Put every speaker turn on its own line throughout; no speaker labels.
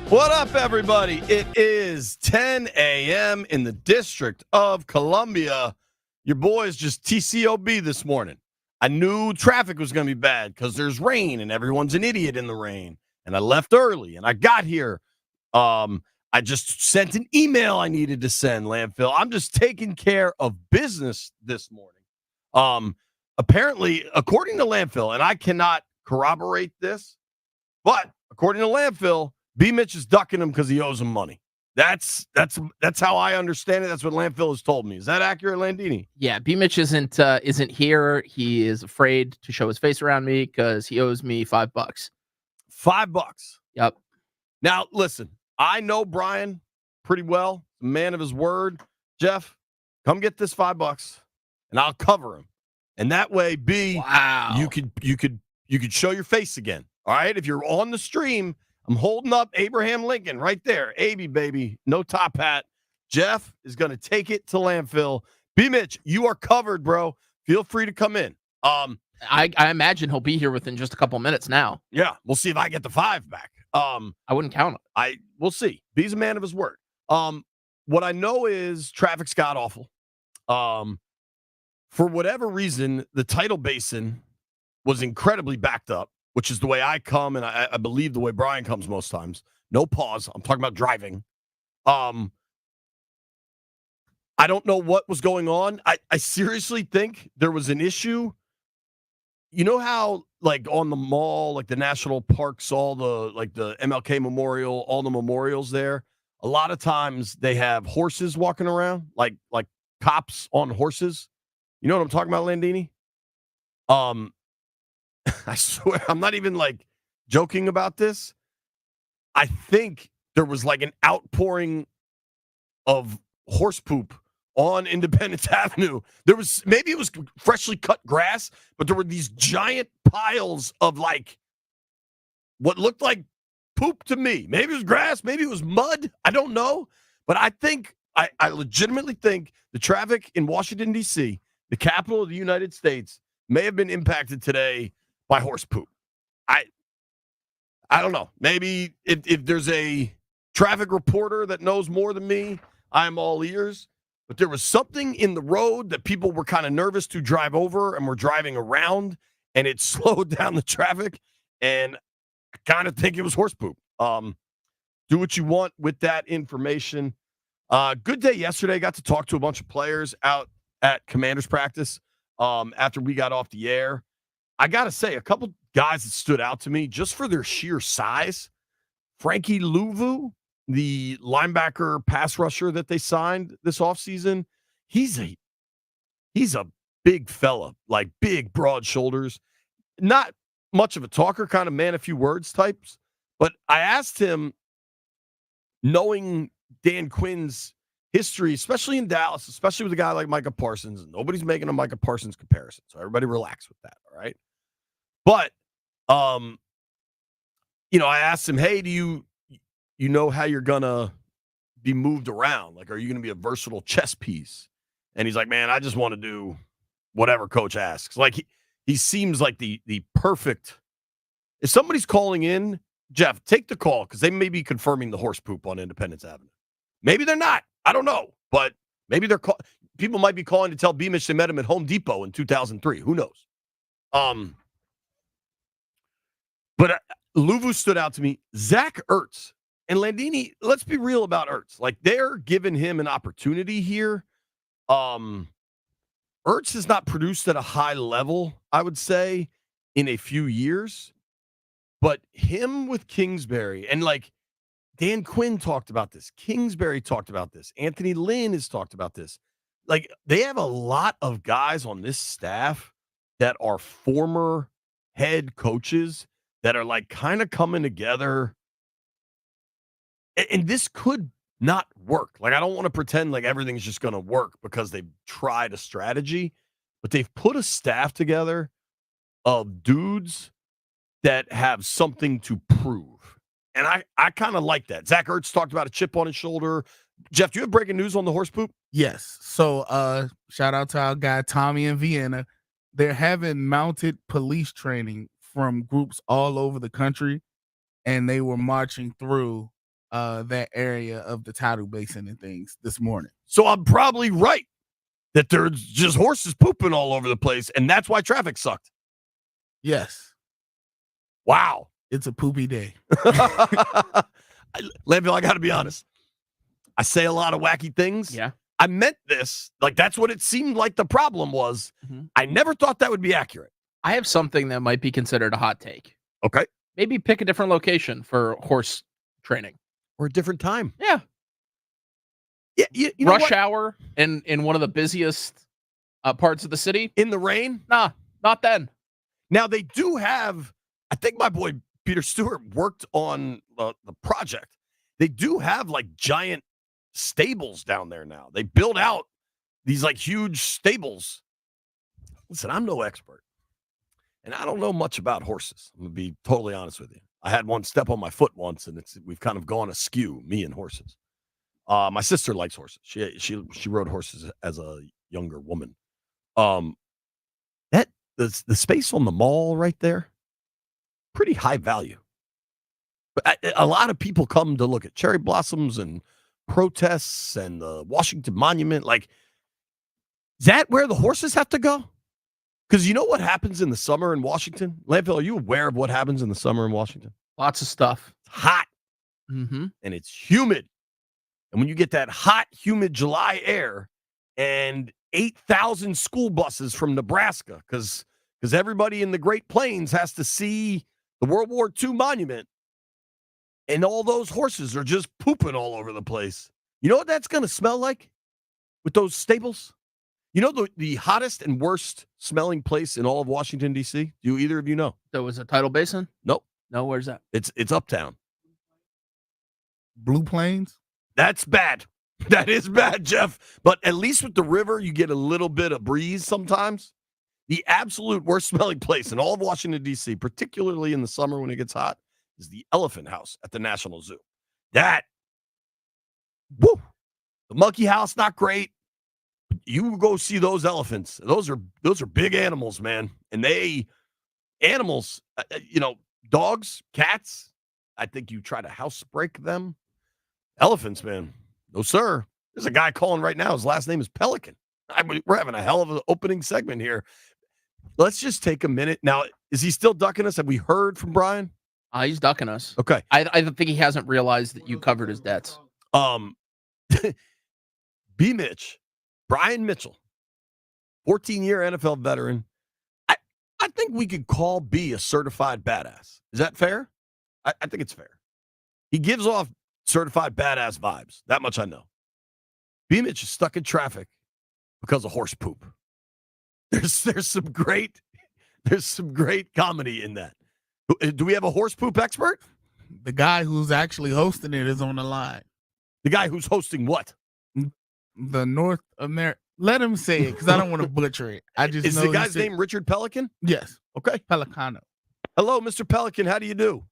What up, everybody? It is 10 a.m. in the District of Columbia. Your boys just TCOB this morning. I knew traffic was going to be bad because there's rain and everyone's an idiot in the rain. And I left early and I got here. I just sent an email I needed to send, Landfill. I'm just taking care of business this morning. Apparently, according to Landfill, and I cannot corroborate this, but according to Landfill, BMitch is ducking him because he owes him money. That's how I understand it. That's what Landfill has told me. Is that accurate, Landini?
Yeah, BMitch isn't here. He is afraid to show his face around me because he owes me $5.
$5.
Yep.
Now, listen, I know Brian pretty well, a man of his word. Jeff, come get this $5 and I'll cover him. And that way,
wow,
you could show your face again. All right. If you're on the stream, I'm holding up Abraham Lincoln right there. AB, baby. No top hat. Jeff is going to take it to Landfill. BMitch, you are covered, bro. Feel free to come in.
I imagine he'll be here within just a couple minutes now.
Yeah, we'll see if I get the $5 back.
I wouldn't count it.
We'll see. B's a man of his word. What I know is traffic's god awful. For whatever reason, the tidal basin was incredibly backed up, which is the way I come, and I believe the way Brian comes most times. No pause. I'm talking about driving. I don't know what was going on. I seriously think there was an issue. You know how, like, on the mall, like the national parks, all the, like the MLK Memorial, all the memorials there, a lot of times they have horses walking around, like cops on horses. You know what I'm talking about, Landini? I swear, I'm not even like joking about this. I think there was like an outpouring of horse poop on Independence Avenue. There was, maybe it was freshly cut grass, but there were these giant piles of like what looked like poop to me. Maybe it was grass, maybe it was mud. I don't know. But I think, I legitimately think the traffic in Washington, D.C., the capital of the United States, may have been impacted today by horse poop. I don't know. Maybe if there's a traffic reporter that knows more than me, I'm all ears. But there was something in the road that people were kind of nervous to drive over and were driving around, and it slowed down the traffic. And I kind of think it was horse poop. Do what you want with that information. Good day yesterday. Got to talk to a bunch of players out at Commanders practice after we got off the air. I got to say, a couple guys that stood out to me just for their sheer size. Frankie Louvu, the linebacker pass rusher that they signed this offseason, he's a big fella, like big, broad shoulders. Not much of a talker, kind of man a few words types. But I asked him, knowing Dan Quinn's history, especially in Dallas, especially with a guy like Micah Parsons, and nobody's making a Micah Parsons comparison, so everybody relax with that, all right? But, I asked him, hey, do you know how you're going to be moved around? Like, are you going to be a versatile chess piece? And he's like, man, I just want to do whatever coach asks. Like, he seems like the perfect. If somebody's calling in, Jeff, take the call because they may be confirming the horse poop on Independence Avenue. Maybe they're not. I don't know. But maybe people might be calling to tell BMitch they met him at Home Depot in 2003. Who knows? But Louvu stood out to me. Zach Ertz and Landini, let's be real about Ertz. Like, they're giving him an opportunity here. Ertz has not produced at a high level, I would say, in a few years. But him with Kingsbury, and like Dan Quinn talked about this, Kingsbury talked about this, Anthony Lynn has talked about this. Like, they have a lot of guys on this staff that are former head coaches that are like kind of coming together. And this could not work. Like, I don't want to pretend like everything's just going to work because they've tried a strategy, but they've put a staff together of dudes that have something to prove. And I kind of like that. Zach Ertz talked about a chip on his shoulder. Jeff, do you have breaking news on the horse poop?
Yes. So shout out to our guy Tommy in Vienna. They're having mounted police training from groups all over the country, and they were marching through that area of the tidal basin and things this morning.
So I'm probably right that there's just horses pooping all over the place, and that's why traffic sucked.
Yes,
Wow.
it's a poopy day.
Landville, I got to be honest. I say a lot of wacky things.
Yeah.
I meant this. Like, that's what it seemed like the problem was.
Mhm.
I never thought that would be accurate.
I have something that might be considered a hot take.
Okay.
Maybe pick a different location for horse training.
Or a different time.
Yeah.
Yeah. You know
Rush
what?
hour in one of the busiest parts of the city.
In the rain?
Nah, not then.
Now, they do have, I think my boy Peter Stewart worked on the project. They do have like giant stables down there now. They build out these like huge stables. Listen, I'm no expert, and I don't know much about horses. I'm gonna be totally honest with you. I had one step on my foot once, and we've kind of gone askew, me and horses. My sister likes horses. She rode horses as a younger woman. That the space on the mall right there, pretty high value. But a lot of people come to look at cherry blossoms and protests and the Washington Monument. Like, is that where the horses have to go? Because you know what happens in the summer in Washington? Landfill, are you aware of what happens in the summer in Washington?
Lots of stuff.
It's hot
Mm-hmm.
and it's humid. And when you get that hot, humid July air and 8,000 school buses from Nebraska, because everybody in the Great Plains has to see the World War II monument, and all those horses are just pooping all over the place. You know what that's going to smell like with those stables? You know the hottest and worst smelling place in all of Washington, D.C.? Do either of you know?
There was a tidal basin?
Nope.
No, where's that?
It's uptown.
Blue Plains?
That's bad. That is bad, Jeff. But at least with the river, you get a little bit of breeze sometimes. The absolute worst smelling place in all of Washington, D.C., particularly in the summer when it gets hot, is the Elephant House at the National Zoo. The Monkey House, not great. You go see those elephants. Those are big animals, man. And animals, dogs, cats, I think you try to housebreak them. Elephants, man. No, sir. There's a guy calling right now. His last name is Pelican. We're having a hell of an opening segment here. Let's just take a minute. Now, is he still ducking us? Have we heard from Brian?
He's ducking us.
Okay.
I think he hasn't realized that you covered his debts.
BMitch, Brian Mitchell, 14-year NFL veteran. I think we could call B a certified badass. Is that fair? I think it's fair. He gives off certified badass vibes. That much I know. BMitch is stuck in traffic because of horse poop. There's some great comedy in that. Do we have a horse poop expert?
The guy who's actually hosting it is on the line.
The guy who's hosting what?
The North America. Let him say it because I don't want to butcher it. I just
is
know
the guy's name Richard Pelican?
Yes.
Okay.
Pelicano.
Hello, Mr. Pelican. How do you do?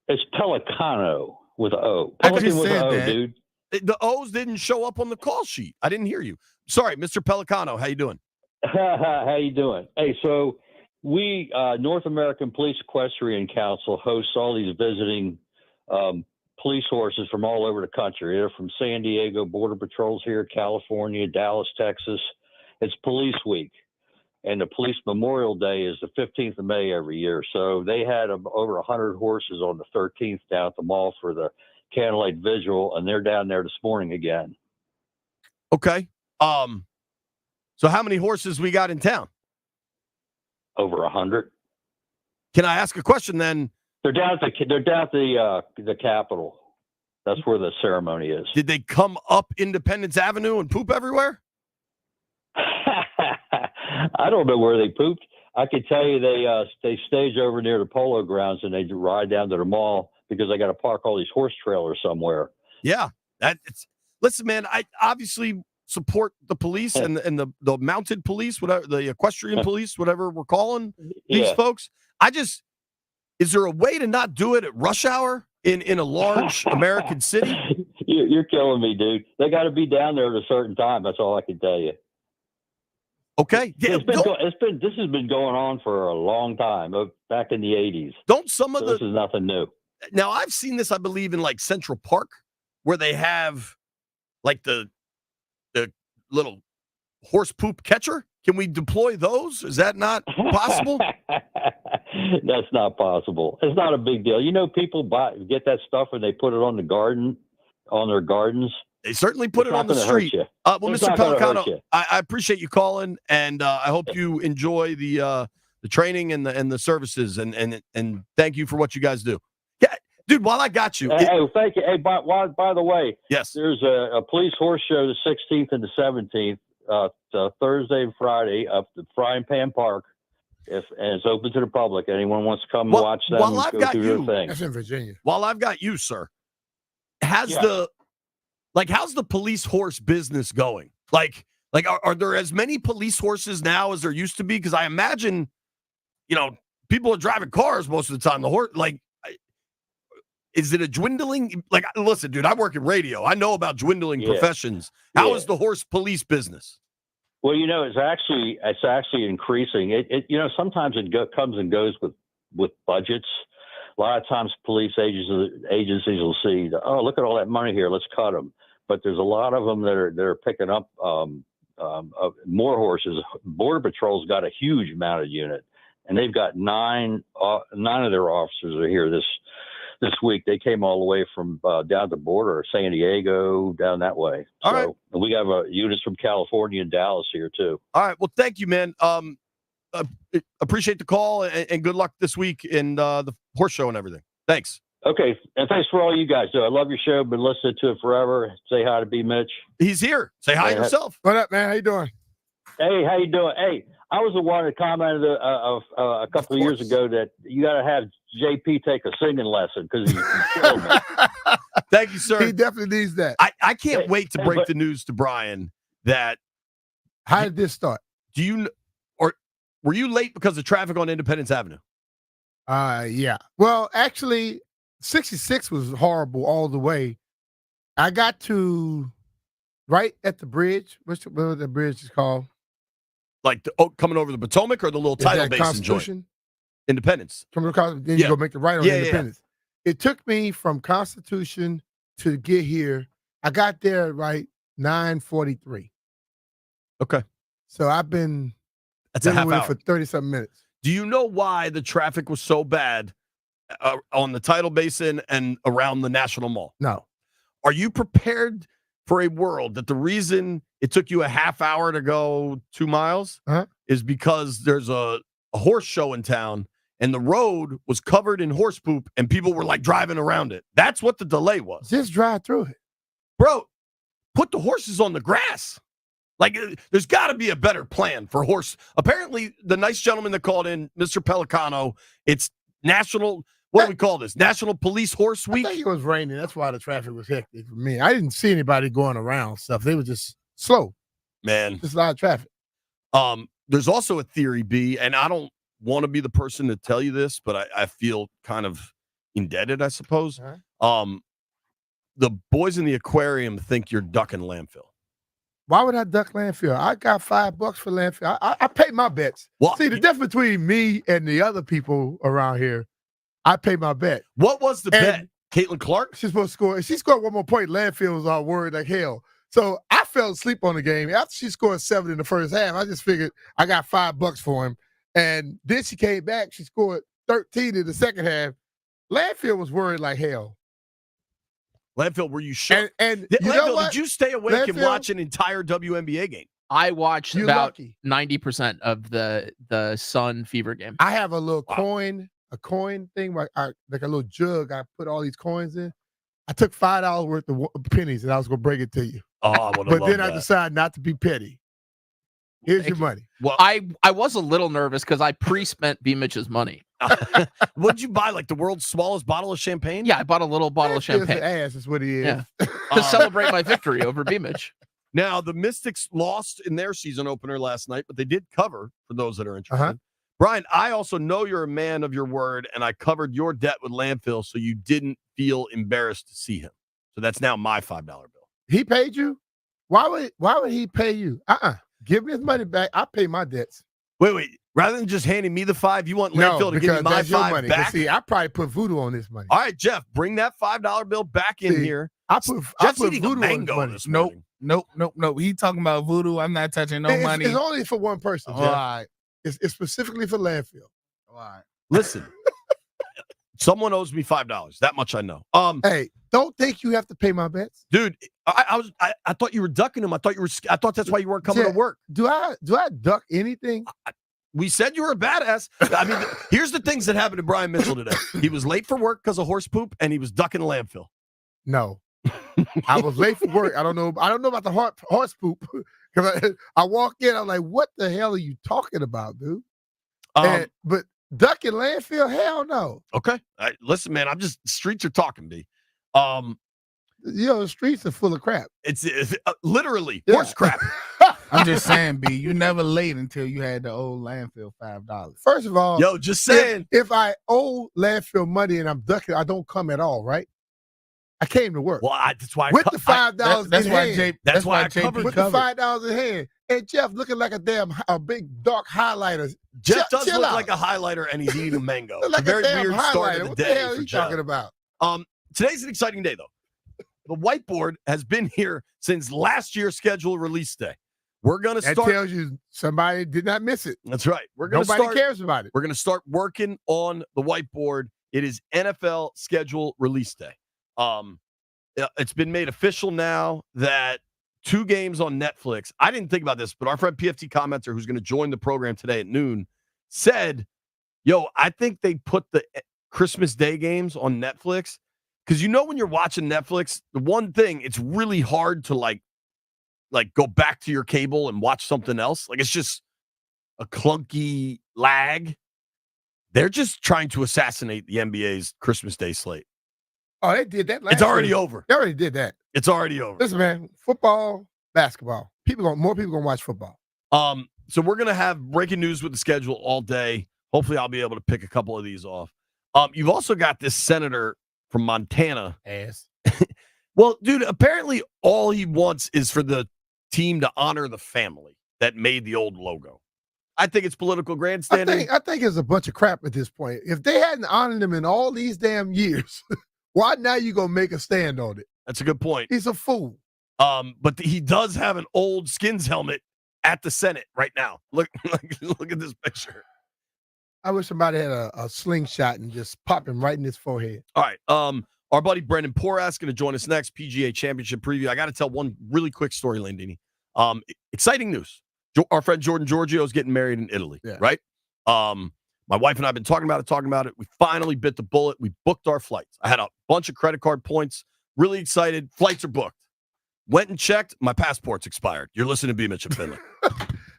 It's Pelicano with O.
I
Pelican
just
with
said
O,
that.
dude.
The O's didn't show up on the call sheet. I didn't hear you. Sorry, Mr. Pelicano. How you doing?
How you doing? Hey, so we, North American Police Equestrian Council, hosts all these visiting police horses from all over the country. They're from San Diego, Border Patrols here, California, Dallas, Texas. It's Police Week, and the Police Memorial Day is the 15th of May every year. So they had over 100 horses on the 13th down at the mall for the Candlelight Vigil, and they're down there this morning again.
Okay. So how many horses we got in town?
Over 100.
Can I ask a question then?
They're down at the Capitol. That's where the ceremony is.
Did they come up Independence Avenue and poop everywhere?
I don't know where they pooped. I could tell you they stage over near the Polo Grounds and they ride down to the mall because they got to park all these horse trailers somewhere.
Yeah, listen, man. I obviously support the police and the mounted police, whatever, the equestrian police, whatever we're calling these folks. Is there a way to not do it at rush hour in a large American city?
You're killing me, dude. They got to be down there at a certain time. That's all I can tell you.
Okay. Yeah,
this has been going on for a long time, back in the 80s.
Don't some of
this is nothing new.
Now I've seen this, I believe, in like Central Park, where they have like the little horse poop catcher. Can we deploy those? Is that not possible?
That's not possible. It's not a big deal. You know, people get that stuff and they put it on their gardens.
They certainly put it on the street. Well, Mr. Pelicano, I appreciate you calling, and I hope you enjoy the training and the services, and thank you for what you guys do. Yeah, dude. While I got you,
hey, thank you. Hey, by the way,
yes,
there's a police horse show the 16th and the 17th. Thursday and Friday up at Frying Pan Park. And it's open to the public. Anyone wants to come watch them
while
and
I've
go
got
through
you,
their thing.
That's in Virginia.
While I've got you, sir, how's the police horse business going? Like are there as many police horses now as there used to be? Because I imagine, people are driving cars most of the time. The horse, is it a dwindling? Like, listen, dude, I work in radio. I know about dwindling professions. How is the horse police business?
Well, it's actually increasing. It sometimes it comes and goes with budgets. A lot of times, police agencies will see, oh, look at all that money here, let's cut them. But there's a lot of them that are picking up more horses. Border Patrol's got a huge mounted unit, and they've got nine of their officers are here this week. They came all the way from down the border, San Diego, down that way.
All right.
And we have units from California and Dallas here too.
All right. Well, thank you, man. Appreciate the call and good luck this week in the horse show and everything. Thanks.
Okay. And thanks for all you guys do. I love your show. Been listening to it forever. Say hi to BMitch.
He's here. Say hi yourself.
What up, man? How you doing?
Hey, how you doing? Hey, I was the one that commented a couple of years ago that you got to have JP take a singing lesson because he's killing me.
Thank you, sir.
He definitely needs that.
I can't wait to break the news to Brian that.
How did this start?
Were you late because of traffic on Independence Avenue?
Yeah. Well, actually, 66 was horrible all the way. I got to right at the bridge. What the bridge is called?
Like coming over the Potomac or the little tidal basin joint? Independence.
Then you go make the right on Independence. It took me from Constitution to get here. I got there right 9:43.
Okay.
So I've been
That's a half
with
hour
it for 30-something minutes.
Do you know why the traffic was so bad on the tidal basin and around the National Mall?
No.
Are you prepared for a world that the reason it took you a half hour to go 2 miles is because there's a horse show in town and the road was covered in horse poop and people were like driving around it? That's what the delay was.
Just drive through it.
Bro, put the horses on the grass. Like, there's got to be a better plan for horse. Apparently, the nice gentleman that called in, Mr. Pelicano, it's National, what do we call this? National Police Horse Week?
I think it was raining. That's why the traffic was hectic for me. I didn't see anybody going around stuff. They were just slow.
Man.
Just a lot of traffic.
There's also a theory, B, and I don't want to be the person to tell you this, but I feel kind of indebted, I suppose. The boys in the aquarium think you're ducking landfill.
Why would I duck landfill? I got $5 for landfill. I pay my bets.
Well,
see, the difference between me and the other people around here, I pay my bet.
What was the bet? Caitlin Clark?
She's supposed to score. If she scored one more point, landfill was all worried like hell. So I fell asleep on the game. After she scored 7 in the first half, I just figured I got $5 for him. And then she came back. She scored 13 in the second half. Landfill was worried like hell.
Landfill, were you sure?
And
Landfill, did you stay awake and watch an entire WNBA game?
I watched about 90% of the Sun Fever game.
I have a little coin thing, like a little jug. I put all these coins in. I took $5 worth of pennies, and I was gonna break it to you.
Oh, I would have
But then I decided not to be petty. Here's your money.
Well, I was a little nervous because I pre-spent BMitch's money.
What'd you buy? Like the world's smallest bottle of champagne?
Yeah, I bought a little bottle of champagne.
Ass is what he is.
Yeah. To celebrate my victory over BMitch.
Now, the Mystics lost in their season opener last night, but they did cover, for those that are interested. Brian, I also know you're a man of your word, and I covered your debt with landfill, so you didn't feel embarrassed to see him. So that's now my $5 bill.
He paid you? Why would he pay you? Give me his money back. I pay my debts.
Wait. Rather than just handing me the $5, you want
No,
landfill to give me
because
my
that's your
$5
money. 'Cause
back?
see, I probably put voodoo on this money.
All right, Jeff, bring that $5 bill back in
See,
here.
I put
Jeff's eating a
voodoo on this
mango
money.
this
Nope,
morning.
nope. He talking about voodoo. I'm not touching no
It's
money.
only for one person, Jeff.
All right,
It's specifically for landfill.
all right.
Listen, someone owes me $5. That much I know.
Hey, don't think you have to pay my bets.
Dude, I thought you were ducking him. I thought that's why you weren't coming to
Jeff,
work.
Do I duck anything?
We said you were a badass. I mean, here's the things that happened to Brian Mitchell today. He was late for work because of horse poop, and he was ducking the landfill.
No. I was late for work. I don't know about the horse poop. Because I walk in, I'm like, what the hell are you talking about, dude? But ducking landfill, hell no.
Okay. Listen, man, streets are talking, B.
The streets are full of crap.
It's literally
Yeah.
horse crap.
I'm just saying, B. You never late until you had the old landfill $5.
First of all,
Yo, just saying.
if I owe landfill money and I'm ducking, I don't come at all, right? I came to work.
Well, that's why
with the $5
That's
in
why
hand.
Jay.
That's why I
Jay
covered-
With the $5 in hand. And Jeff looking like a big dark highlighter.
Jeff does
chill
look
out.
like a highlighter, and he's eating a mango.
Look
It's a
like
very
damn
weird start
highlighter.
of the
What
day
the hell are
for
you
Jeff.
talking about?
Today's an exciting day, though. The whiteboard has been here since last year's scheduled release day. We're going to
That
start.
tells you somebody did not miss it.
That's right. We're going to
Nobody
start.
cares about it.
We're going to start working on the whiteboard. It is NFL schedule release day. It's been made official now that 2 games on Netflix. I didn't think about this, but our friend PFT commenter, who's going to join the program today at noon, said, "Yo, I think they put the Christmas Day games on Netflix because when you're watching Netflix, the one thing it's really hard to like go back to your cable and watch something else. Like it's just a clunky lag. They're just trying to assassinate the NBA's Christmas Day slate.
Oh, they did that last
It's already
year.
over.
They already did that.
It's already over.
Listen, man, football, basketball. More people gonna watch football.
So we're gonna have breaking news with the schedule all day. Hopefully, I'll be able to pick a couple of these off. You've also got this senator from Montana.
Ass.
Well, dude, apparently all he wants is for the team to honor the family that made the old logo. I think it's political grandstanding.
I think it's a bunch of crap at this point. If they hadn't honored him in all these damn years, why now you gonna make a stand on it?
That's a good point.
He's a fool.
But he does have an old Skins helmet at the Senate right now. Look at this picture.
I wish somebody had a slingshot and just pop him right in his forehead.
All right. Our buddy Brendan Porass going to join us next. PGA Championship preview. I got to tell one really quick story, Landini. Exciting news. Our friend Jordan Giorgio is getting married in Italy, right? My wife and I have been talking about it. We finally bit the bullet. We booked our flights. I had a bunch of credit card points. Really excited. Flights are booked. Went and checked. My passport's expired. You're listening to BMitch and Finlay.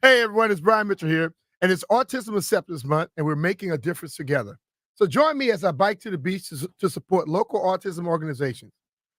Hey, everyone. It's Brian Mitchell here. And it's Autism Acceptance Month, and we're making a difference together. So join me as I bike to the beach to support local autism organizations.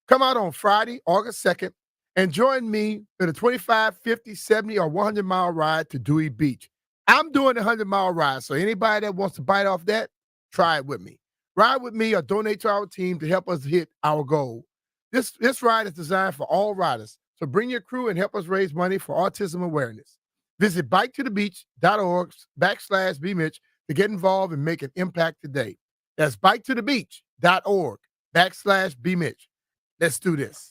Come out on Friday, August 2nd, and join me for the 25, 50, 70, or 100-mile ride to Dewey Beach. I'm doing the 100-mile ride, so anybody that wants to bite off that, try it with me. Ride with me or donate to our team to help us hit our goal. This ride is designed for all riders, so bring your crew and help us raise money for autism awareness. Visit biketothebeach.org/BMitch to get involved and make an impact today. That's biketothebeach.org/BMitch. Let's do this.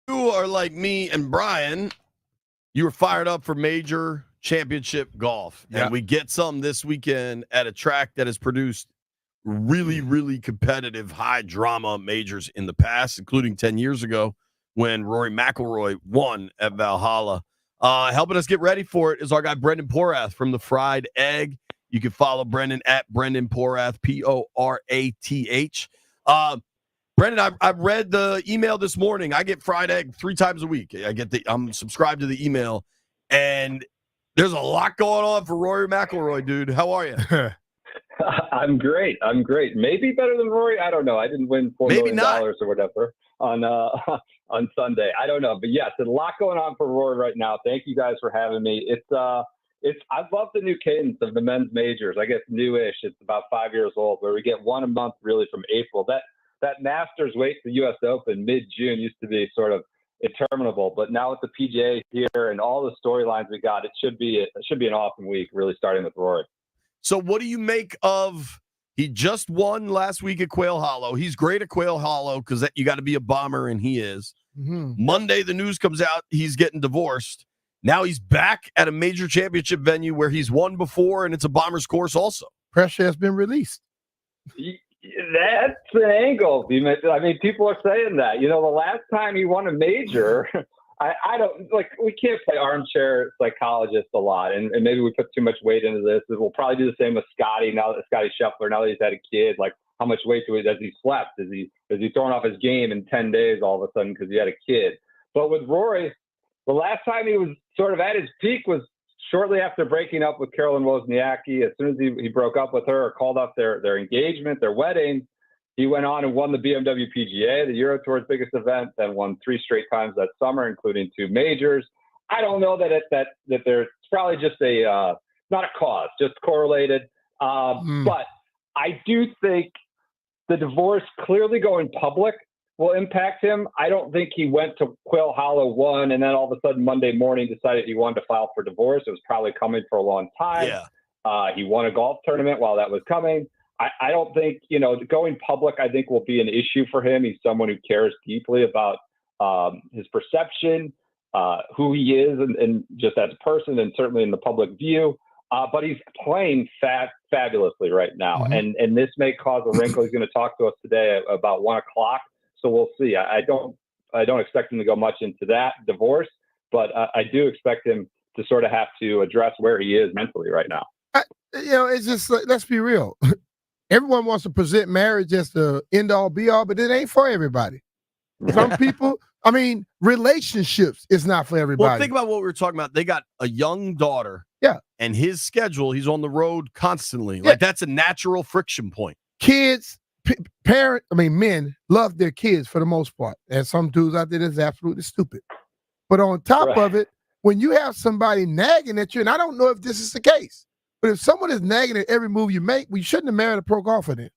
you are like me and Brian, you were fired up for major championship golf.
Yeah.
And we get some this weekend at a track that has produced really, really competitive, high drama majors in the past, including 10 years ago when Rory McIlroy won at Valhalla. Helping us get ready for it is our guy Brendan Porath from the Fried Egg. You can follow Brendan at Brendan Porath, Porath. Brendan, I read the email this morning. I get Fried Egg 3 times a week. I'm subscribed to the email, and there's a lot going on for Rory McIlroy, dude. How are you?
I'm great. Maybe better than Rory. I don't know. I didn't win $4 million or whatever on Sunday. I don't know, but yes, there's a lot going on for Rory right now. Thank you guys for having me. I love the new cadence of the men's majors. I guess newish. It's about 5 years old, where we get one a month really from April. That Masters wait to the U.S. Open mid-June used to be sort of interminable, but now with the PGA here and all the storylines we got, it should be an awesome week, really starting with Rory.
So what do you make of, he just won last week at Quail Hollow. He's great at Quail Hollow because you got to be a bomber, and he is. Mm-hmm. Monday, the news comes out he's getting divorced. Now he's back at a major championship venue where he's won before, and it's a bomber's course also.
Pressure has been released.
That's an angle. I mean, people are saying that. The last time he won a major, I don't like. We can't play armchair psychologist a lot, and maybe we put too much weight into this. We'll probably do the same with Scotty Scotty Scheffler. Now that he's had a kid, like how much weight has he slept? Is he throwing off his game in 10 days all of a sudden because he had a kid? But with Rory, the last time he was sort of at his peak was shortly after breaking up with Carolyn Wozniacki. As soon as he broke up with her or called off their engagement, their wedding, he went on and won the BMW PGA, the Euro Tour's biggest event, then won 3 straight times that summer, including 2 majors. I don't know that there's probably just not a cause, just correlated. But I do think the divorce clearly going public will impact him. I don't think he went to Quail Hollow, won, and then all of a sudden Monday morning decided he wanted to file for divorce. It was probably coming for a long time. Yeah. He won a golf tournament while that was coming. I don't think, going public, I think will be an issue for him. He's someone who cares deeply about his perception, who he is, and just as a person, and certainly in the public view. But he's playing fabulously right now. Mm-hmm. And this may cause a wrinkle. He's going to talk to us today about 1:00. So we'll see. I don't expect him to go much into that divorce, but I do expect him to sort of have to address where he is mentally right now.
It's just like, let's be real. Everyone wants to present marriage as the end all be all, but it ain't for everybody. Some people, relationships is not for everybody.
Well, think about what we were talking about. They got a young daughter.
Yeah.
And his schedule, he's on the road constantly.
Yeah.
Like that's a natural friction point.
Kids, men love their kids for the most part. And some dudes out there that's absolutely stupid. But on top of it, when you have somebody nagging at you, and I don't know if this is the case, but if someone is nagging at every move you make, we shouldn't have married a pro golfer then.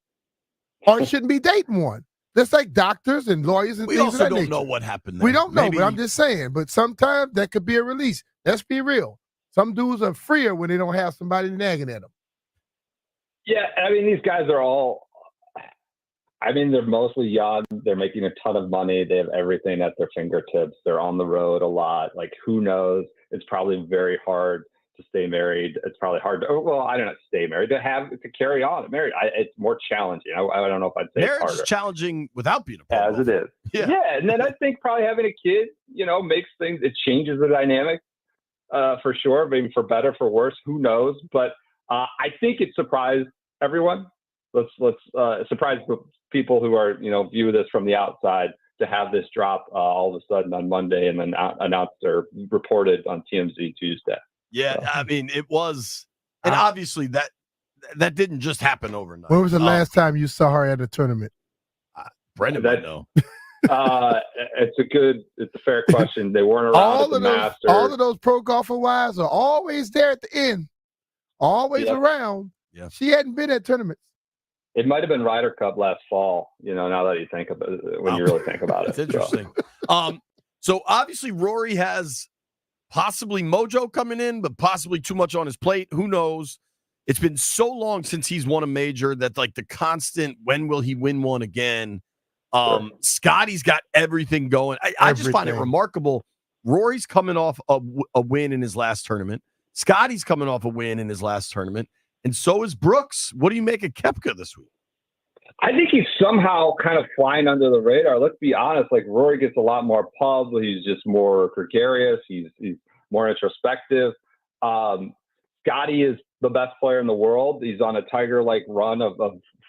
Or you shouldn't be dating one. Just like doctors and lawyers and
we
things of that
nature. We also don't know what happened there.
We don't know, but I'm just saying. But sometimes that could be a release. Let's be real. Some dudes are freer when they don't have somebody nagging at them.
Yeah, these guys are all, they're mostly young. They're making a ton of money. They have everything at their fingertips. They're on the road a lot. Like, who knows? It's probably very hard to stay married. It's probably hard to, stay married, to carry on married. It's more challenging. I don't know if I'd say
marriage
it's harder.
is challenging without being a pro
as
golfer.
It is.
Yeah.
And then I think probably having a kid, makes things, it changes the dynamic. For sure, maybe for better, for worse, who knows? But I think it surprised everyone. Let's surprise people who are view this from the outside to have this drop all of a sudden on Monday and then announced or reported on TMZ Tuesday.
Yeah, so. It was, and obviously that didn't just happen overnight.
When was the last time you saw her at a tournament?
Brendan might know.
It's a fair question. They weren't around at the Masters.
All of those pro golfer wives are always there at the end, always around.
Yeah.
She hadn't been at tournaments.
It might have been Ryder Cup last fall. Now that you think about it, when you really think about it,
it's interesting. So obviously Rory has possibly mojo coming in, but possibly too much on his plate. Who knows? It's been so long since he's won a major that like the constant when will he win one again Scotty's got everything going. I just find it
Everything.
remarkable. Rory's coming off a win in his last tournament. Scotty's coming off a win in his last tournament. And so is Brooks. What do you make of Koepka this week?
I think he's somehow kind of flying under the radar. Let's be honest. Like Rory gets a lot more pub. He's just more gregarious. He's more introspective. Scotty is the best player in the world. He's on a Tiger-like run of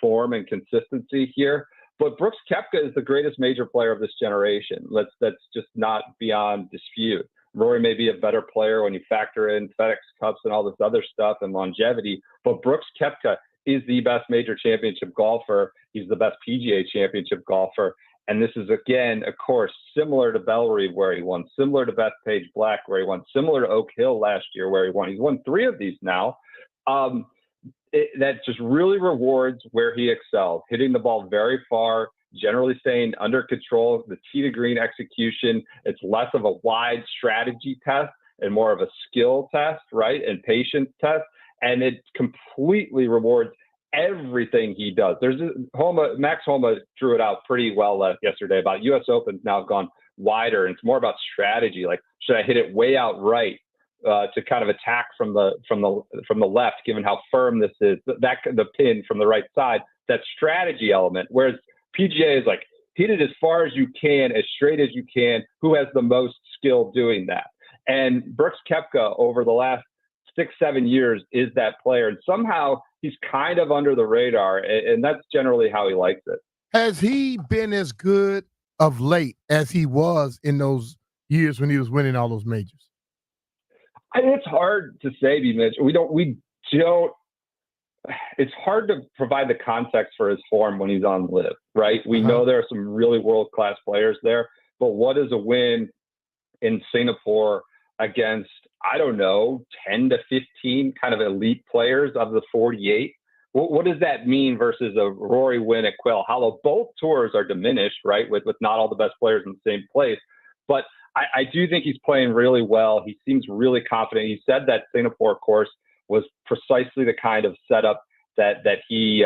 form and consistency here. But Brooks Koepka is the greatest major player of this generation. That's just not beyond dispute. Rory may be a better player when you factor in FedEx Cups and all this other stuff and longevity, but Brooks Koepka is the best major championship golfer. He's the best PGA championship golfer. And this is, again, a course similar to Bellerive where he won, similar to Bethpage Black where he won, similar to Oak Hill last year where he won. He's won 3 of these now. That just really rewards where he excels, hitting the ball very far, generally staying under control, the tee to green execution. It's less of a wide strategy test and more of a skill test, right? And patience test. And it completely rewards everything he does. Max Homa drew it out pretty well yesterday about U.S. Opens now have gone wider, and it's more about strategy. Like, should I hit it way out right to kind of attack from the left, given how firm this is? The pin from the right side, that strategy element. Whereas PGA is like, hit it as far as you can, as straight as you can. Who has the most skill doing that? And Brooks Koepka over the last 6-7 years is that player, and somehow he's kind of under the radar, and that's generally how he likes it.
Has he been as good of late as he was in those years when he was winning all those majors?
I mean, it's hard to say, BMitch. We don't. It's hard to provide the context for his form when he's on LIV, right? We know there are some really world-class players there, but what is a win in Singapore against, I don't know, 10 to 15 kind of elite players of the 48? What does that mean versus a Rory win at Quail Hollow? Both tours are diminished, right, with not all the best players in the same place. But I do think he's playing really well. He seems really confident. He said that Singapore course was precisely the kind of setup that he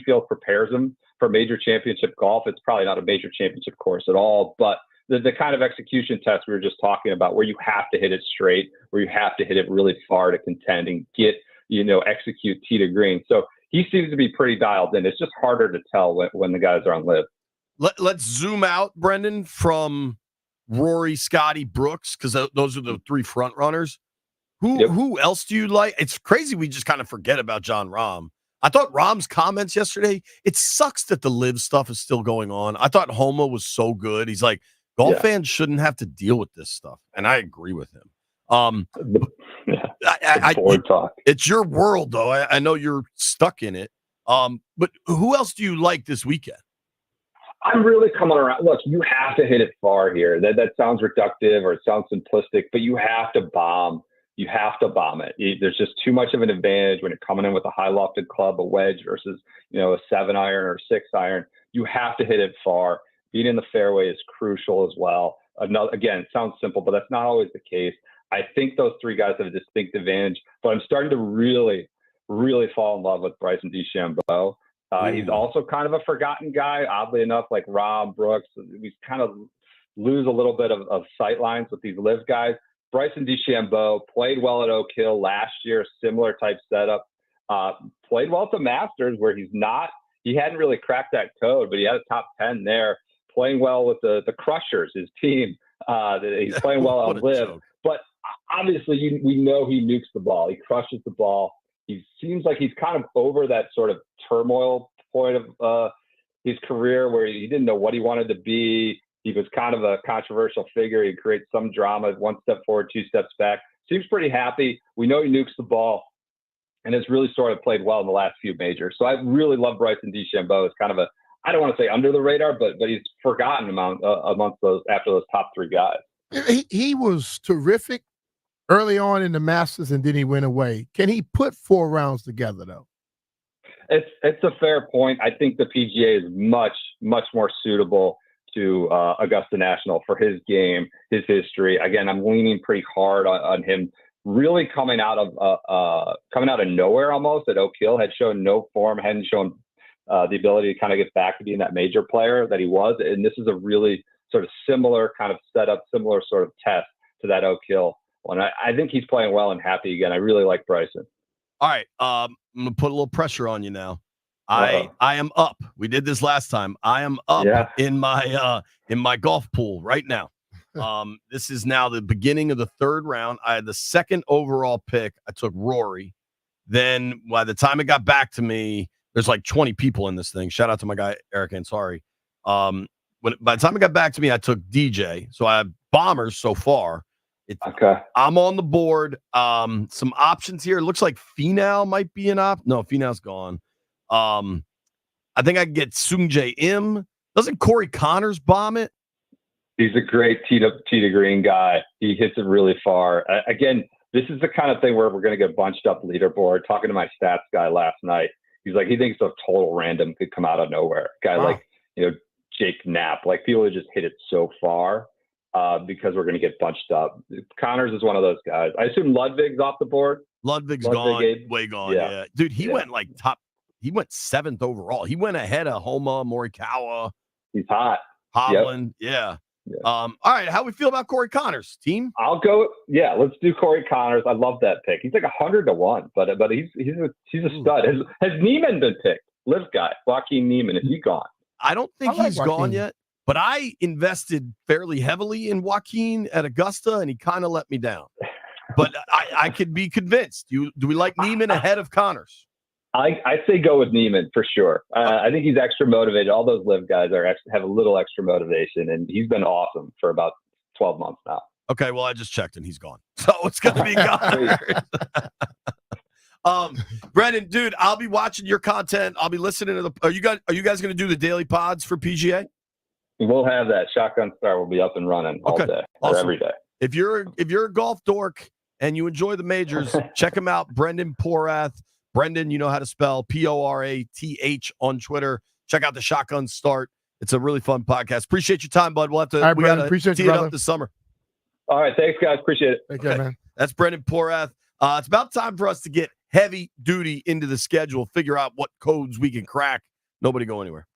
feels prepares him for major championship golf. It's probably not a major championship course at all, but the kind of execution test we were just talking about, where you have to hit it straight, where you have to hit it really far to contend and get, execute tee to green. So he seems to be pretty dialed in. It's just harder to tell when the guys are on LIV.
Let's zoom out, Brendan, from Rory, Scotty, Brooks, because those are the 3 front runners. Who else do you like? It's crazy we just kind of forget about John Rahm. I thought Rahm's comments yesterday, it sucks that the LIV stuff is still going on. I thought Homa was so good. He's like, golf fans shouldn't have to deal with this stuff. And I agree with him. It's your world, though. I know you're stuck in it. But who else do you like this weekend?
I'm really coming around. Look, you have to hit it far here. That sounds reductive or it sounds simplistic, but you have to bomb. You have to bomb it. There's just too much of an advantage when you're coming in with a high lofted club, a wedge versus, a 7-iron or 6-iron. You have to hit it far. Being in the fairway is crucial as well. Again, it sounds simple, but that's not always the case. I think those 3 guys have a distinct advantage, but I'm starting to really, really fall in love with Bryson DeChambeau. He's also kind of a forgotten guy, oddly enough, like Rob Brooks. We kind of lose a little bit of sight lines with these LIV guys. Bryson DeChambeau played well at Oak Hill last year, similar type setup. Played well at the Masters, where he hadn't really cracked that code, but he had a top 10 there. Playing well with the Crushers, his team. He's playing well on LIV. Joke. But obviously, we know he nukes the ball. He crushes the ball. He seems like he's kind of over that sort of turmoil point of his career where he didn't know what he wanted to be. He was kind of a controversial figure. He'd create some drama, 1 step forward, 2 steps back. Seems pretty happy. We know he nukes the ball and has really sort of played well in the last few majors. So I really love Bryson DeChambeau as kind of I don't want to say under the radar, but he's forgotten amongst those after those top 3 guys.
He was terrific early on in the Masters, and then he went away. Can he put 4 rounds together, though?
It's a fair point. I think the PGA is much, much more suitable to Augusta National for his game, his history. Again, I'm leaning pretty hard on him really coming out of nowhere almost at Oak Hill, had shown no form, hadn't shown the ability to kind of get back to being that major player that he was. And this is a really sort of similar kind of setup, similar sort of test to that Oak Hill one. I think he's playing well and happy again. I really like Bryson.
All right. I'm going to put a little pressure on you now.
Uh-oh.
I am up. We did this last time. I am up in my golf pool right now. This is now the beginning of the third round. I had the second overall pick. I took Rory. Then by the time it got back to me, there's like 20 people in this thing. Shout out to my guy Eric Ansari. By the time it got back to me, I took DJ. So I have bombers so far.
Okay.
I'm on the board. Some options here. It looks like Finau might be an op. No, Finau's gone. I think I can get Sungjae Im. Doesn't Corey Connors bomb it?
He's a great tee to green guy. He hits it really far. Again, this is the kind of thing where we're going to get bunched up leaderboard. Talking to my stats guy last night, he's like, he thinks a total random could come out of nowhere. Guy like, Jake Knapp, like people who just hit it so far because we're going to get bunched up. Connors is one of those guys. I assume Ludwig's off the board.
Ludwig's gone, way gone. Yeah. Dude, he went like top. He went 7th overall. He went ahead of Homa, Morikawa.
He's hot.
Hovland. Yep. Yeah. All right. How we feel about Corey Connors, team?
I'll go. Yeah, let's do Corey Connors. I love that pick. He's like 100-1, but he's a stud. Has Neiman been picked? Live guy, Joaquin Neiman. Is he gone?
I don't think he's gone yet, but I invested fairly heavily in Joaquin at Augusta, and he kind of let me down. But I could be convinced. Do we like Neiman ahead of Connors?
I say go with Neiman for sure. I think he's extra motivated. All those live guys have a little extra motivation, and he's been awesome for about 12 months now.
Okay, well, I just checked, and he's gone. So it's going to be gone. Brendan, dude, I'll be watching your content. I'll be listening to the – are you guys going to do the daily pods for PGA?
We'll have that. Shotgun Star will be up and running all day or every day.
If you're a golf dork and you enjoy the majors, check him out, Brendan Porath. Brendan, you know how to spell Porath on Twitter. Check out the Shotgun Start. It's a really fun podcast. Appreciate your time, bud. We'll have to we got to tee it up this summer.
All right, thanks, guys. Appreciate it.
Take care, man.
That's Brendan Porath. It's about time for us to get heavy duty into the schedule, figure out what codes we can crack. Nobody go anywhere.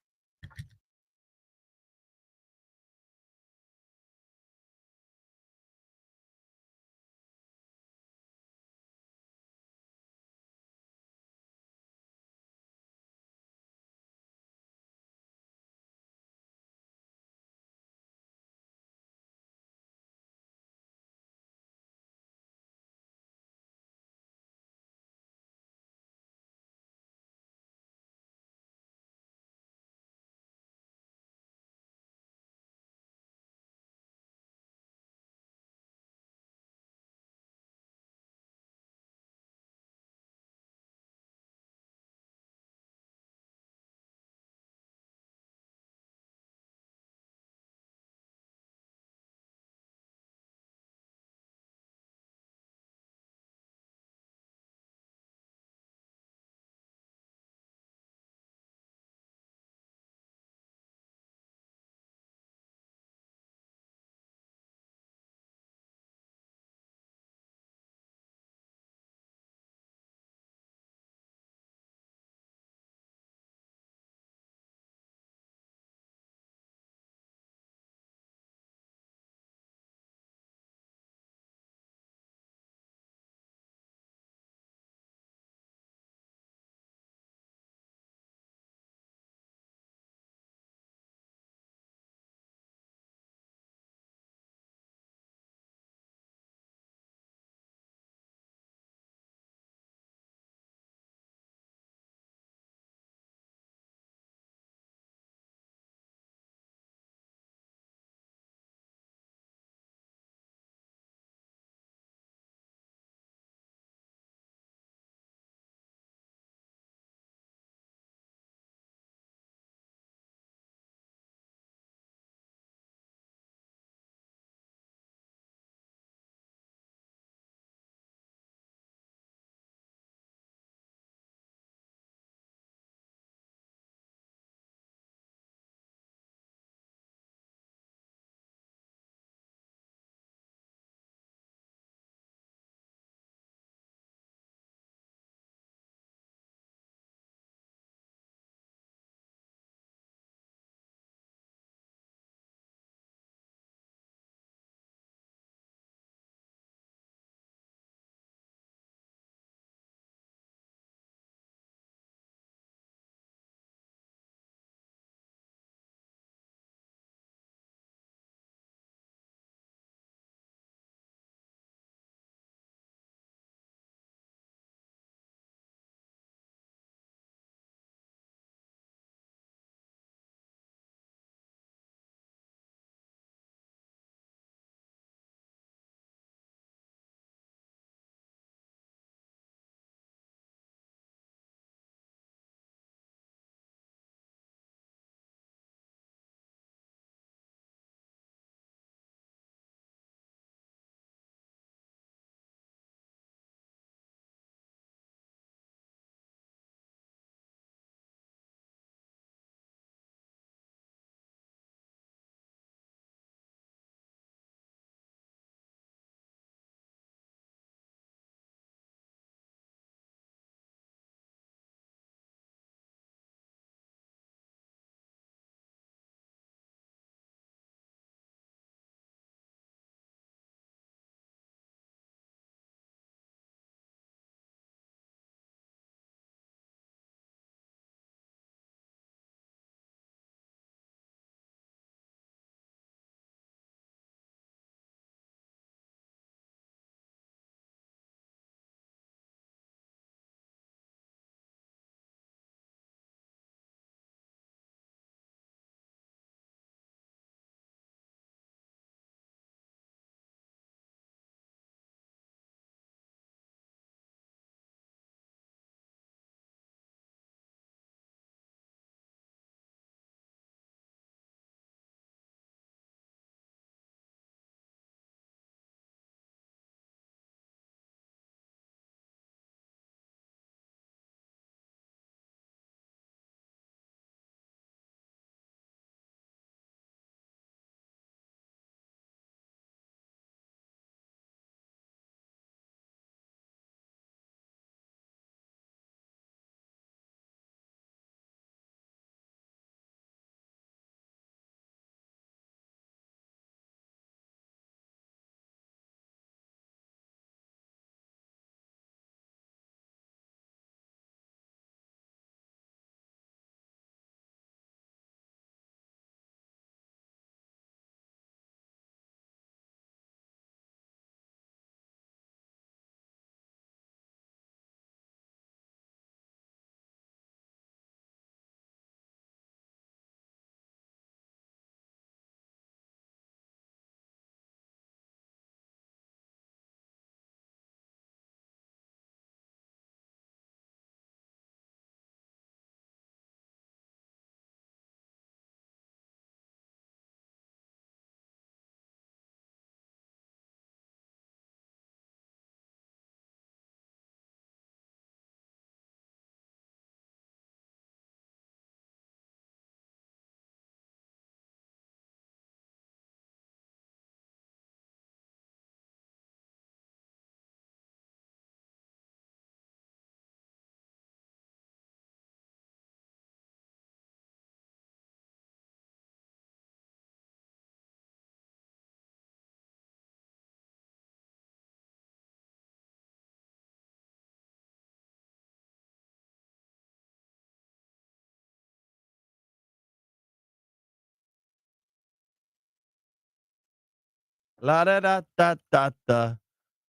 La da da da da da.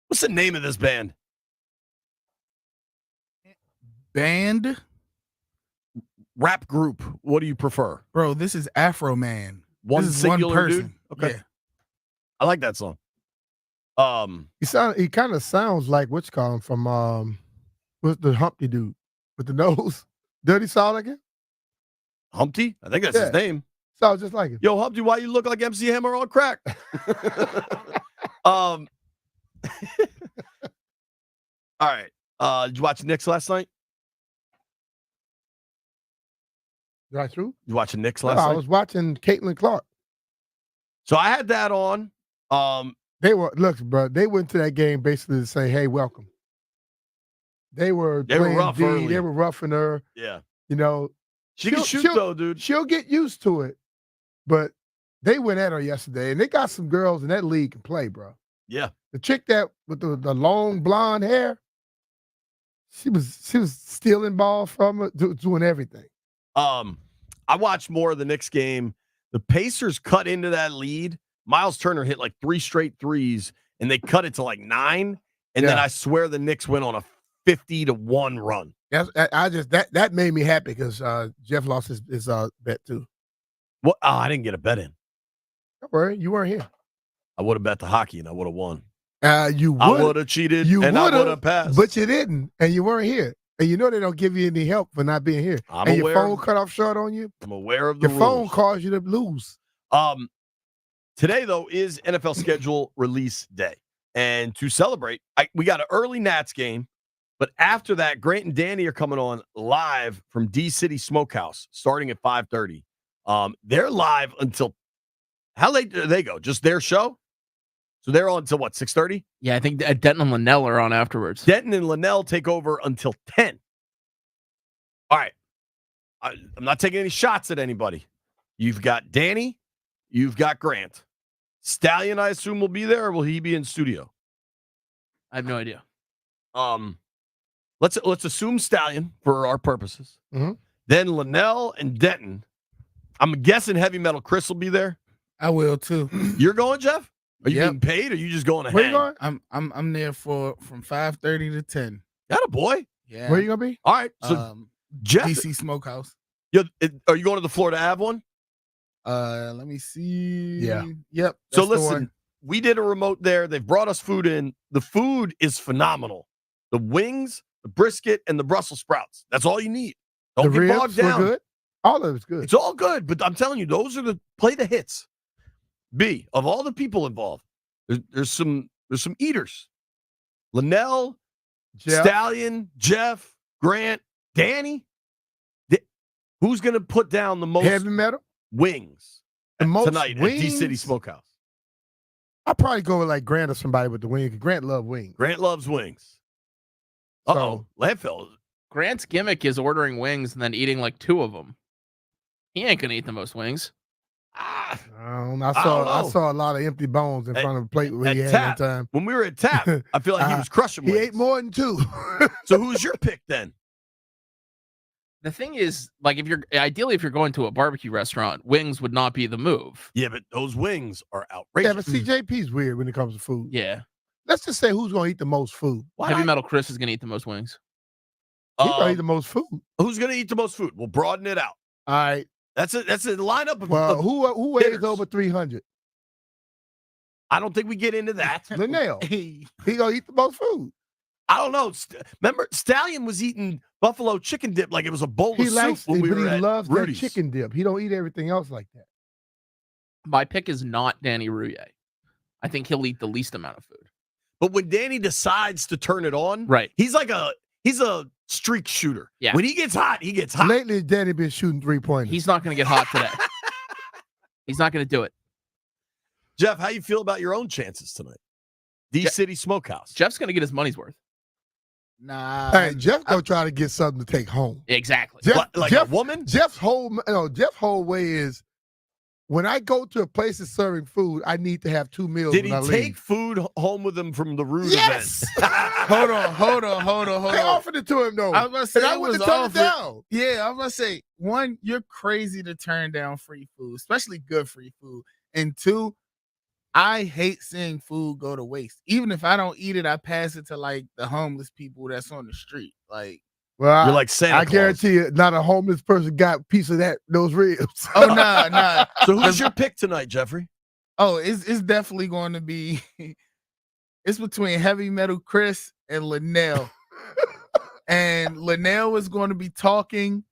What's the name of this band?
Band,
Rap group. What do you prefer?
bro. This is Afro Man.
One
This is
singular
one person.
dude? Okay.
Yeah.
I like that song.
He kind of sounds like what's called from what's the Humpty dude with the nose? Dirty sound like him?
Humpty? I think that's his
Yeah.
name.
Sounds just like him.
Yo, Humpty, why you look like MC Hammer on crack? All right. Did you watch the Knicks last night?
Right through?
You watching Knicks
No,
last
I
night?
was watching Caitlin Clark.
So I had that on.
They went to that game basically to say, "Hey, welcome." They were playing
rough
D.
early.
They were roughing her.
Yeah.
You know,
She can shoot, though, dude.
she'll get used to it. But they went at her yesterday, and they got some girls in that league can play, bro.
Yeah.
The chick that with the long blonde hair, she was stealing balls from her, doing everything.
I watched more of the Knicks game. The Pacers cut into that lead. Miles Turner hit like 3 straight threes, and they cut it to like 9. And then
Yeah.
I swear the Knicks went on a 50-1 run.
That made me happy because Jeff lost his bet too.
What? Oh, I didn't get a bet in.
Don't worry, you weren't here.
I would have bet the hockey, and I would have won.
You
I
would
would have cheated,
you
and I
would've,
would have passed.
but you didn't, and you weren't here. And you know they don't give you any help for not being here.
I'm
and your
aware
phone
of-
cut off short on you.
I'm aware of the
Your phone
rules.
caused you to lose.
Today, though, is NFL schedule release day. And to celebrate, we got an early Nats game. But after that, Grant and Danny are coming on live from D-City Smokehouse starting at 5:30. They're live until – how late do they go? Just their show? So they're on until what, 6:30?
Yeah, I think Denton and Linnell are on afterwards.
Denton and Linnell take over until 10. All right. I'm not taking any shots at anybody. You've got Danny. You've got Grant. Stallion, I assume, will be there, or will he be in studio?
I have no idea.
Let's assume Stallion for our purposes.
Mhm.
Then Linnell and Denton. I'm guessing Heavy Metal Chris will be there.
I will too.
You're going, Jeff? Are you
Yep.
being paid, or are you just going to
Where
hang?
you going?
I'm there from 5:30 to 10.
Got a boy.
Yeah.
Where you gonna be?
All right. So Jeff,
DC Smokehouse.
are you going to the Florida Ave one?
Let me see.
Yeah.
Yep.
So
that's the
listen,
one.
we did a remote there. They've brought us food in. The food is phenomenal. The wings, the brisket, and the Brussels sprouts. That's all you need. Don't
The
get bogged
ribs were
down.
good. All of it's good.
It's all good, but I'm telling you, those are play the hits. B, of all the people involved, there's some eaters. Linnell,
Jeff,
Stallion, Jeff, Grant, Danny. Who's going to put down the most
heavy metal.
wings
The most
tonight at D-City
wings?
Smokehouse?
I'll probably go with like Grant or somebody with the wing. 'Cause Grant love wings.
Grant loves wings. Uh-oh. Landfill.
Grant's gimmick is ordering wings and then eating like 2 of them. He ain't gonna eat the most wings.
Ah,
I
don't know.
saw a lot of empty bones in front of the plate where
at
he had
Tap,
one time.
when we were at Tap, I feel like he was crushing
He
wings.
ate more than 2.
So who's your pick then?
The thing is, like, if you're going to a barbecue restaurant, wings would not be the move.
Yeah, but those wings are
Yeah,
outrageous.
but CJP's weird when it comes to food.
Yeah.
Let's just say who's gonna eat the most food.
Why
Heavy
not?
Metal Chris is gonna eat the most wings.
He's gonna eat the most food.
Who's going to eat the most food? We'll broaden it out.
All right.
That's a lineup of,
Well,
of
who weighs
hitters.
over 300?
I don't think we get into that.
Linnell. He gonna eat the most food.
I don't know. Remember, Stallion was eating buffalo chicken dip like it was a bowl
He
of
likes
soup when
it,
we
but
were
he
at
loves
Rudy's.
that chicken dip. He don't eat everything else like that.
My pick is not Danny Rouillet. I think he'll eat the least amount of food.
But when Danny decides to turn it on,
Right.
he's a streak shooter.
Yeah.
When he gets hot, he gets hot.
Lately, Danny been shooting 3-pointers.
He's not gonna get hot today. He's not gonna do it.
Jeff, how you feel about your own chances tonight? D-City Smokehouse.
Jeff's gonna get his money's worth.
Nah.
Hey, Jeff gonna try to get something to take home.
Exactly.
Jeff,
Like
Jeff,
a woman?
Jeff's whole way is when I go to a place that's serving food, I need to have 2 meals.
Did he
when I
take
leave.
food home with him from the Rude
Yes!
event?
Hold on.
They offered it to him though.
I was about to say
and I
it
wouldn't
was
turn it
offered.
down.
Yeah, I was gonna say, 1, you're crazy to turn down free food, especially good free food. And 2, I hate seeing food go to waste. Even if I don't eat it, I pass it to like the homeless people that's on the street. Like,
Well,
You're like Santa
I
Claus.
guarantee you, not a homeless person got a piece of those ribs.
oh nah.
So who's your pick tonight, Jeffrey?
Oh, it's definitely going to be. It's between Heavy Metal Chris and Linnell. And Linnell is going to be talking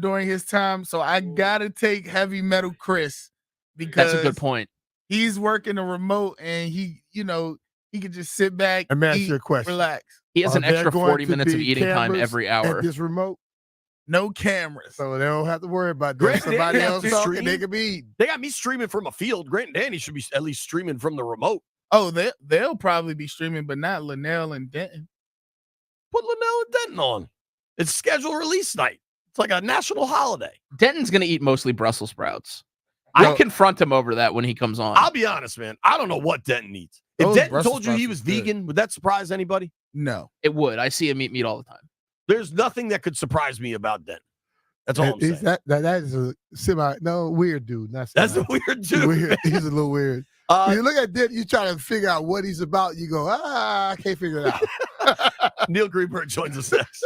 during his time, so I gotta take Heavy Metal Chris because
That's a good point.
he's working a remote and he could just sit back,
Let me ask
eat,
you a question.
relax.
He has
Are
an
there
extra
going
40
to
minutes of
be
eating time
cameras
every
at
hour.
this remote,
No cameras.
so they don't have to worry about that.
Grant
Somebody
Danny
else
has to
talking,
stream.
they could be eating.
They got me streaming from a field. Grant and Danny should be at least streaming from the remote.
Oh, they'll probably be streaming, but not Linnell and Denton.
Put Linnell and Denton on. It's scheduled release night. It's like a national holiday.
Denton's gonna eat mostly Brussels sprouts.
No.
I'll confront him over that when he comes on.
I'll be honest, man. I don't know what Denton eats. If
Those
Denton
Brussels
told you he
sprouts
was
is good.
vegan, would that surprise anybody?
No.
It would. I see him eat meat all the time.
There's nothing that could surprise me about Denton. That's all I'm saying.
Is that is a weird dude. Not
That's
semi.
a weird dude.
Weird. He's a little weird. When you look at Denton, you try to figure out what he's about. You go, I can't figure it out.
Neil Greenberg joins us next.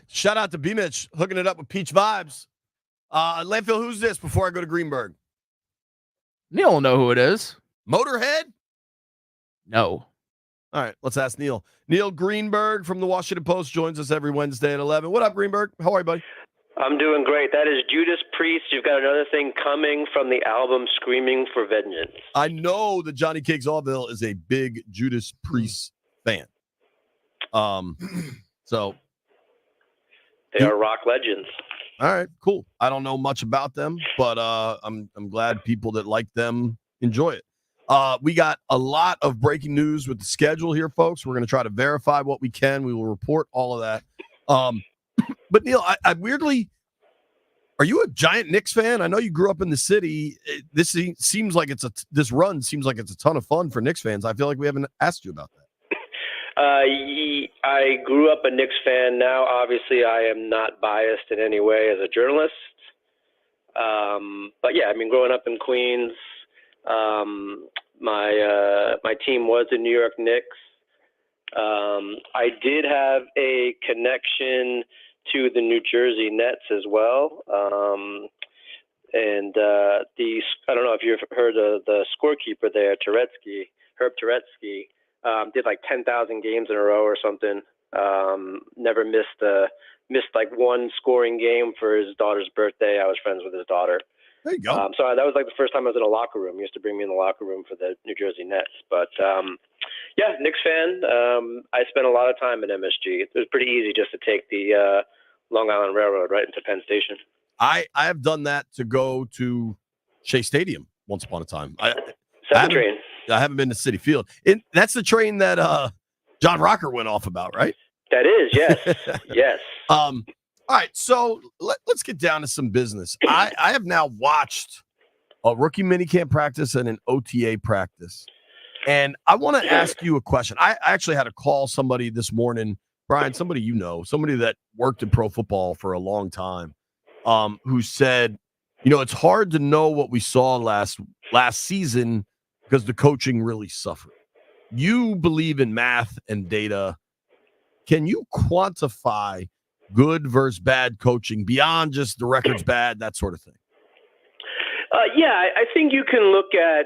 Shout out to BMitch hooking it up with Peach Vibes. Landfill, who's this before I go to Greenberg?
Neil will know who it is.
Motorhead?
No.
All right, let's ask Neil. Neil Greenberg from the Washington Post joins us every Wednesday at 11. What up, Greenberg? How are you, buddy?
I'm doing great. That is Judas Priest. You've got another thing coming from the album Screaming for Vengeance.
I know that Johnny Cakes Allville is a big Judas Priest fan. So
they are rock legends.
All right, cool. I don't know much about them, but I'm glad people that like them enjoy it. We got a lot of breaking news with the schedule here, folks. We're going to try to verify what we can. We will report all of that. But Neil, I weirdly, are you a giant Knicks fan? I know you grew up in the city. This seems like this run seems like it's a ton of fun for Knicks fans. I feel like we haven't asked you about that.
I grew up a Knicks fan. Now, obviously, I am not biased in any way as a journalist. But yeah, I mean, growing up in Queens, my team was the New York Knicks. I did have a connection to the New Jersey Nets as well. And I don't know if you've heard of the scorekeeper there, Herb Turetsky, did like 10,000 games in a row or something. Never missed like one scoring game for his daughter's birthday. I was friends with his daughter.
There you go.
So that was like the first time I was in a locker room. He used to bring me in the locker room for the New Jersey Nets. But yeah, Knicks fan. I spent a lot of time at MSG. It was pretty easy just to take the Long Island Railroad right into Penn Station.
I have done that to go to Shea Stadium once upon a time.
Train.
I haven't been to Citi Field. That's the train that John Rocker went off about, right?
That is, yes. Yes.
All right, so let's get down to some business. I have now watched a rookie minicamp practice and an OTA practice, and I want to ask you a question. I actually had to call somebody this morning, Brian, somebody somebody that worked in pro football for a long time, who said, it's hard to know what we saw last season because the coaching really suffered. You believe in math and data. Can you quantify good versus bad coaching beyond just the record's bad, that sort of thing?
Yeah, I think you can look at,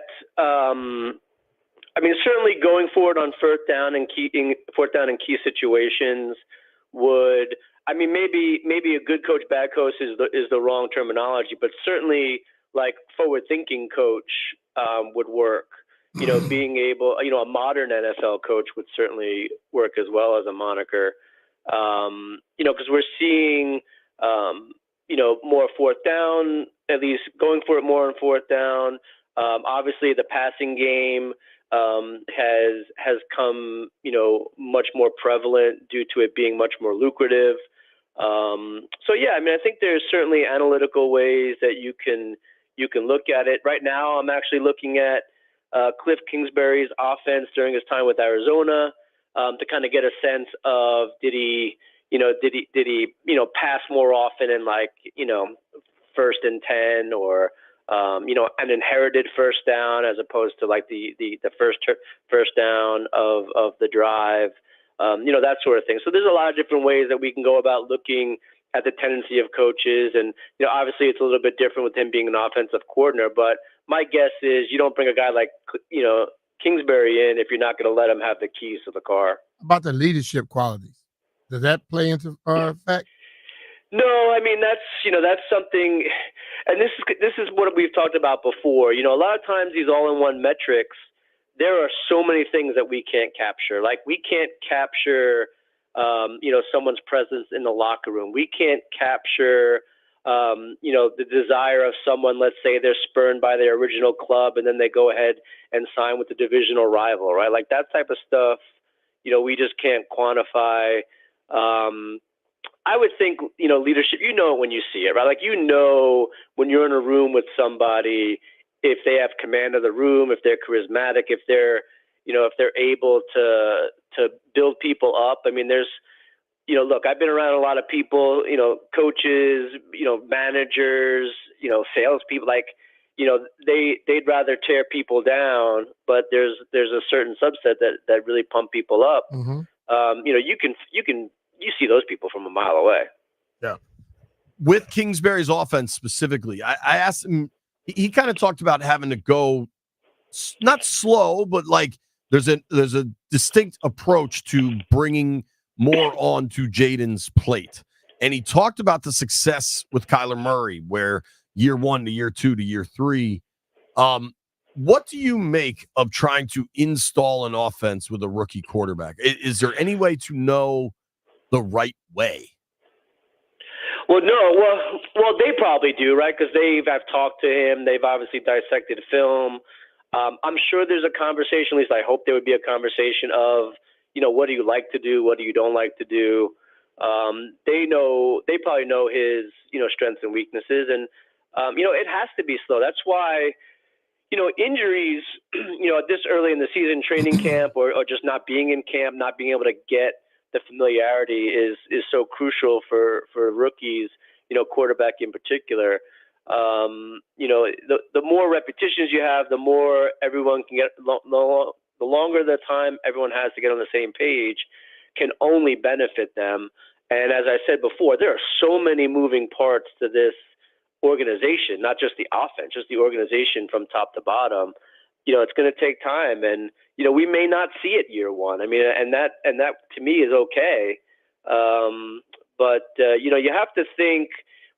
certainly going forward on fourth down in key situations would, maybe a good coach, bad coach is the wrong terminology, but certainly like forward thinking coach would work. Being able, a modern NFL coach would certainly work as well as a moniker. Because we're seeing, more fourth down, at least going for it more on fourth down. Obviously, the passing game has come, much more prevalent due to it being much more lucrative. I think there's certainly analytical ways that you can look at it. Right now, I'm actually looking at Cliff Kingsbury's offense during his time with Arizona. To kind of get a sense of did he pass more often in like, 1st and 10 or, an inherited first down as opposed to like the first down of the drive, that sort of thing. So there's a lot of different ways that we can go about looking at the tendency of coaches. And, obviously it's a little bit different with him being an offensive coordinator, but my guess is you don't bring a guy like, Kingsbury in if you're not going to let him have the keys to the car.
About the leadership qualities, does that play into effect?
No, that's something, and this is what we've talked about before. A lot of times these all-in-one metrics, there are so many things that we can't capture. Like we can't capture, someone's presence in the locker room. We can't capture the desire of someone. Let's say they're spurned by their original club and then they go ahead and sign with the divisional rival, right? Like that type of stuff, we just can't quantify. I would think, leadership, it when you see it, right? Like, when you're in a room with somebody, if they have command of the room, if they're charismatic, if they're able to build people up. There's, look, I've been around a lot of people, coaches, managers, salespeople, like, they'd rather tear people down, but there's a certain subset that really pump people up.
Mm-hmm.
You you see those people from a mile away.
With Kingsbury's offense specifically, I asked him, he kind of talked about having to go not slow, but like there's a distinct approach to bringing more onto Jaden's plate. And he talked about the success with Kyler Murray, where year 1 to year 2 to year 3. What do you make of trying to install an offense with a rookie quarterback? Is there any way to know the right way?
Well, no. Well, they probably do, right? Because I've talked to him. They've obviously dissected film. I'm sure there's a conversation. At least I hope there would be a conversation of, what do you like to do? What do you don't like to do? They probably know his, strengths and weaknesses, and it has to be slow. That's why, injuries, this early in the season, training camp, or just not being in camp, not being able to get the familiarity is so crucial for rookies, quarterback in particular. The more repetitions you have, the more everyone can get, the longer the time everyone has to get on the same page can only benefit them. And as I said before, there are so many moving parts to this organization, not just the offense, just the organization from top to bottom. It's going to take time, and we may not see it year one. I mean, and that to me is okay. But you have to think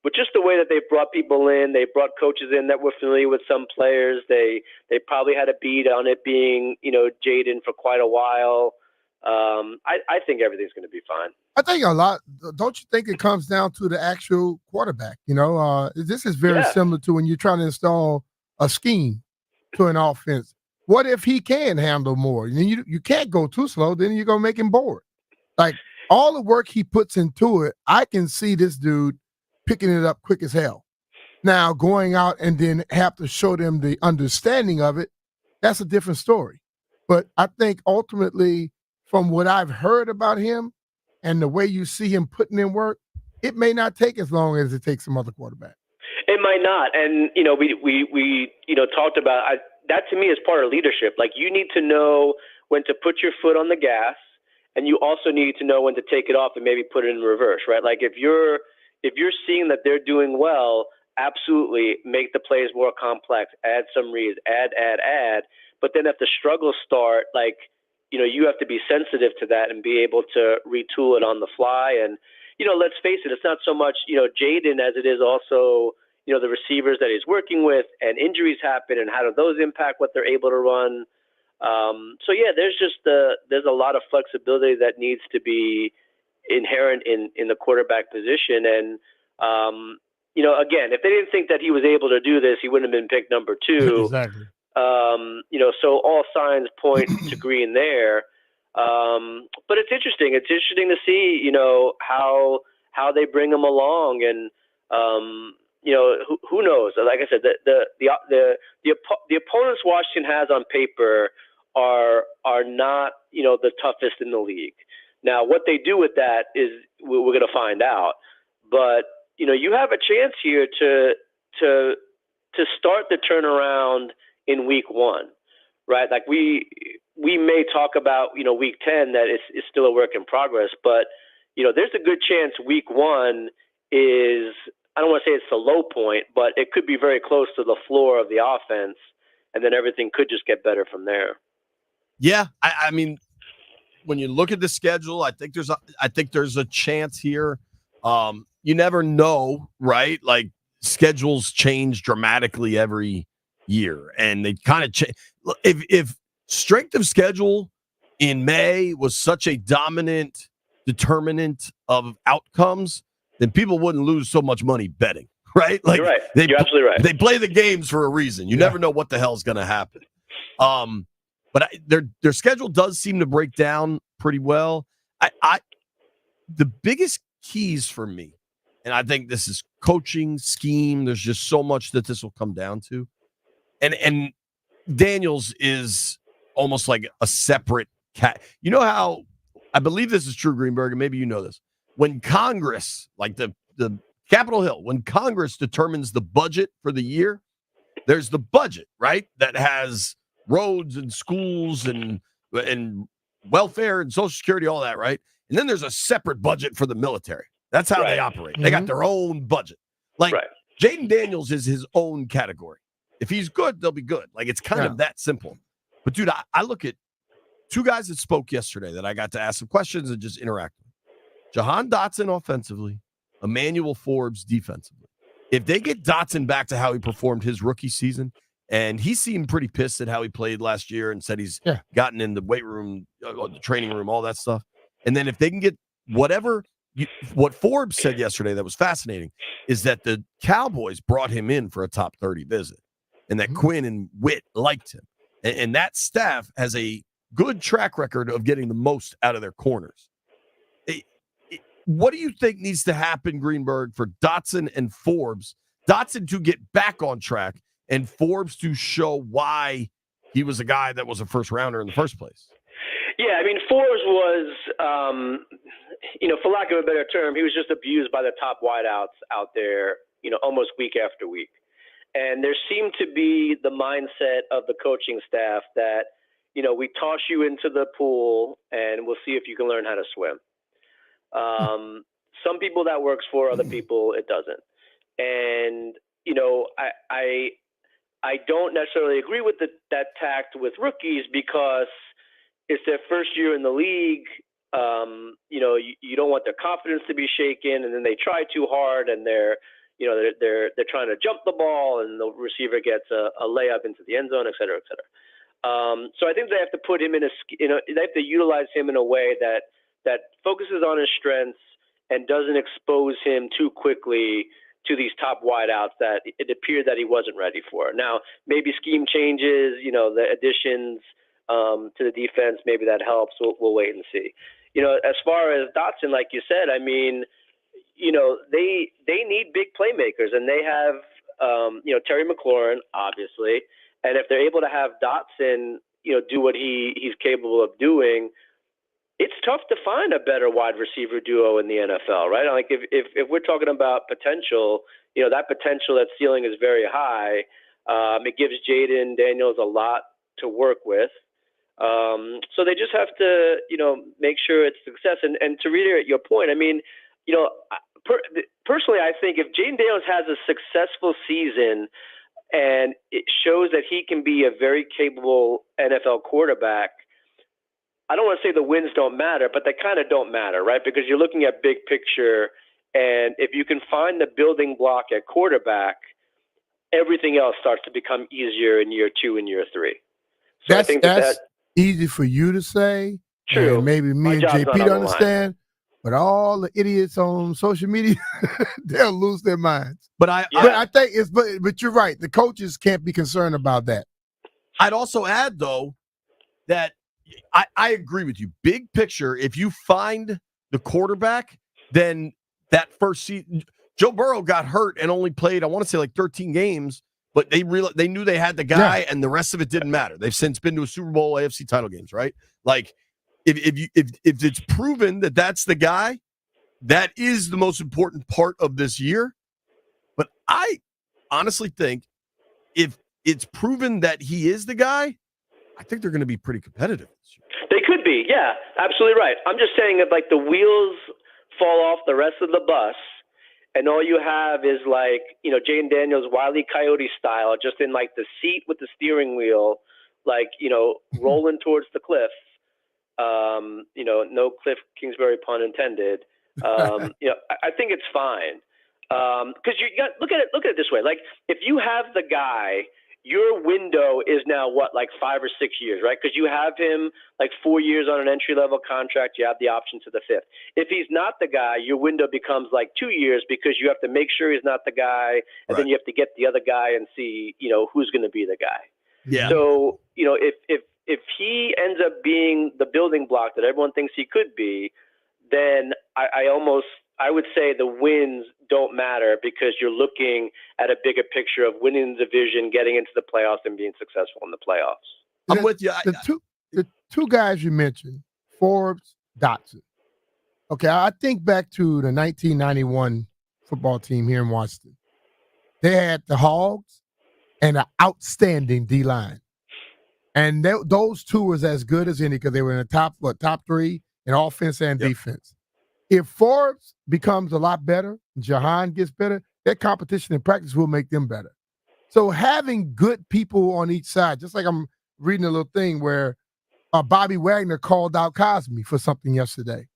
with just the way that they've brought people in, they brought coaches in that were familiar with some players. They probably had a beat on it being Jaden for quite a while. I think everything's going to be fine.
I think a lot. Don't you think it comes down to the actual quarterback? This is very similar to when you're trying to install a scheme to an offense. What if he can handle more? You can't go too slow. Then you're gonna make him bored. Like all the work he puts into it, I can see this dude picking it up quick as hell. Now going out and then have to show them the understanding of it, that's a different story. But I think ultimately, from what I've heard about him and the way you see him putting in work, it may not take as long as it takes some other quarterback.
It might not. And, we talked about that to me is part of leadership. Like you need to know when to put your foot on the gas, and you also need to know when to take it off and maybe put it in reverse, right? Like if you're seeing that they're doing well, absolutely make the plays more complex, add some reads, add. But then if the struggles start, like, you have to be sensitive to that and be able to retool it on the fly. And, let's face it, it's not so much, Jaden as it is also, the receivers that he's working with, and injuries happen, and how do those impact what they're able to run. There's a lot of flexibility that needs to be inherent in the quarterback position. And, again, if they didn't think that he was able to do this, he wouldn't have been picked number 2.
Exactly.
So all signs point to green there. But it's interesting. It's interesting to see, how they bring him along, and who knows? Like I said, the opponents Washington has on paper are not the toughest in the league. Now, what they do with that is we're going to find out. But you have a chance here to start the turnaround in week 1, right? Like we may talk about week 10 that is still a work in progress, but there's a good chance week 1 is, I don't want to say it's the low point, but it could be very close to the floor of the offense, and then everything could just get better from there.
Yeah, I mean, when you look at the schedule, I think there's a chance here. You never know, right? Like schedules change dramatically every year, and they kind of change. If strength of schedule in May was such a dominant determinant of outcomes, then people wouldn't lose so much money betting, right? Like,
you're right. You're absolutely right.
They play the games for a reason. You never know what the hell's going to happen. But their schedule does seem to break down pretty well. The biggest keys for me, and I think this is coaching, scheme. There's just so much that this will come down to, and Daniels is almost like a separate cat. You know how I believe this is true, Greenberg, and maybe you know this. When Congress, like the Capitol Hill, when Congress determines the budget for the year, there's the budget, right? That has roads and schools and welfare and Social Security, all that, right? And then there's a separate budget for the military. That's how they
Right.
operate. They got their own budget. Like
Right.
Jaden Daniels is his own category. If he's good, they'll be good. Like it's kind of that simple. But dude, I look at two guys that spoke yesterday that I got to ask some questions and just interact with. Jahan Dotson offensively, Emmanuel Forbes defensively. If they get Dotson back to how he performed his rookie season, and he seemed pretty pissed at how he played last year and said he's gotten in the weight room, the training room, all that stuff. And then if they can get what Forbes said yesterday that was fascinating is that the Cowboys brought him in for a top 30 visit and that Quinn and Witt liked him. And that staff has a good track record of getting the most out of their corners. What do you think needs to happen, Greenberg, for Dotson and Forbes? Dotson to get back on track and Forbes to show why he was a guy that was a first rounder in the first place.
Yeah, I mean, Forbes was, for lack of a better term, he was just abused by the top wideouts out there, almost week after week. And there seemed to be the mindset of the coaching staff that, we toss you into the pool and we'll see if you can learn how to swim. Some people that works for, other people it doesn't. And, I don't necessarily agree with that tact with rookies because it's their first year in the league. You don't want their confidence to be shaken, and then they try too hard, and they're trying to jump the ball, and the receiver gets a layup into the end zone, et cetera, et cetera. So I think they have to put him they have to utilize him in a way that focuses on his strengths and doesn't expose him too quickly to these top wideouts that it appeared that he wasn't ready for. Now, maybe scheme changes, the additions to the defense, maybe that helps. We'll wait and see. As far as Dotson, like you said, I mean, they need big playmakers, and they have, Terry McLaurin, obviously. And if they're able to have Dotson, do what he's capable of doing, it's tough to find a better wide receiver duo in the NFL, right? Like if we're talking about potential, that potential, that ceiling is very high. It gives Jaden Daniels a lot to work with. So they just have to, make sure it's success. And to reiterate your point, I mean, personally, I think if Jaden Daniels has a successful season and it shows that he can be a very capable NFL quarterback, I don't want to say the wins don't matter, but they kind of don't matter, right? Because you're looking at big picture, and if you can find the building block at quarterback, everything else starts to become easier in year 2 and year 3. So
That's
I think that's
easy for you to say.
True.
And maybe me and JP
to
don't understand, but all the idiots on social media, they'll lose their minds.
But
but I think but you're right. The coaches can't be concerned about that.
I'd also add, though, that I agree with you. Big picture, if you find the quarterback, then that first season, Joe Burrow got hurt and only played, I want to say like 13 games, but they knew they had the guy, and the rest of it didn't matter. They've since been to a Super Bowl, AFC title games, right? Like, if it's proven that that's the guy, that is the most important part of this year. But I honestly think if it's proven that he is the guy, I think they're going to be pretty competitive this year.
They could be, yeah, absolutely right. I'm just saying if like the wheels fall off the rest of the bus, and all you have is like, Jaden Daniels, Wile E. Coyote style, just in like the seat with the steering wheel, like, rolling towards the cliff. No Cliff Kingsbury pun intended. I think it's fine. Because you got look at it this way. Like if you have the guy, your window is now like 5 or 6 years, right? Because you have him like 4 years on an entry-level contract. You have the option to the 5th. If he's not the guy, your window becomes like 2 years because you have to make sure he's not the guy, and then you have to get the other guy and see, who's going to be the guy.
Yeah.
So, if he ends up being the building block that everyone thinks he could be, then I would say the wins don't matter because you're looking at a bigger picture of winning the division, getting into the playoffs, and being successful in the playoffs.
I'm with you.
The two guys you mentioned, Forbes, Dotson. Okay, I think back to the 1991 football team here in Washington. They had the Hogs and an outstanding D-line. And those two was as good as any because they were in the top 3 in offense and
Yep.
defense. If Forbes becomes a lot better, Jahan gets better, that competition in practice will make them better. So having good people on each side, just like I'm reading a little thing where Bobby Wagner called out Cosme for something yesterday.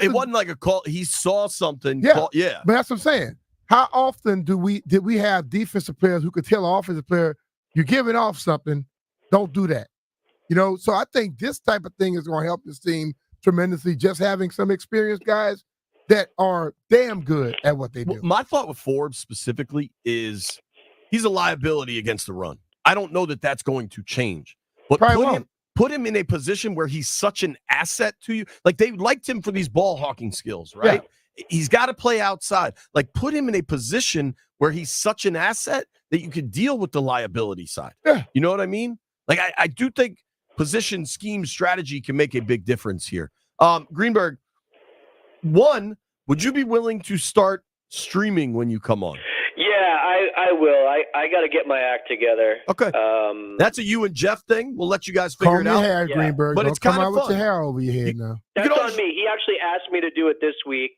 It wasn't like a call. He saw something.
Yeah.
Yeah.
But that's what I'm saying. How often did we have defensive players who could tell an offensive player, you're giving off something, don't do that. So I think this type of thing is going to help this team tremendously, just having some experienced guys that are damn good at what they do.
My thought with Forbes specifically is he's a liability against the run. I don't know that that's going to change. But put him in a position where he's such an asset to you. Like, they liked him for these ball hawking skills, right? Yeah. He's got to play outside. Like, put him in a position where he's such an asset that you can deal with the liability side.
Yeah.
You know what I mean? Like, I do think position, scheme, strategy can make a big difference here. Greenberg, one, would you be willing to start streaming when you come on?
Yeah, I will. I got to get my act together.
Okay. That's a you and Jeff thing. We'll let you guys figure
Comb
it
your
out.
hair,
Yeah.
Greenberg.
But
Don't
it's
come
kinda
out with
fun.
your hair over your head now.
That's on me. He actually asked me to do it this week,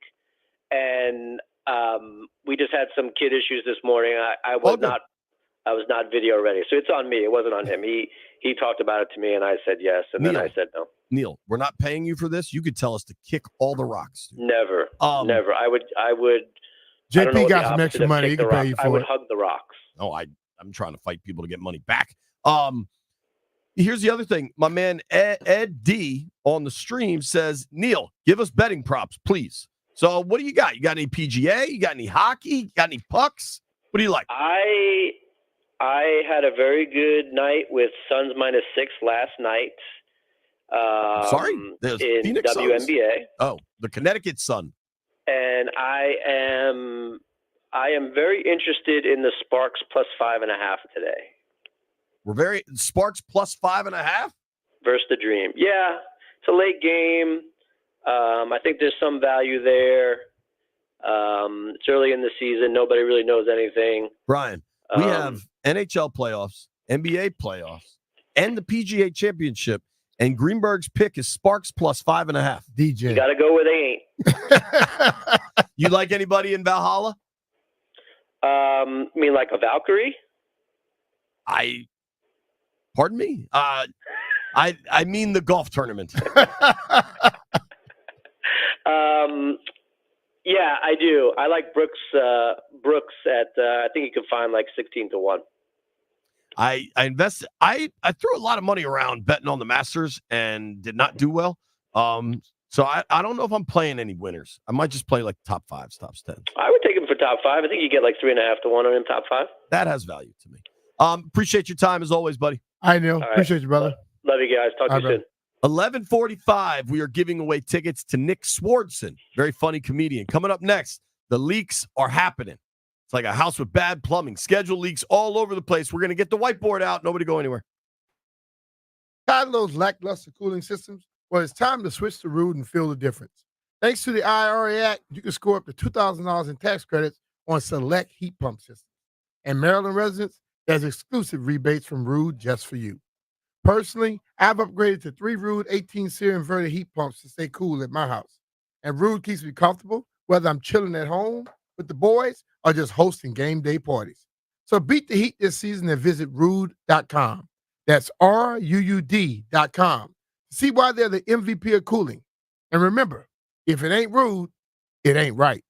and we just had some kid issues this morning. I was not video ready, so it's on me. It wasn't on him. He talked about it to me, and I said yes, and then I said no.
Neil, we're not paying you for this. You could tell us to kick all the rocks. Dude.
Never. I would.
JP got some extra money. He can pay you for it.
I would hug the rocks.
Oh, I'm trying to fight people to get money back. Here's the other thing. My man Ed D on the stream says, Neil, give us betting props, please. So what do you got? You got any PGA? You got any hockey? You got any pucks? What do you like?
I had a very good night with Suns -6 last night.
Sorry?
In
Phoenix
WNBA.
Suns? Oh, the Connecticut Sun.
And I am very interested in the Sparks +5.5 today.
Sparks +5.5
versus the Dream. Yeah, it's a late game. I think there's some value there. It's early in the season. Nobody really knows anything.
Brian, we have NHL playoffs, NBA playoffs, and the PGA Championship. And Greenberg's pick is Sparks +5.5.
DJ.
You got to go where they ain't.
You like anybody in Valhalla?
You mean like a Valkyrie?
Pardon me? I mean the golf tournament.
Yeah, I do. I like Brooks at I think you can find like 16 to 1.
I invested. I threw a lot of money around betting on the Masters and did not do well. So I don't know if I'm playing any winners. I might just play like top 5s, top 10s.
I would take him for top 5. I think you get like 3.5 to 1 on him top 5.
That has value to me. Appreciate your time as always, buddy.
I know.
Right.
Appreciate you, brother.
Love you guys. Talk to you soon.
11:45. We are giving away tickets to Nick Swardson, very funny comedian. Coming up next, the leaks are happening. It's like a house with bad plumbing. Schedule leaks all over the place. We're going to get the whiteboard out. Nobody go anywhere.
Tired of those lackluster cooling systems? Well, it's time to switch to Ruud and feel the difference. Thanks to the IRA Act, you can score up to $2,000 in tax credits on select heat pump systems. And Maryland residents, there's exclusive rebates from Ruud just for you. Personally, I've upgraded to 3 Ruud 18-series inverted heat pumps to stay cool at my house. And Ruud keeps me comfortable, whether I'm chilling at home with the boys or just hosting game day parties. So beat the heat this season and visit Ruud.com. That's RUUD.com. See why they're the MVP of cooling. And remember, if it ain't Ruud, it ain't right.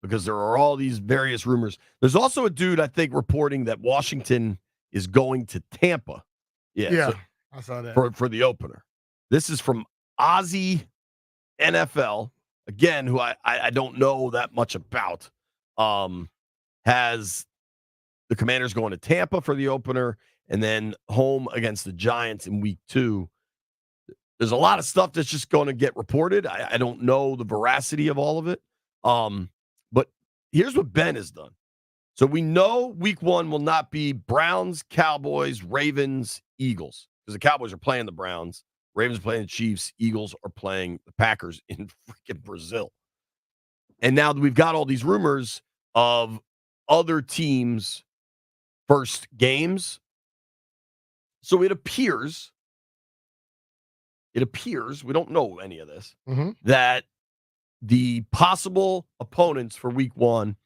because there are all these various rumors. There's also a dude, I think, reporting that Washington is going to Tampa.
Yeah,
so
I saw that.
for the opener. This is from Aussie NFL, again, who I don't know that much about. Has the Commanders going to Tampa for the opener and then home against the Giants in week 2. There's a lot of stuff that's just going to get reported. I don't know the veracity of all of it. But here's what Ben has done. So we know week 1 will not be Browns, Cowboys, Ravens, Eagles, because the Cowboys are playing the Browns, Ravens are playing the Chiefs, Eagles are playing the Packers in freaking Brazil. And now we've got all these rumors of other teams' first games. So it appears, we don't know any of this, that the possible opponents for week 1,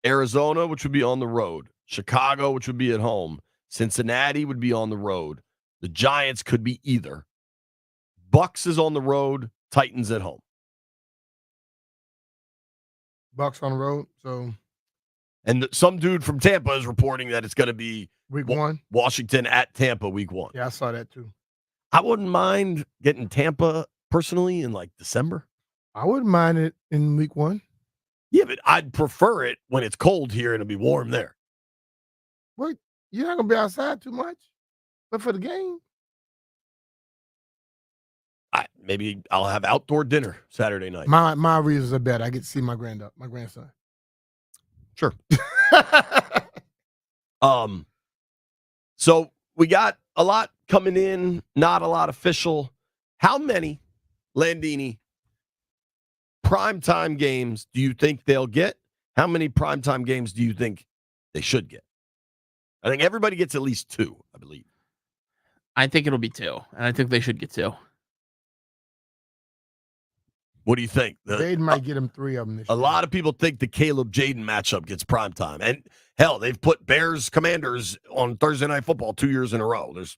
Arizona, which would be on the road, Chicago, which would be at home, Cincinnati would be on the road, the Giants could be either. Bucks is on the road, Titans at home.
Bucks on the road, so.
And some dude from Tampa is reporting that it's going to be
week 1,
Washington at Tampa week 1.
Yeah, I saw that too.
I wouldn't mind getting Tampa personally in like December.
I wouldn't mind it in week 1.
Yeah, but I'd prefer it when it's cold here and it'll be warm there.
What? You're not gonna be outside too much, but for the game,
Maybe I'll have outdoor dinner Saturday night.
My reasons are better. I get to see my grandson.
Sure. So we got a lot coming in, not a lot official. How many, Landini, primetime games do you think they'll get? How many primetime games do you think they should get? I think everybody gets at least 2, I believe.
I think it'll be 2, and I think they should get 2.
What do you think?
Jaden might get him 3 of them this year.
A lot of people think the Caleb-Jaden matchup gets primetime. And, hell, they've put Bears-Commanders on Thursday Night Football 2 years in a row. There's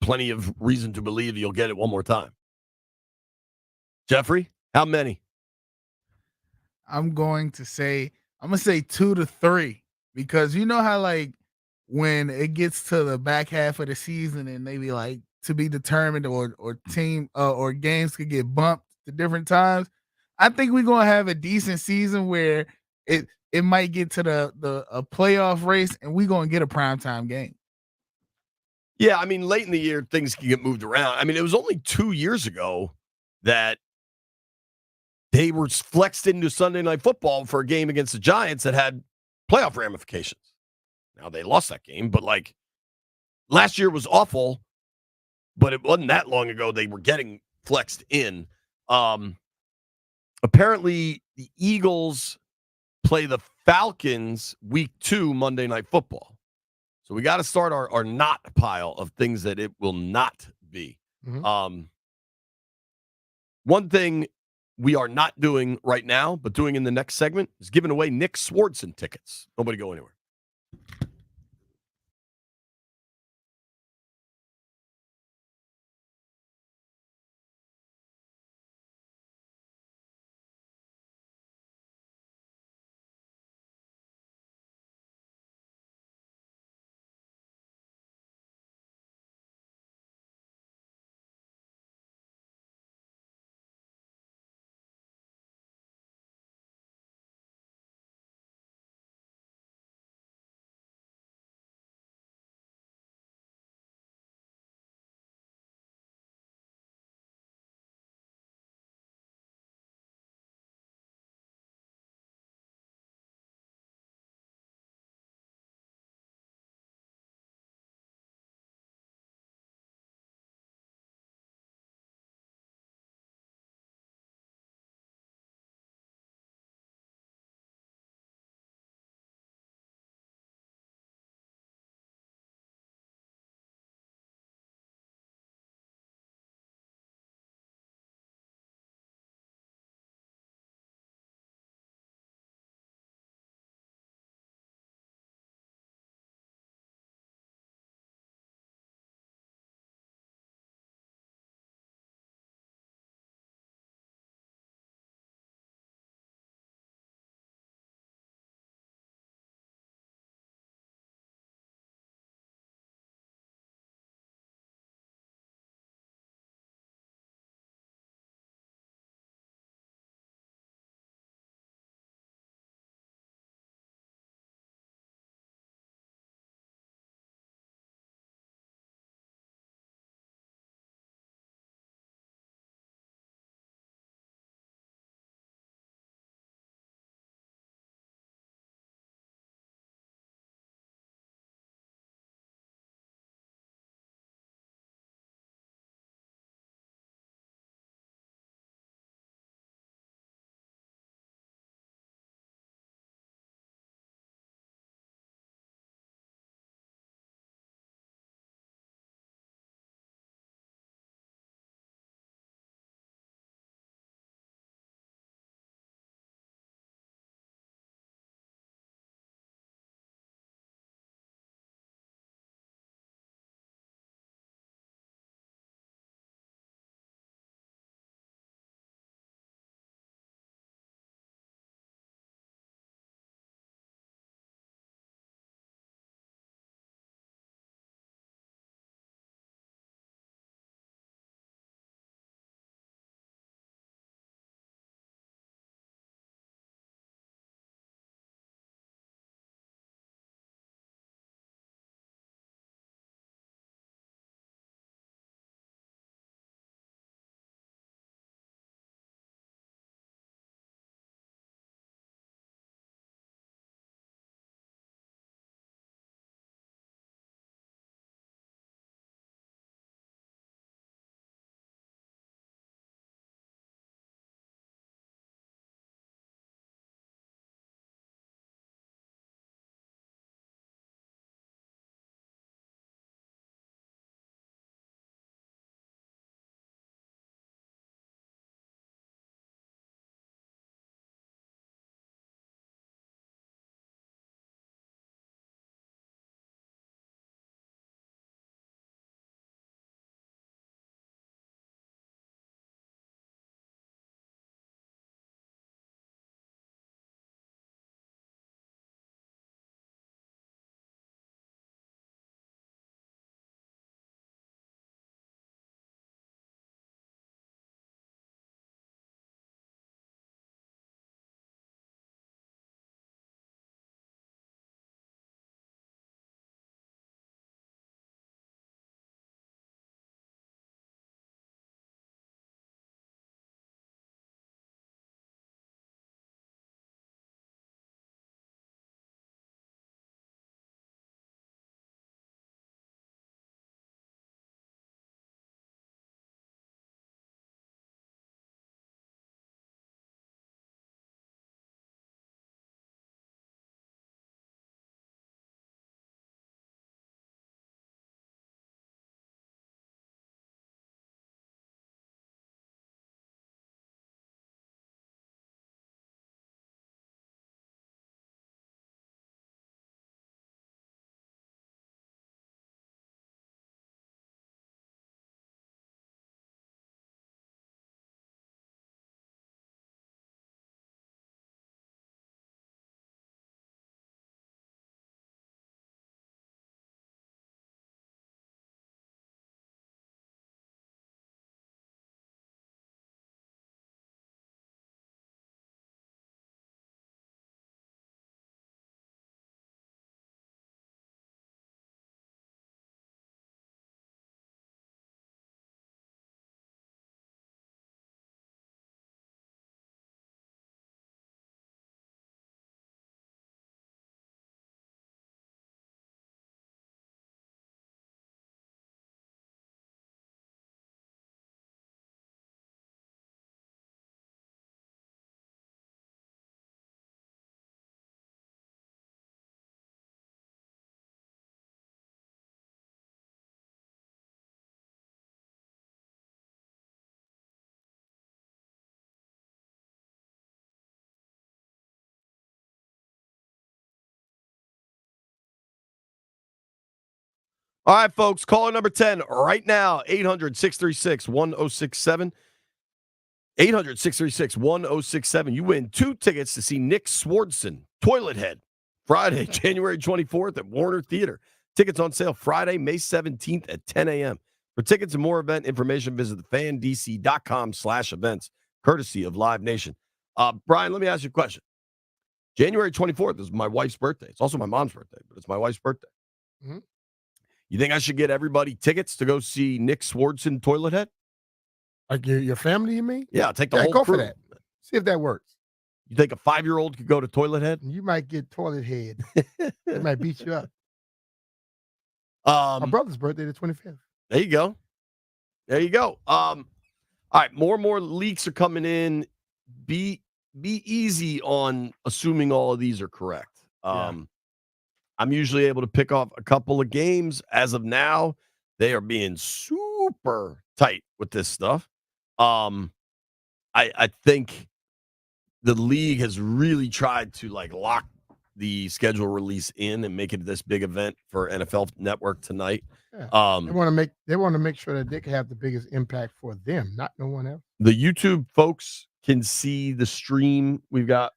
plenty of reason to believe you'll get it one more time. Jeffrey, how many?
I'm going to say 2 to 3, because you know how, like, when it gets to the back half of the season and maybe like to be determined or team or games could get bumped to different times. I think we're gonna have a decent season where it might get to a playoff race and we're gonna get a primetime game.
Yeah, I mean, late in the year, things can get moved around. I mean, it was only 2 years ago that they were flexed into Sunday Night Football for a game against the Giants that had playoff ramifications. Now, they lost that game, but, like, last year was awful, but it wasn't that long ago they were getting flexed in. Apparently, the Eagles play the Falcons week 2 Monday Night Football. So we got to start our not pile of things that it will not be. One thing we are not doing right now, but doing in the next segment, is giving away Nick Swardson tickets. Nobody go anywhere. All right, folks, caller number 10 right now, 800-636-1067. 800-636-1067. You win 2 tickets to see Nick Swardson, Toilet Head, Friday, January 24th at Warner Theater. Tickets on sale Friday, May 17th at 10 a.m. For tickets and more event information, visit thefandc.com/events, courtesy of Live Nation. Brian, let me ask you a question. January 24th is my wife's birthday. It's also my mom's birthday, but it's my wife's birthday.
Mhm.
You think I should get everybody tickets to go see Nick Swardson, Toilet Head?
Like your family, you mean?
Yeah, I'll take the
Yeah,
whole
go
crew.
for that. See if that works.
You think a 5-year-old could go to Toilet Head?
You might get toilet head. They might beat you up. My brother's birthday, the 25th.
There you go. There you go. All right, more and more leaks are coming in. Be easy on assuming all of these are correct. I'm usually able to pick off a couple of games. As of now, they are being super tight with this stuff. I think the league has really tried to lock the schedule release in and make it this big event for NFL Network tonight.
Yeah. They want to make sure that they can have the biggest impact for them, not no one else.
The YouTube folks can see the stream. We've got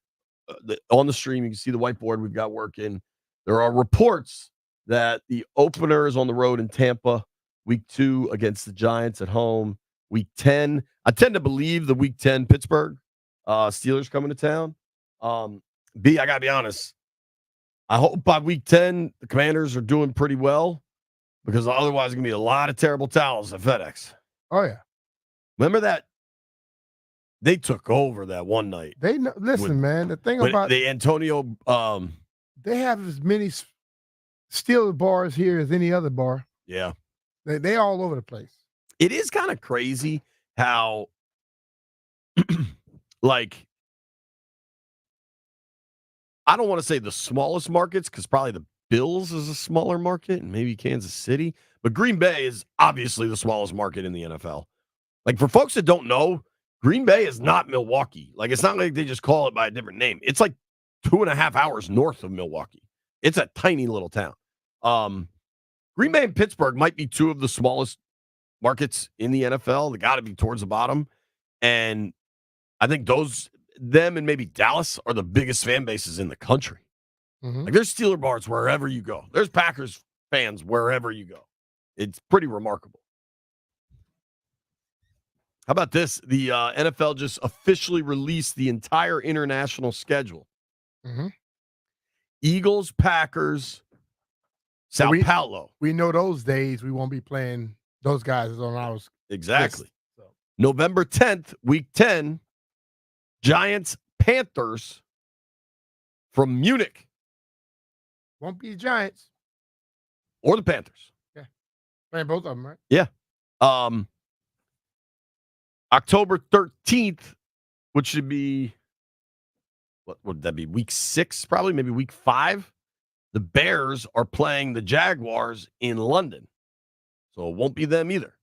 on the stream. You can see the whiteboard we've got working. There are reports that the opener is on the road in Tampa, week 2 against the Giants at home. Week 10, I tend to believe the week 10 Pittsburgh Steelers coming to town. I gotta be honest. I hope by week 10 the Commanders are doing pretty well, because otherwise it's gonna be a lot of terrible towels at FedEx.
Oh yeah.
Remember that they took over that one night.
They know, listen, man. The thing
When
about
the Antonio,
they have as many steel bars here as any other bar.
yeah,
They all over the place.
it is kind of crazy how, like, I don't want to say the smallest markets, because probably the Bills is a smaller market and maybe Kansas City, but Green Bay is obviously the smallest market in the NFL. Like, for folks that don't know, Green Bay is not Milwaukee. Like, it's not like they just call it by a different name. It's like 2.5 hours north of Milwaukee. It's a tiny little town. Green Bay and Pittsburgh might be 2 of the smallest markets in the NFL. They got to be towards the bottom. And I think them and maybe Dallas are the biggest fan bases in the country.
Mm-hmm.
Like, there's Steeler bars wherever you go. There's Packers fans wherever you go. It's pretty remarkable. How about this? The NFL just officially released the entire international schedule.
Mm-hmm.
Eagles, Packers, Sao Paulo.
We know those days we won't be playing those guys on ours.
Exactly.
So.
November 10th, week 10, Giants, Panthers from Munich.
Won't be the Giants.
Or the Panthers.
Yeah. Playing both of them, right?
Yeah. October 13th, which should be, what would that be? Week 6, probably, maybe week 5. The Bears are playing the Jaguars in London. So it won't be them either.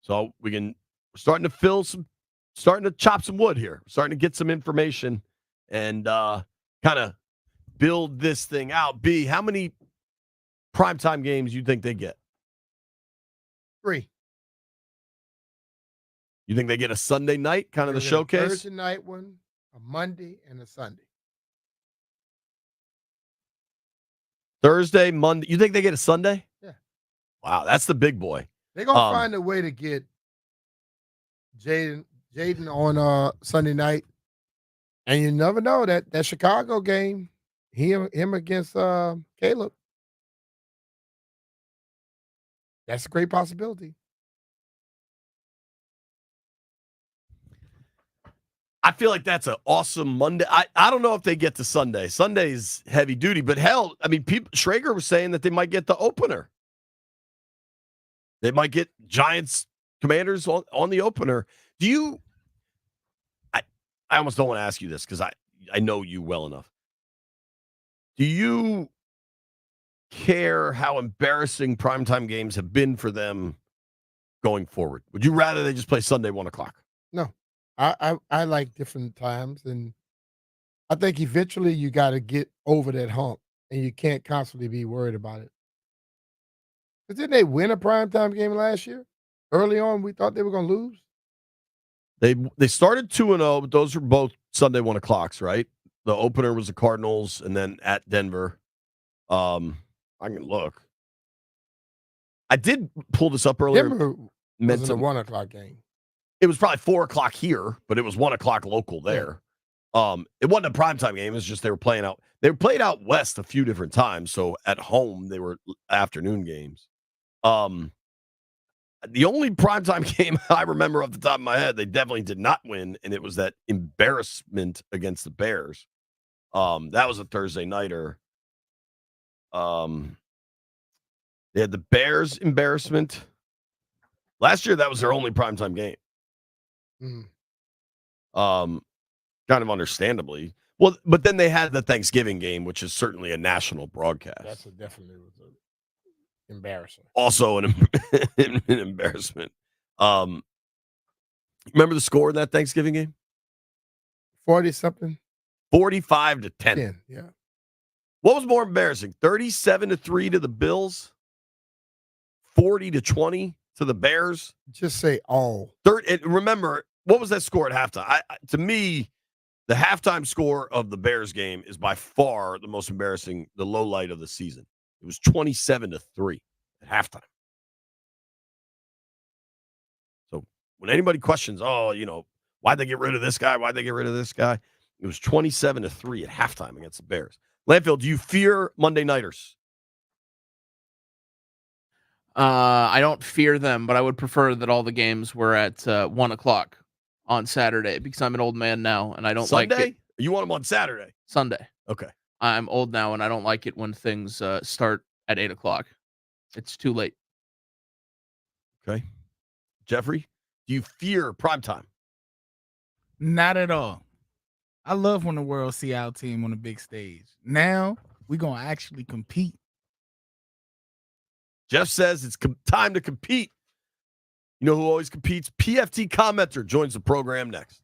So we're starting to chop some wood here. Starting to get some information and kind of build this thing out. B, how many primetime games you think they get?
3.
You think they get a Sunday night, kind of the showcase?
A Thursday night one, a Monday, and a Sunday.
Thursday, Monday. You think they get a Sunday?
Yeah.
Wow, that's the big boy.
They're going to find a way to get Jaden on Sunday night. And you never know, that Chicago game, him against Caleb. That's a great possibility.
I feel like that's an awesome Monday. I don't know if they get to Sunday. Sunday's heavy duty, but hell, I mean, Schrager was saying that they might get the opener. They might get Giants Commanders on the opener. I almost don't want to ask you this because I know you well enough. Do you care how embarrassing primetime games have been for them going forward? Would you rather they just play Sunday 1:00?
No. I like different times, and I think eventually you got to get over that hump, and you can't constantly be worried about it. But didn't they win a primetime game last year? Early on, we thought they were going to lose.
They started 2-0, but those were both Sunday 1 o'clocks, right? The opener was the Cardinals, and then at Denver. I can look. I did pull this up earlier.
Denver wasn't a 1 o'clock game.
It was probably 4 o'clock here, but it was 1 o'clock local there. It wasn't a primetime game. It was just they were playing out. They were played out west a few different times. So at home, they were afternoon games. The only primetime game I remember off the top of my head, they definitely did not win, and it was that embarrassment against the Bears. That was a Thursday nighter. They had the Bears embarrassment. Last year, that was their only primetime game. Kind of understandably. Well, but then they had the Thanksgiving game, which is certainly a national broadcast.
That's definitely embarrassing.
Also an embarrassment. Remember the score in that Thanksgiving game?
40-something?
45-10.
Yeah.
What was more embarrassing? 37-3 to the Bills? 40-20 to the Bears?
Just say all.
Remember, what was that score at halftime? To me, the halftime score of the Bears game is by far the most embarrassing, the low light of the season. It was 27-3 at halftime. So when anybody questions, why'd they get rid of this guy? Why'd they get rid of this guy? It was 27-3 at halftime against the Bears. Landfill, do you fear Monday nighters?
I don't fear them, but I would prefer that all the games were at 1 o'clock on Saturday because I'm an old man now and I don't
Sunday?
like it.
You want them on Saturday?
Sunday.
Okay.
I'm old now and I don't like it when things start at 8 o'clock. It's too late.
Okay. Jeffrey, do you fear primetime?
Not at all. I love when the world see our team on the big stage. Now we're going to actually compete.
Jeff says it's time to compete. You know who always competes? PFT commenter joins the program next.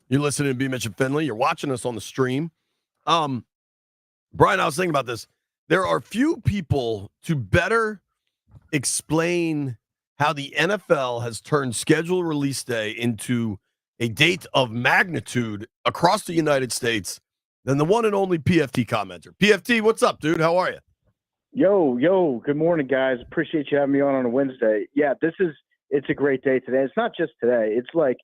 You're listening to BMitch and Finlay. You're watching us on the stream. Brian, I was thinking about this. There are few people to better explain how the NFL has turned schedule release day into a date of magnitude across the United States than the one and only PFT commenter. PFT, what's up, dude? How are you?
Yo, good morning, guys. Appreciate you having me on a Wednesday. Yeah, it's a great day today. It's not just today. It's like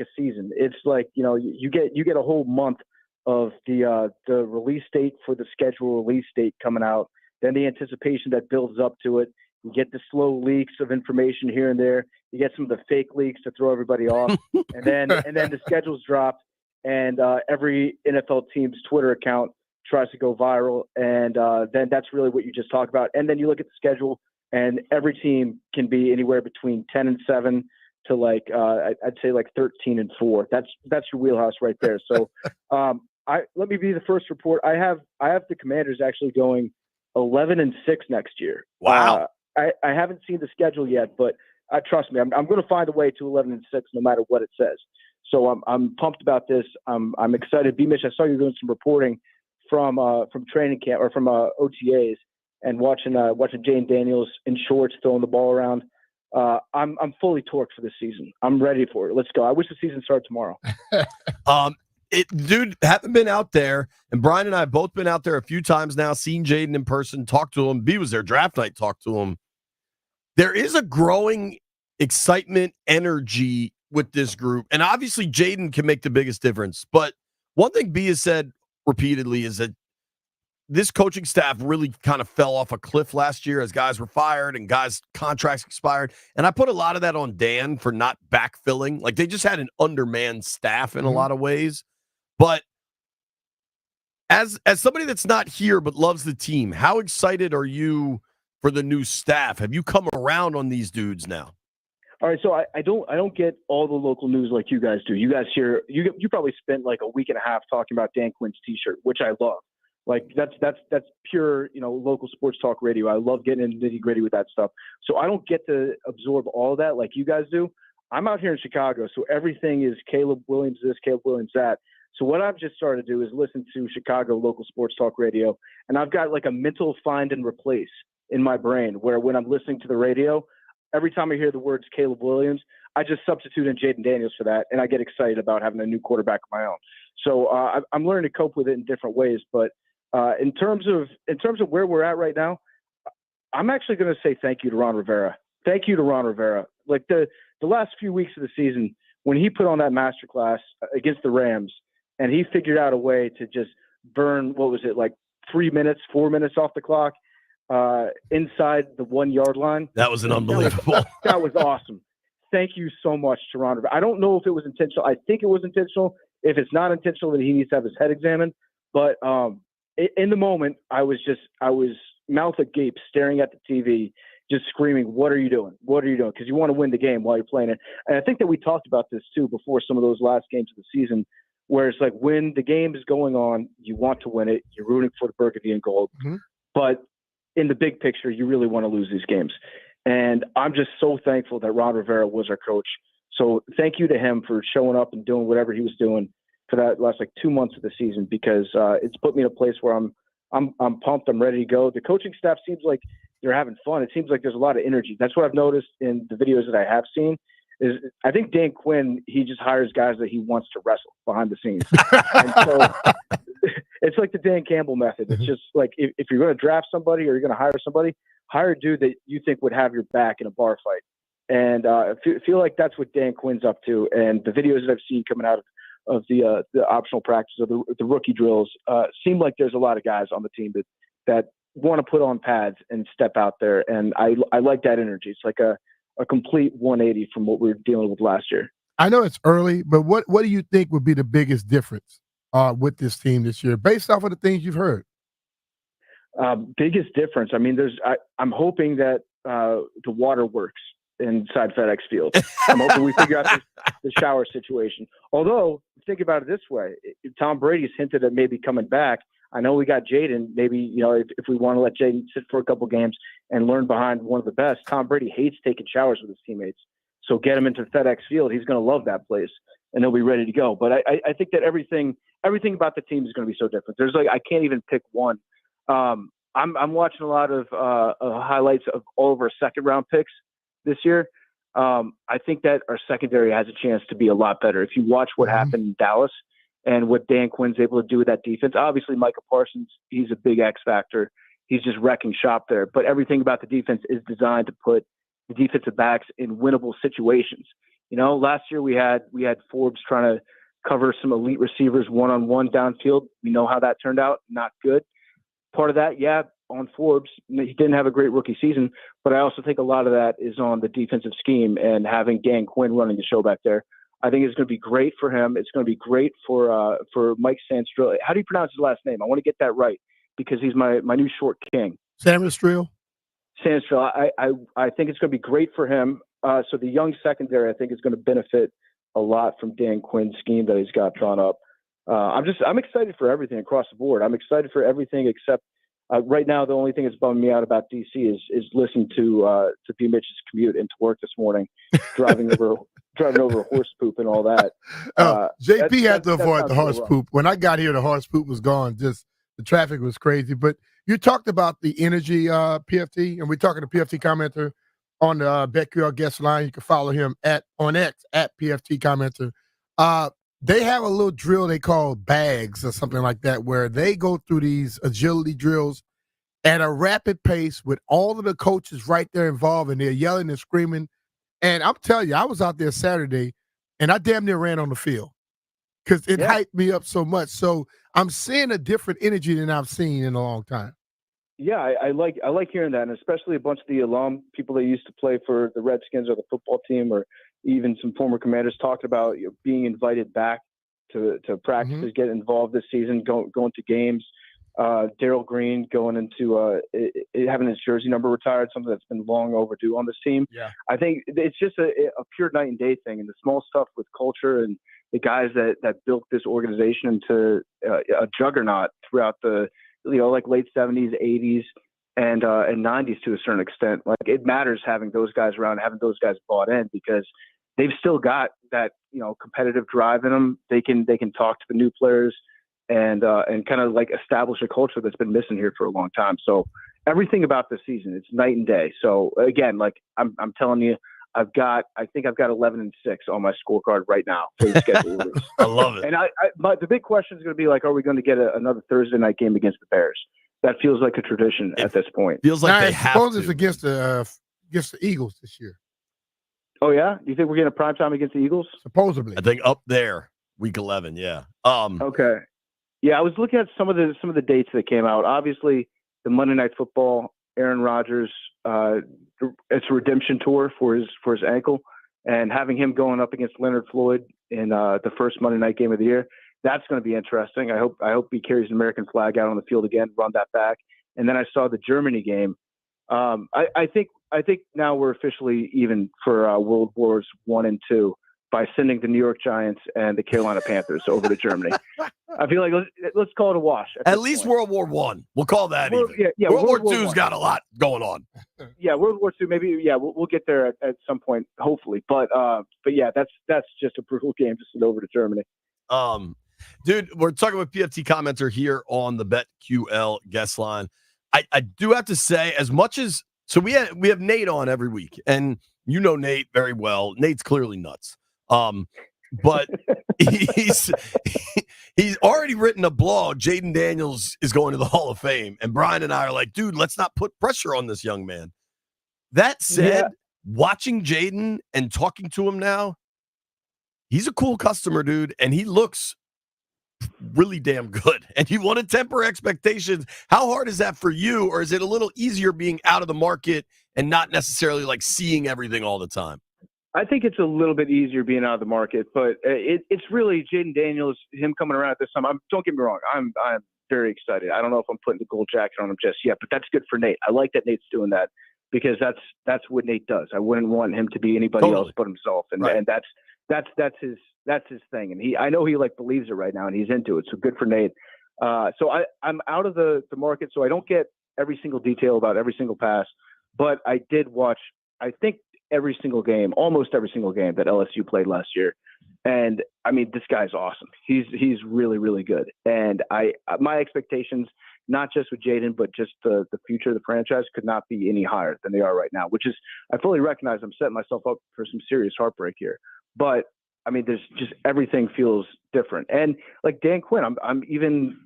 a season. It's like, you get a whole month of the release date for the schedule release date coming out, then the anticipation that builds up to it. You get the slow leaks of information here and there. You get some of the fake leaks to throw everybody off, and then the schedule's dropped, and every NFL team's Twitter account tries to go viral, and then that's really what you just talked about. And then you look at the schedule, and every team can be anywhere between 10-7 to I'd say 13-4. That's your wheelhouse right there. So let me be the first report. I have the Commanders actually going 11-6 next year.
Wow.
I haven't seen the schedule yet, but trust me, I'm going to find a way to 11-6 no matter what it says. So I'm pumped about this. I'm excited. BMitch, I saw you doing some reporting from training camp or from OTAs and watching Jane Daniels in shorts throwing the ball around. I'm fully torqued for this season. I'm ready for it. Let's go. I wish the season started tomorrow.
Dude, haven't been out there, and Brian and I have both been out there a few times now, seen Jaden in person, talked to him. B was there draft night, talked to him. There is a growing excitement, energy with this group, and obviously Jaden can make the biggest difference. But one thing B has said repeatedly is that this coaching staff really kind of fell off a cliff last year as guys were fired and guys' contracts expired. And I put a lot of that on Dan for not backfilling. Like, they just had an undermanned staff in a lot of ways. But as somebody that's not here but loves the team, how excited are you for the new staff? Have you come around on these dudes now?
All right, so I don't get all the local news like you guys do. You guys here, you probably spent like a week and a half talking about Dan Quinn's T-shirt, which I love. Like that's pure, local sports talk radio. I love getting into nitty gritty with that stuff. So I don't get to absorb all of that like you guys do. I'm out here in Chicago, so everything is Caleb Williams this, Caleb Williams that. So what I've just started to do is listen to Chicago local sports talk radio, and I've got like a mental find and replace in my brain where when I'm listening to the radio, every time I hear the words Caleb Williams, I just substitute in Jaden Daniels for that, and I get excited about having a new quarterback of my own. So I'm learning to cope with it in different ways, but in terms of where we're at right now, I'm actually going to say thank you to Ron Rivera. Thank you to Ron Rivera. Like the last few weeks of the season, when he put on that masterclass against the Rams, and he figured out a way to just burn, 4 minutes off the clock inside the 1 yard line.
That was an unbelievable.
That was awesome. Thank you so much to Ron Rivera. I don't know if it was intentional. I think it was intentional. If it's not intentional, then he needs to have his head examined. But in the moment, I was mouth agape, staring at the TV, just screaming, "What are you doing? What are you doing?" Because you want to win the game while you're playing it. And I think that we talked about this too before some of those last games of the season, where it's like when the game is going on, you want to win it. You're rooting for the burgundy and gold. Mm-hmm. But in the big picture, you really want to lose these games. And I'm just so thankful that Ron Rivera was our coach. So thank you to him for showing up and doing whatever he was doing for that last 2 months of the season, because it's put me in a place where I'm pumped. I'm ready to go. The coaching staff seems like they're having fun. It seems like there's a lot of energy. That's what I've noticed in the videos that I have seen. is I think Dan Quinn, he just hires guys that he wants to wrestle behind the scenes. And so it's like the Dan Campbell method. It's just like if you're going to draft somebody or you're going to hire somebody, hire a dude that you think would have your back in a bar fight. And I feel like that's what Dan Quinn's up to. And the videos that I've seen coming out of the optional practice or the rookie drills seem like there's a lot of guys on the team that want to put on pads and step out there. And I like that energy. It's like a complete 180 from what we were dealing with last year. I
know it's early, but what do you think would be the biggest difference with this team this year, based off of the things you've heard?
Biggest difference. I mean, I'm hoping that the water works inside FedEx Field. I'm hoping we figure out the shower situation. Although, think about it this way: Tom Brady's hinted at maybe coming back. I know we got Jaden. Maybe if we want to let Jaden sit for a couple games and learn behind one of the best. Tom Brady hates taking showers with his teammates, so get him into FedEx Field. He's going to love that place, and he'll be ready to go. But I think that everything about the team is going to be so different. There's I can't even pick one. I'm watching a lot of highlights of all of our second round picks this year. I think that our secondary has a chance to be a lot better. If you watch what happened in Dallas and what Dan Quinn's able to do with that defense, obviously Micah Parsons, he's a big X factor. He's just wrecking shop there. But everything about the defense is designed to put the defensive backs in winnable situations. Last year we had Forbes trying to cover some elite receivers one-on-one downfield. We know how that turned out. Not good. Part of that, on Forbes, he didn't have a great rookie season, but I also think a lot of that is on the defensive scheme and having Dan Quinn running the show back there. I think it's going to be great for him. It's going to be great for Mike Sandstrel. How do you pronounce his last name? I want to get that right because he's my new short king.
Sandstrel.
I think it's going to be great for him. So the young secondary, I think, is going to benefit a lot from Dan Quinn's scheme that he's got drawn up. I'm excited for everything across the board. I'm excited for everything except right now. The only thing that's bumming me out about DC is listening to BMitch's commute into work this morning, driving over a horse poop and all that.
JP had to avoid the horse poop. When I got here, the horse poop was gone. Just the traffic was crazy. But you talked about the energy, PFT, and we're talking to PFT commenter on the BetQL guest line. You can follow him on X at PFT commenter. They have a little drill they call bags or something like that, where they go through these agility drills at a rapid pace with all of the coaches right there involved, and they're yelling and screaming. And I'm telling you, I was out there Saturday, and I damn near ran on the field because it hyped me up so much. So I'm seeing a different energy than I've seen in a long time.
Yeah, I like hearing that, and especially a bunch of the alum people that used to play for the Redskins or the football team, or even some former Commanders talking about being invited back to practices, get involved this season, going to games. Darryl Green going into having his jersey number retired, something that's been long overdue on this team. Yeah, I think it's just a pure night and day thing, and the small stuff with culture and the guys that built this organization into a juggernaut throughout the like late 70s, 80s, and 90s to a certain extent. Like, it matters having those guys around, having those guys bought in, because they've still got that competitive drive in them. They can talk to the new players and kind of like establish a culture that's been missing here for a long time. So everything about this season, it's night and day. So again, like I'm telling you, I think I've got 11-6 on my scorecard right now for the schedule release.
I love it.
And but the big question is going to be like, are we going to get another Thursday night game against the Bears? That feels like a tradition at this point.
Feels like they have to.
It's against the Eagles this year.
Oh yeah, you think we're getting a prime time against the Eagles?
Supposedly,
I think up there, week 11. Yeah.
Okay. Yeah, I was looking at some of the dates that came out. Obviously, the Monday Night Football, Aaron Rodgers, it's a redemption tour for his ankle, and having him going up against Leonard Floyd in the first Monday night game of the year, that's going to be interesting. I hope he carries an American flag out on the field again, run that back. And then I saw the Germany game. I think now we're officially even for World Wars I and II by sending the New York Giants and the Carolina Panthers over to Germany. I feel like let's call it a wash.
At least point. World War I. We'll call that even. Yeah, World War II's got a lot going on.
Yeah, World War II, maybe. Yeah, we'll get there at some point, hopefully. But yeah, that's just a brutal game to send over to Germany.
Dude, we're talking with PFT commenter here on the BetQL guest line. I do have to say, as much as So we have Nate on every week, and you know Nate very well. Nate's clearly nuts. But he's he's already written a blog. Jaden Daniels is going to the Hall of Fame, and Brian and I are like, dude, let's not put pressure on this young man. That said, watching Jaden and talking to him now, he's a cool customer, dude, and he looks really damn good. And you want to temper expectations. How hard is that for you, or is it a little easier being out of the market and not necessarily like seeing everything all the time?
I think it's a little bit easier being out of the market, but it's really Jaden Daniels, him coming around at this time. Don't get me wrong, I'm very excited. I don't know if I'm putting the gold jacket on him just yet, but that's good for Nate. I like that Nate's doing that because that's what Nate does. I wouldn't want him to be anybody else but himself, and that's his thing. And I know he like believes it right now, and he's into it. So good for Nate. So I'm out of the market, so I don't get every single detail about every single pass, but I did watch, I think, almost every single game that LSU played last year. And I mean, this guy's awesome. He's really, really good. And my expectations, not just with Jaden, but just the future of the franchise could not be any higher than they are right now, which is, I fully recognize I'm setting myself up for some serious heartbreak here. But I mean, there's just everything feels different. And like Dan Quinn, I'm even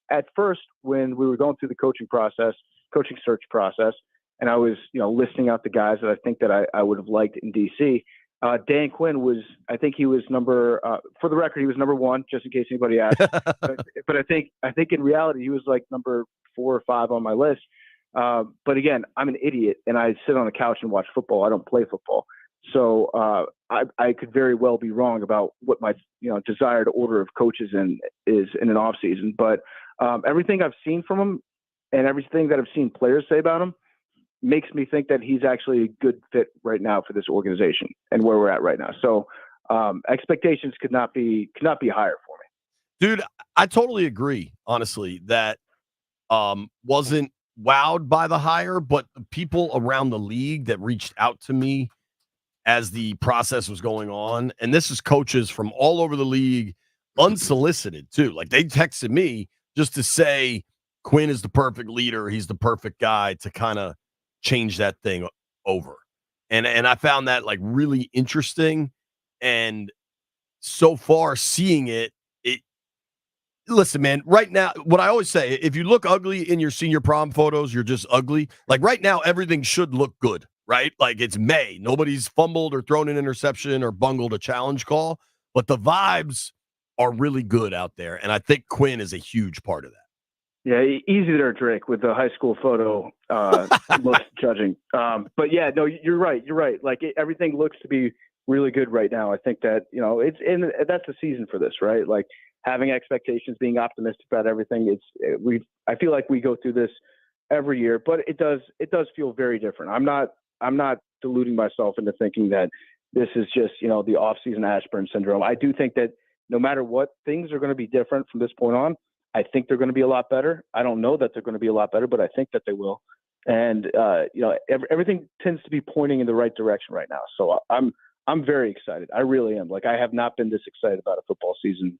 at first when we were going through the coaching search process, and I was, listing out the guys that I think that I would have liked in DC. Dan Quinn was, I think he was for the record, he was number 1, just in case anybody asked. but I think in reality, he was like number 4 or 5 on my list. But again, I'm an idiot, and I sit on the couch and watch football. I don't play football. So I could very well be wrong about what my desired order of coaches is in an off season. But everything I've seen from him and everything that I've seen players say about him makes me think that he's actually a good fit right now for this organization and where we're at right now. So expectations could not be higher for me.
Dude, I totally agree, honestly, that wasn't wowed by the hire, but the people around the league that reached out to me as the process was going on, and this is coaches from all over the league, unsolicited too. Like they texted me just to say Quinn is the perfect leader. He's the perfect guy to kind of change that thing over. And I found that like really interesting. And so far seeing it, listen, man, right now, what I always say, if you look ugly in your senior prom photos, you're just ugly. Like right now, everything should look good, right? Like it's May. Nobody's fumbled or thrown an interception or bungled a challenge call, but the vibes are really good out there. And I think Quinn is a huge part of that.
Yeah, easy there, Drake, with the high school photo looks judging. But yeah, no, you're right. Like everything looks to be really good right now. I think that, that's the season for this, right? Like having expectations, being optimistic about everything. I feel like we go through this every year, but it does feel very different. I'm not deluding myself into thinking that this is just, the off-season Ashburn syndrome. I do think that no matter what, things are going to be different from this point on. I think they're going to be a lot better. I don't know that they're going to be a lot better, but I think that they will. And everything tends to be pointing in the right direction right now. So I'm very excited. I really am. Like I have not been this excited about a football season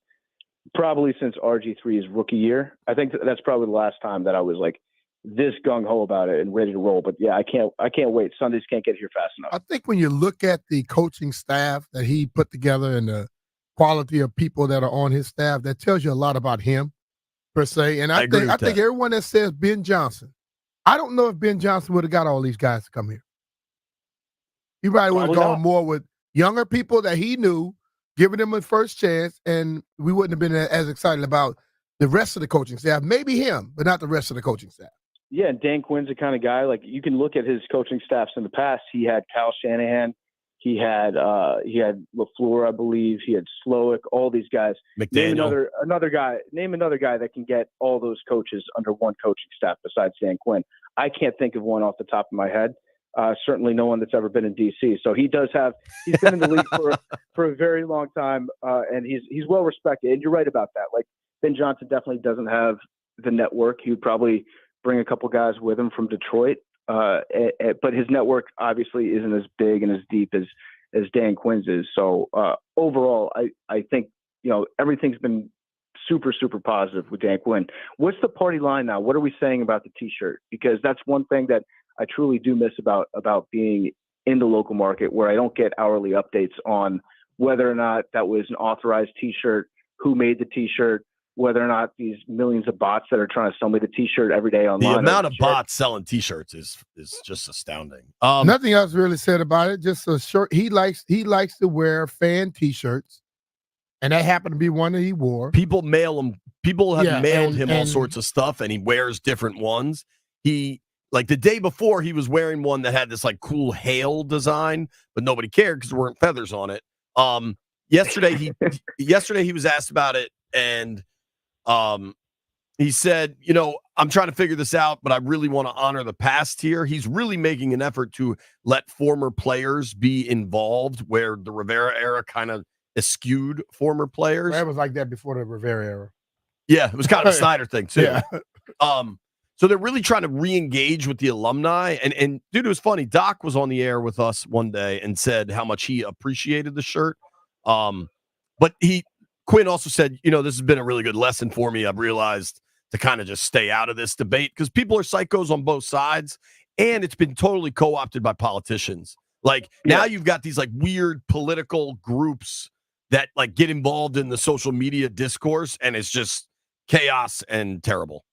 probably since RG3's rookie year. I think that's probably the last time that I was like this gung ho about it and ready to roll. But yeah, I can't wait. Sundays can't get here fast enough.
I think when you look at the coaching staff that he put together and the quality of people that are on his staff, that tells you a lot about him. Per se, and I think everyone that says Ben Johnson, I don't know if Ben Johnson would have got all these guys to come here. He probably would have gone more with younger people that he knew, giving them a first chance, and we wouldn't have been as excited about the rest of the coaching staff. Maybe him, but not the rest of the coaching staff.
Yeah, and Dan Quinn's the kind of guy, like you can look at his coaching staffs in the past. He had Kyle Shanahan. He had LaFleur, I believe. He had Slowick, all these guys.
McDaniel.
Name another guy that can get all those coaches under one coaching staff besides Dan Quinn. I can't think of one off the top of my head. Certainly no one that's ever been in DC. So he's been in the league for a very long time, and he's well respected. And you're right about that. Like Ben Johnson definitely doesn't have the network. He would probably bring a couple guys with him from Detroit. But his network obviously isn't as big and as deep as Dan Quinn's is. So overall, I think everything's been super, super positive with Dan Quinn. What's the party line now? What are we saying about the T-shirt? Because that's one thing that I truly do miss about being in the local market, where I don't get hourly updates on whether or not that was an authorized T-shirt, who made the T-shirt, whether or not these millions of bots that are trying to sell me the T-shirt every day online.
The amount of bots selling T-shirts is just astounding.
Nothing else really said about it. Just a shirt. He likes to wear fan T-shirts, and that happened to be one that he wore.
People mail him. People have mailed him all
and
sorts of stuff, and he wears different ones. Like the day before, he was wearing one that had this like cool hail design, but nobody cared because there weren't feathers on it. Yesterday he was asked about it, and he said, I'm trying to figure this out, but I really want to honor the past here. He's really making an effort to let former players be involved, where the Rivera era kind of eschewed former players.
That was like that before the Rivera era.
Yeah, it was kind of a Snyder thing too.
Yeah.
So they're really trying to re-engage with the alumni. And dude, it was funny. Doc was on the air with us one day and said how much he appreciated the shirt. But Quinn also said, this has been a really good lesson for me. I've realized to kind of just stay out of this debate because people are psychos on both sides, and it's been totally co-opted by politicians. Like now you've got these like weird political groups that like get involved in the social media discourse, and it's just chaos and terrible.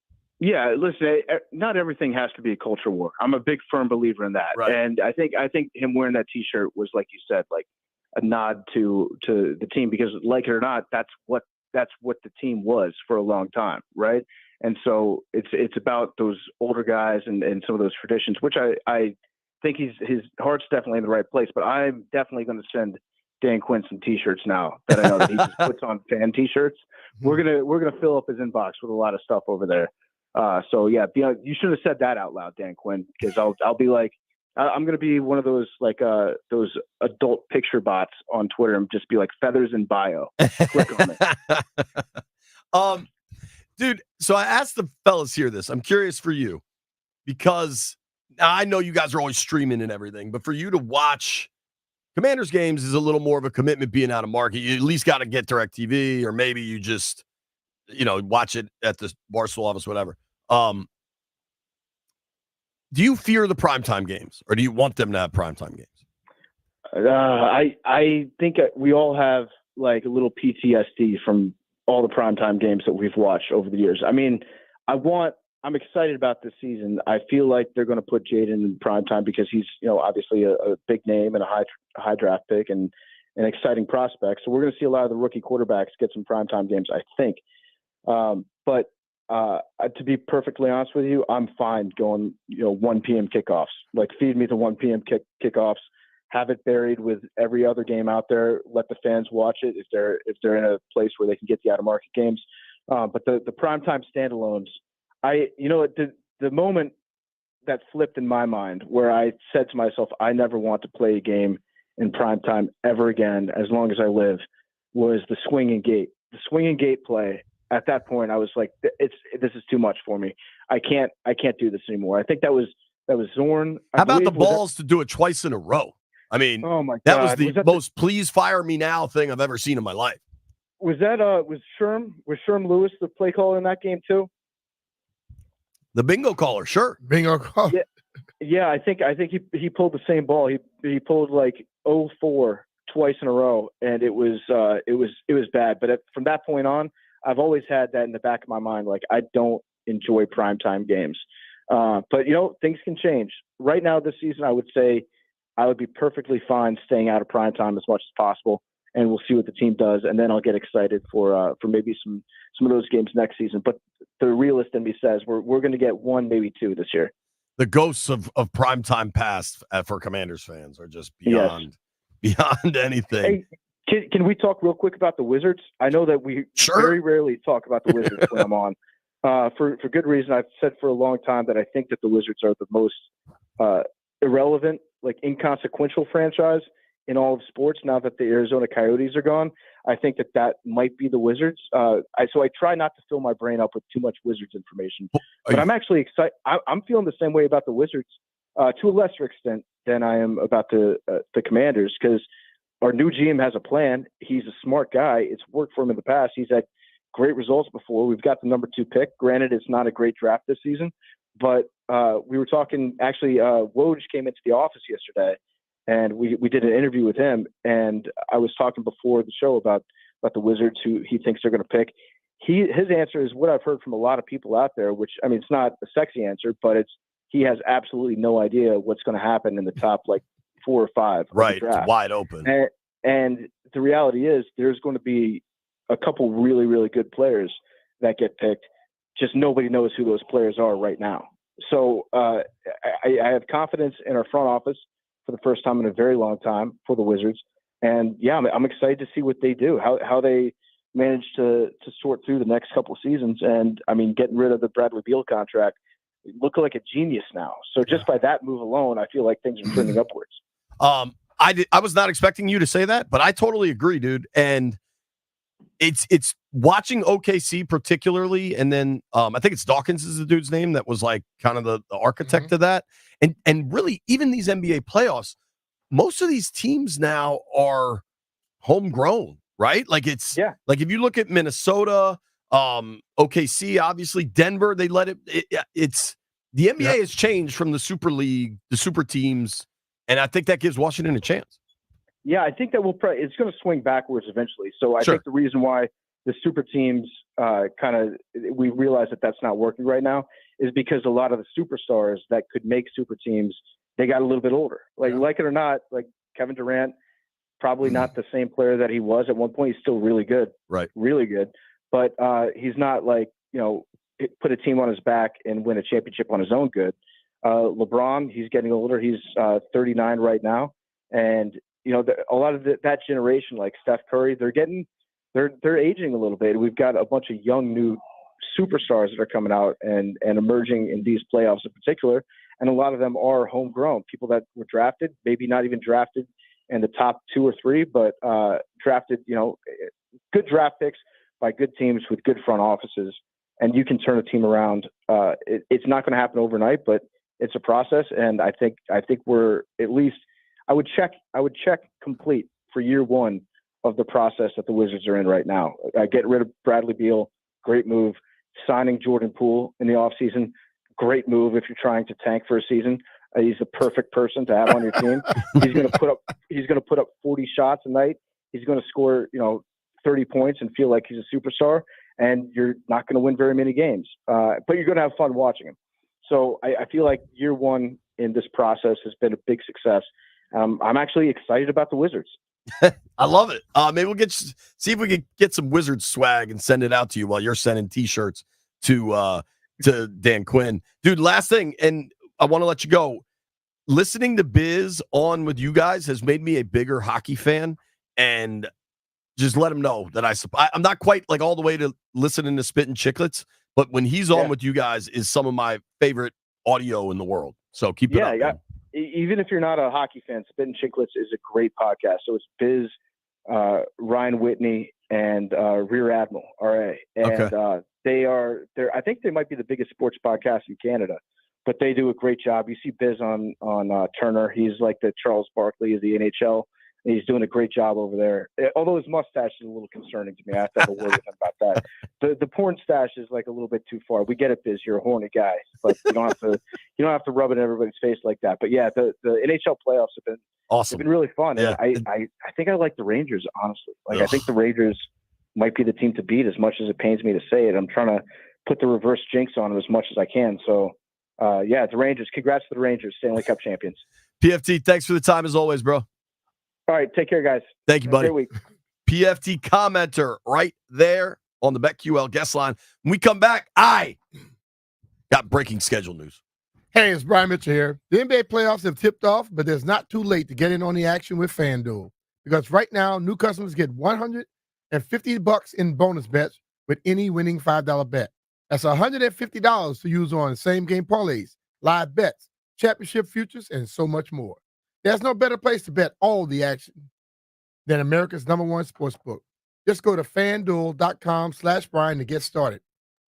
Yeah, listen, not everything has to be a culture war. I'm a big firm believer in that.
Right.
And I think him wearing that T-shirt was, like you said, like a nod to the team, because like it or not, that's what the team was for a long time, right? And so it's about those older guys and some of those traditions, which I think his heart's definitely in the right place. But I'm definitely going to send Dan Quinn some T-shirts now that I know that he just puts on fan T-shirts. We're gonna fill up his inbox with a lot of stuff over there. So yeah, you should have said that out loud, Dan Quinn, because I'll be like, I'm gonna be one of those like those adult picture bots on Twitter and just be like feathers in bio. Click on it.
Dude. So I asked the fellas here this. I'm curious for you, because I know you guys are always streaming and everything, but for you to watch Commanders games is a little more of a commitment being out of market. You at least got to get DirecTV, or maybe you just watch it at the Barstool office, whatever. Do you fear the primetime games, or do you want them to have primetime games?
I think we all have like a little PTSD from all the primetime games that we've watched over the years. I mean, I'm excited about this season. I feel like they're going to put Jaden in primetime because he's, obviously a big name and a high draft pick and an exciting prospect. So we're going to see a lot of the rookie quarterbacks get some primetime games, I think. But to be perfectly honest with you, I'm fine going, 1 p.m. kickoffs. Like, feed me the 1 p.m. kickoffs. Have it buried with every other game out there. Let the fans watch it if they're in a place where they can get the out of market games. But the primetime standalones, the moment that flipped in my mind where I said to myself, I never want to play a game in primetime ever again as long as I live, was the swinging gate. The swinging gate play. At that point, I was like, this is too much for me. I can't do this anymore. I think that was Zorn.
How about the balls to do it twice in a row? I mean,
oh my God,
that was the most please fire me now thing I've ever seen in my life.
Was Sherm Lewis the play caller in that game too?
The bingo caller, sure.
Bingo caller.
Yeah. I think he pulled the same ball. He pulled like 0-4 twice in a row, and it was bad. But from that point on, I've always had that in the back of my mind. Like, I don't enjoy primetime games. But things can change. Right now this season, I would say I would be perfectly fine staying out of primetime as much as possible, and we'll see what the team does, and then I'll get excited for maybe some of those games next season. But the realist in me says we're going to get 1, maybe 2 this year.
The ghosts of primetime past for Commanders fans are just beyond anything.
Hey, can we talk real quick about the Wizards? I know that we very rarely talk about the Wizards when I'm on. For good reason. I've said for a long time that I think that the Wizards are the most irrelevant, like inconsequential franchise in all of sports now that the Arizona Coyotes are gone. I think that might be the Wizards. So I try not to fill my brain up with too much Wizards information. But I'm actually excited. I'm feeling the same way about the Wizards to a lesser extent than I am about the Commanders, because our new GM has a plan. He's a smart guy. It's worked for him in the past. He's had great results before. We've got the number 2 pick. Granted, it's not a great draft this season, But we were talking. Actually, Woj came into the office yesterday, and we did an interview with him. And I was talking before the show about the Wizards, who he thinks they're going to pick. His answer is what I've heard from a lot of people out there, which, I mean, it's not a sexy answer, but he has absolutely no idea what's going to happen in the top, like, 4 or 5.
Right. It's wide open.
And the reality is there's going to be a couple really, really good players that get picked. Just nobody knows who those players are right now. So I have confidence in our front office for the first time in a very long time for the Wizards. And, yeah, I'm excited to see what they do, how they manage to sort through the next couple of seasons. And, I mean, getting rid of the Bradley Beal contract, look like a genius now. So just by that move alone, I feel like things are trending upwards.
I was not expecting you to say that, but I totally agree, dude. And it's watching OKC particularly, and then I think it's Dawkins is the dude's name that was like kind of the architect of that. And really, even these NBA playoffs, most of these teams now are homegrown, right? Like like if you look at Minnesota, OKC, obviously Denver, they let it's the NBA has changed from the Super League, the super teams, and I think that gives Washington a chance.
Yeah, I think that it's going to swing backwards eventually. So I think the reason why the super teams we realize that that's not working right now is because a lot of the superstars that could make super teams, they got a little bit older. Like it or not, like Kevin Durant, probably not the same player that he was at one point. He's still really good,
right?
Really good, but he's not like, put a team on his back and win a championship on his own good. LeBron, he's getting older. He's 39 right now, and a lot of that generation, like Steph Curry, they're aging a little bit. We've got a bunch of young new superstars that are coming out and emerging in these playoffs in particular, and a lot of them are homegrown people that were drafted, maybe not even drafted in the top 2 or 3, but drafted, good draft picks by good teams with good front offices, and you can turn a team around. It's not going to happen overnight, but it's a process, and I think we're at least. I would check complete for year 1 of the process that the Wizards are in right now. Get rid of Bradley Beal, great move. Signing Jordan Poole in the offseason, great move if you're trying to tank for a season. He's the perfect person to have on your team. He's going to put up 40 shots a night. He's going to score, 30 points and feel like he's a superstar. And you're not going to win very many games, but you're going to have fun watching him. So I feel like year 1 in this process has been a big success. I'm actually excited about the Wizards.
I love it. Maybe we'll see if we can get some Wizards swag and send it out to you while you're sending T-shirts to Dan Quinn. Dude, last thing, and I want to let you go. Listening to Biz on with you guys has made me a bigger hockey fan, and just let him know that I'm not quite like all the way to listening to Spittin' Chicklets, but when he's on with you guys is some of my favorite audio in the world. So keep it up. Yeah.
Even if you're not a hockey fan, Spittin' Chicklets is a great podcast. So it's Biz, Ryan Whitney, and Rear Admiral, RA. And they're I think they might be the biggest sports podcast in Canada, but they do a great job. You see Biz on Turner. He's like the Charles Barkley of the NHL. And he's doing a great job over there. Although his mustache is a little concerning to me. I have to have a word with him about that. The porn stash is like a little bit too far. We get it, Biz. You're a horny guy, but you don't have to rub it in everybody's face like that. But yeah, the NHL playoffs have been awesome. They've been really fun. Yeah. And I think I like the Rangers, honestly. I think the Rangers might be the team to beat, as much as it pains me to say it. I'm trying to put the reverse jinx on them as much as I can. So the Rangers. Congrats to the Rangers, Stanley Cup champions.
PFT, thanks for the time as always, bro.
All right, take care, guys.
Thank you, buddy.
Great week.
PFT commenter right there on the BetQL guest line. When we come back, I got breaking schedule news.
Hey, it's Brian Mitchell here. The NBA playoffs have tipped off, but it's not too late to get in on the action with FanDuel. Because right now, new customers get $150 in bonus bets with any winning $5 bet. That's $150 to use on same-game parlays, live bets, championship futures, and so much more. There's no better place to bet all the action than America's #1 sportsbook. Just go to FanDuel.com/Brian to get started.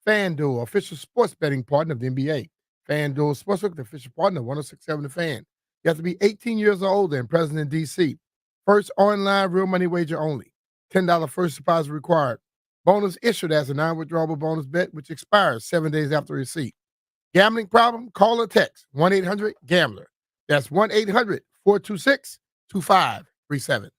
FanDuel, official sports betting partner of the NBA. FanDuel Sportsbook, the official partner of 106.7 The Fan. You have to be 18 years or older and present in D.C. First online real money wager only. $10 first deposit required. Bonus issued as a non-withdrawable bonus bet, which expires 7 days after receipt. Gambling problem? Call or text 1-800-GAMBLER. That's 1-800-426-2537.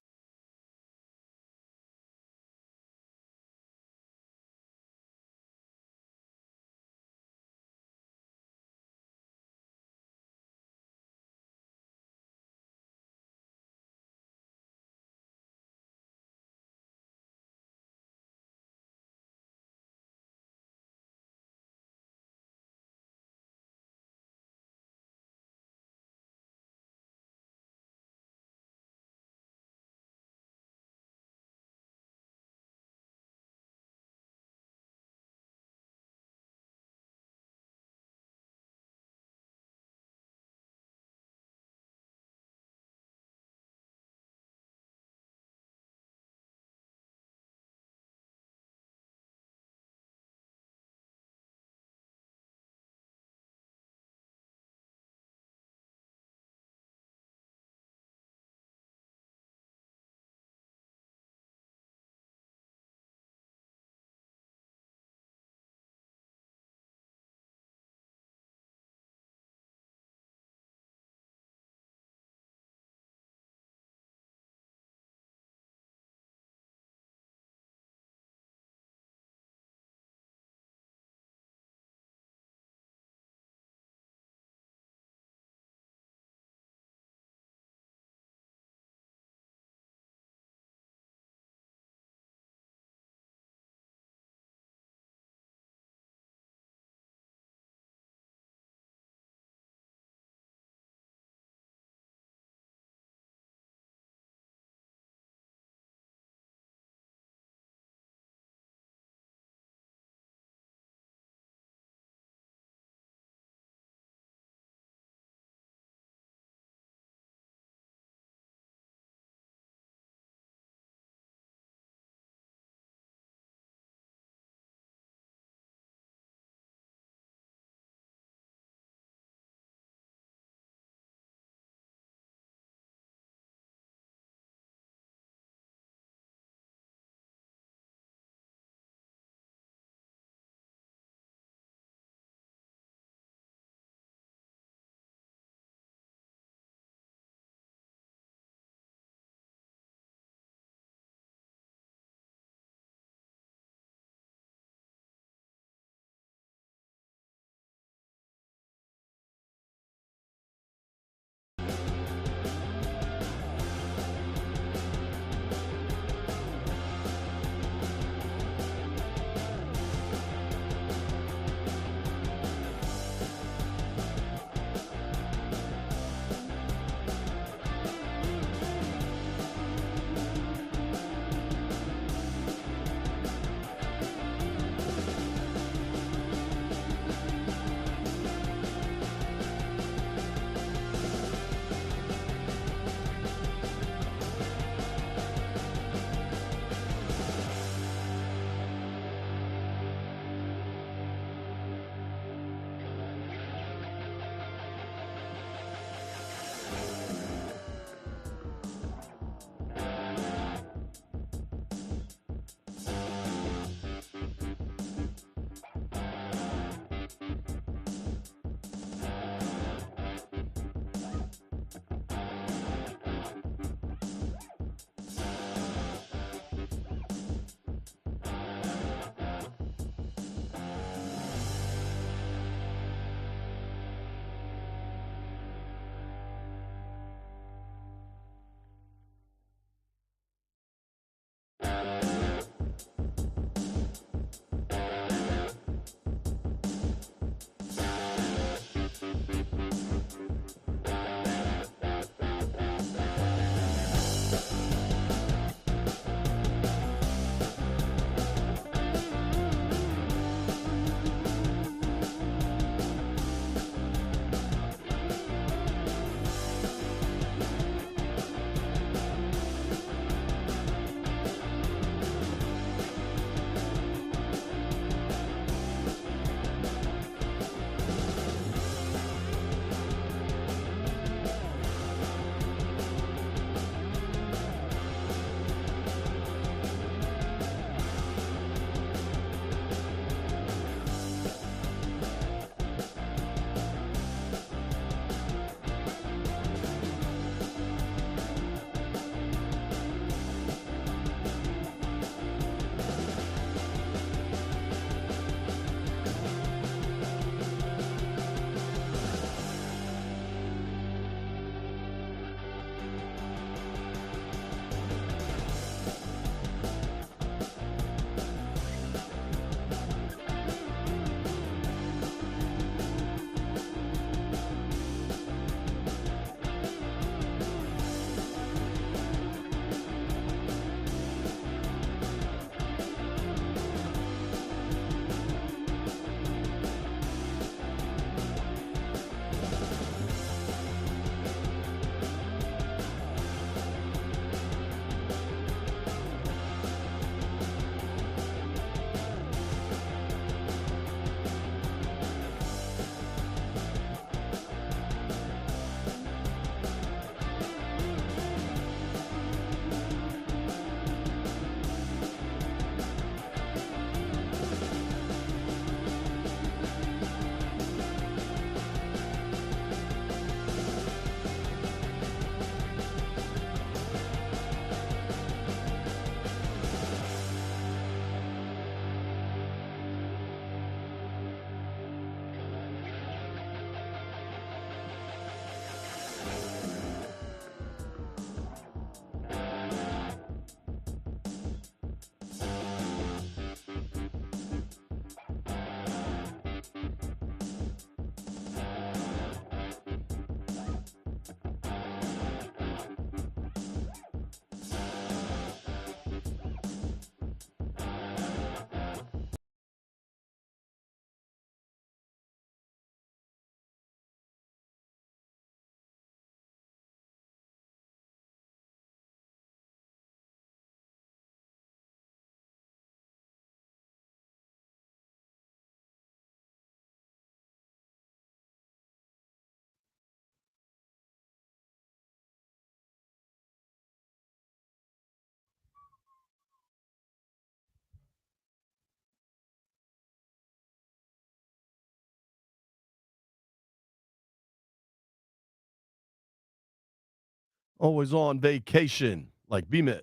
Always on vacation, like BMitch.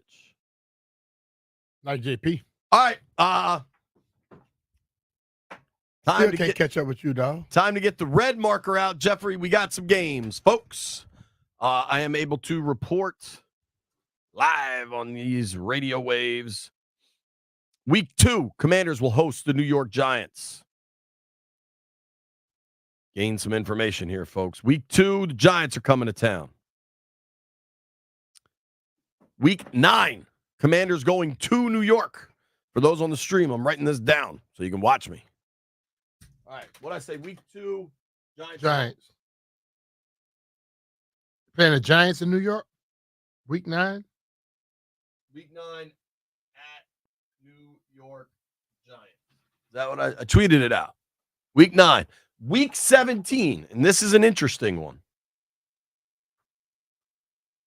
Like JP.
All right.
Still can't catch up with you, dog.
Time to get the red marker out. Jeffrey, we got some games, folks. I am able to report live on these radio waves. Week 2, Commanders will host the New York Giants. Gain some information here, folks. Week 2, the Giants are coming to town. Week 9, Commanders going to New York. For those on the stream, I'm writing this down so you can watch me. All right, what I say? Week 2,
Giants. Playing the Giants in New York. Week 9.
Week 9 at New York Giants. Is that what I tweeted it out? Week 9. Week 17, and this is an interesting one.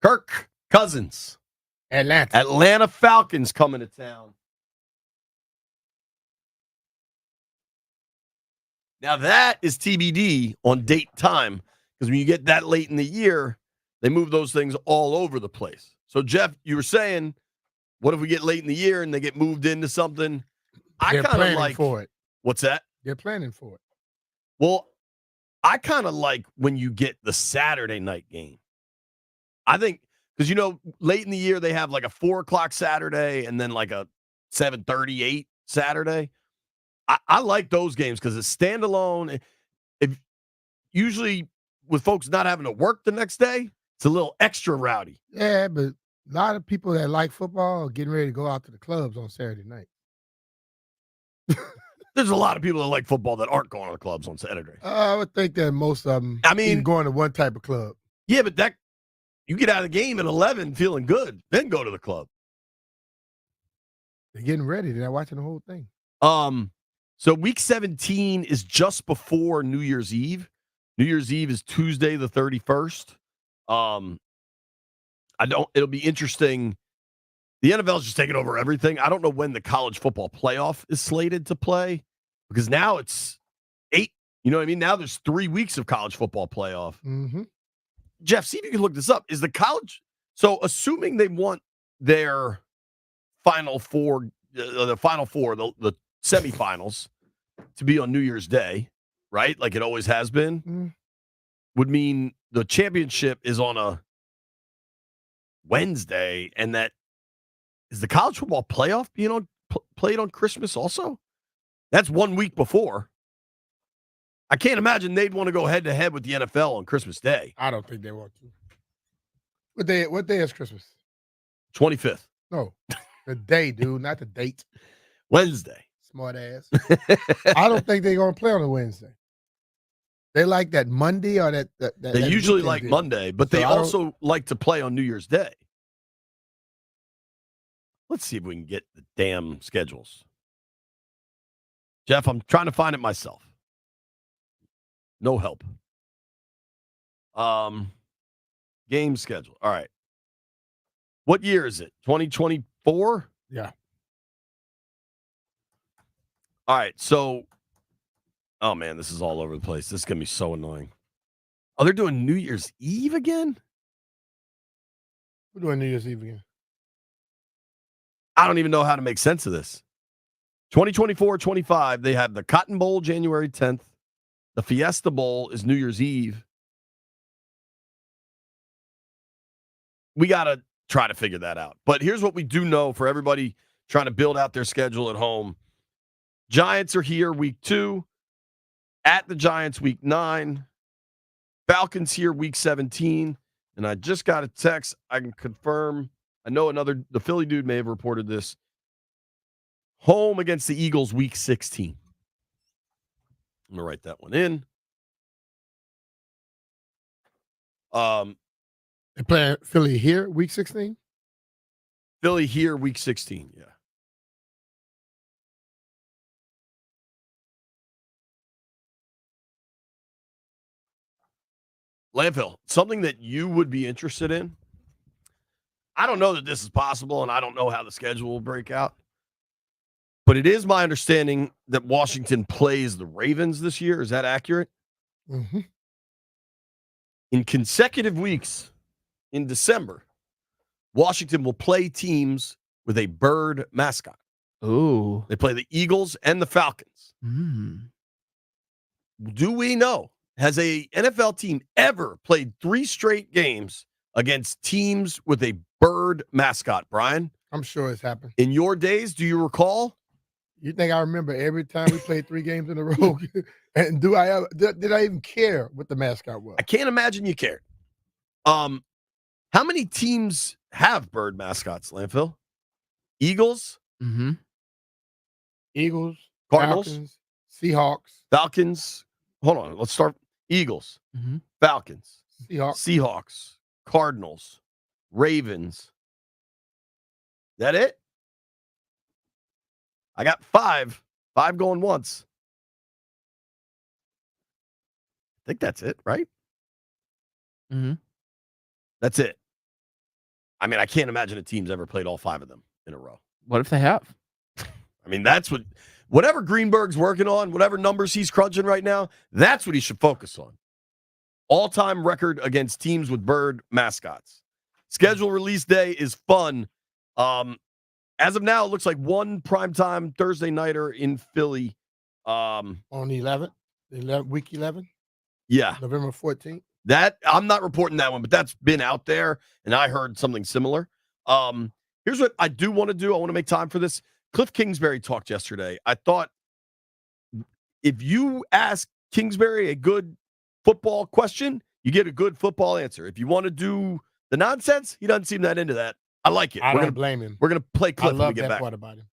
Kirk Cousins. Atlanta Falcons coming to town. Now, that is TBD on date time, because when you get that late in the year, they move those things all over the place. So, Jeff, you were saying, what if we get late in the year and they get moved into something?
They're planning for it.
What's that?
They're planning for it.
Well, I kind of like when you get the Saturday night game. I think, because, late in the year, they have like a 4 o'clock Saturday and then like a 7:38 Saturday. I like those games because it's standalone. Usually with folks not having to work the next day, it's a little extra rowdy.
Yeah, but a lot of people that like football are getting ready to go out to the clubs on Saturday night.
There's a lot of people that like football that aren't going to the clubs on Saturday.
I would think that most of them going to one type of club.
Yeah, but you get out of the game at 11 feeling good, then go to the club.
They're getting ready. They're not watching the whole thing.
So week 17 is just before New Year's Eve. New Year's Eve is Tuesday the 31st. It'll be interesting. The NFL is just taking over everything. I don't know when the college football playoff is slated to play, because now it's 8. You know what I mean? Now there's 3 weeks of college football playoff.
Mm-hmm.
Jeff, see if you can look this up. Is the college, so assuming they want their Final Four, the semifinals to be on New Year's Day, right? Like it always has been, would mean the championship is on a Wednesday, and that is the college football playoff being played on Christmas also? That's 1 week before. I can't imagine they'd want to go head to head with the NFL on Christmas Day.
I don't think they want to. What day is Christmas?
25th.
No, the day, dude, not the date.
Wednesday.
Smart ass. I don't think they're going to play on a Wednesday. They like that Monday or that
they usually like Monday, but they also like to play on New Year's Day. Let's see if we can get the damn schedules. Jeff, I'm trying to find it myself. No help. Game schedule. All right. What year is it? 2024?
Yeah.
All right. So, oh man, this is all over the place. This is going to be so annoying. Oh, they're doing New Year's Eve again?
We're doing New Year's Eve again.
I don't even know how to make sense of this. 2024-25, they have the Cotton Bowl January 10th. The Fiesta Bowl is New Year's Eve. We got to try to figure that out. But here's what we do know for everybody trying to build out their schedule at home. Giants are here week 2. At the Giants week 9. Falcons here week 17. And I just got a text. I can confirm. I know the Philly dude may have reported this. Home against the Eagles week 16. I'm going to write that one in.
They play Philly here week 16?
Philly here week 16, yeah. Landfill, something that you would be interested in. I don't know that this is possible, and I don't know how the schedule will break out. But it is my understanding that Washington plays the Ravens this year. Is that accurate?
Mm-hmm.
In consecutive weeks, in December, Washington will play teams with a bird mascot.
Ooh.
They play the Eagles and the Falcons.
Mm.
Do we know, has a NFL team ever played 3 straight games against teams with a bird mascot, Brian?
I'm sure it's happened.
In your days, do you recall?
You think I remember every time we played 3 games in a row? And did I even care what the mascot was?
I can't imagine you cared. How many teams have bird mascots, Landfill? Eagles,
Mm-hmm.
Eagles,
Cardinals,
Falcons, Seahawks,
Falcons. Hold on, let's start. Eagles,
Mm-hmm.
Falcons,
Seahawks.
Cardinals, Ravens. That it? I got 5. 5 going once. I think that's it, right?
Mm-hmm.
That's it. I mean, I can't imagine a team's ever played all 5 of them in a row.
What if they have?
I mean, that's whatever Greenberg's working on, whatever numbers he's crunching right now, that's what he should focus on. All-time record against teams with bird mascots. Schedule release day is fun. As of now, it looks like one primetime Thursday nighter in Philly.
On the 11th, week 11,
Yeah.
November 14th.
That I'm not reporting that one, but that's been out there, and I heard something similar. Here's what I do want to do. I want to make time for this. Cliff Kingsbury talked yesterday. I thought if you ask Kingsbury a good football question, you get a good football answer. If you want to do the nonsense, he doesn't seem that into that. I like it.
I don't blame him.
We're gonna play Cliff
I
when we
love
get
that
back.
part about him.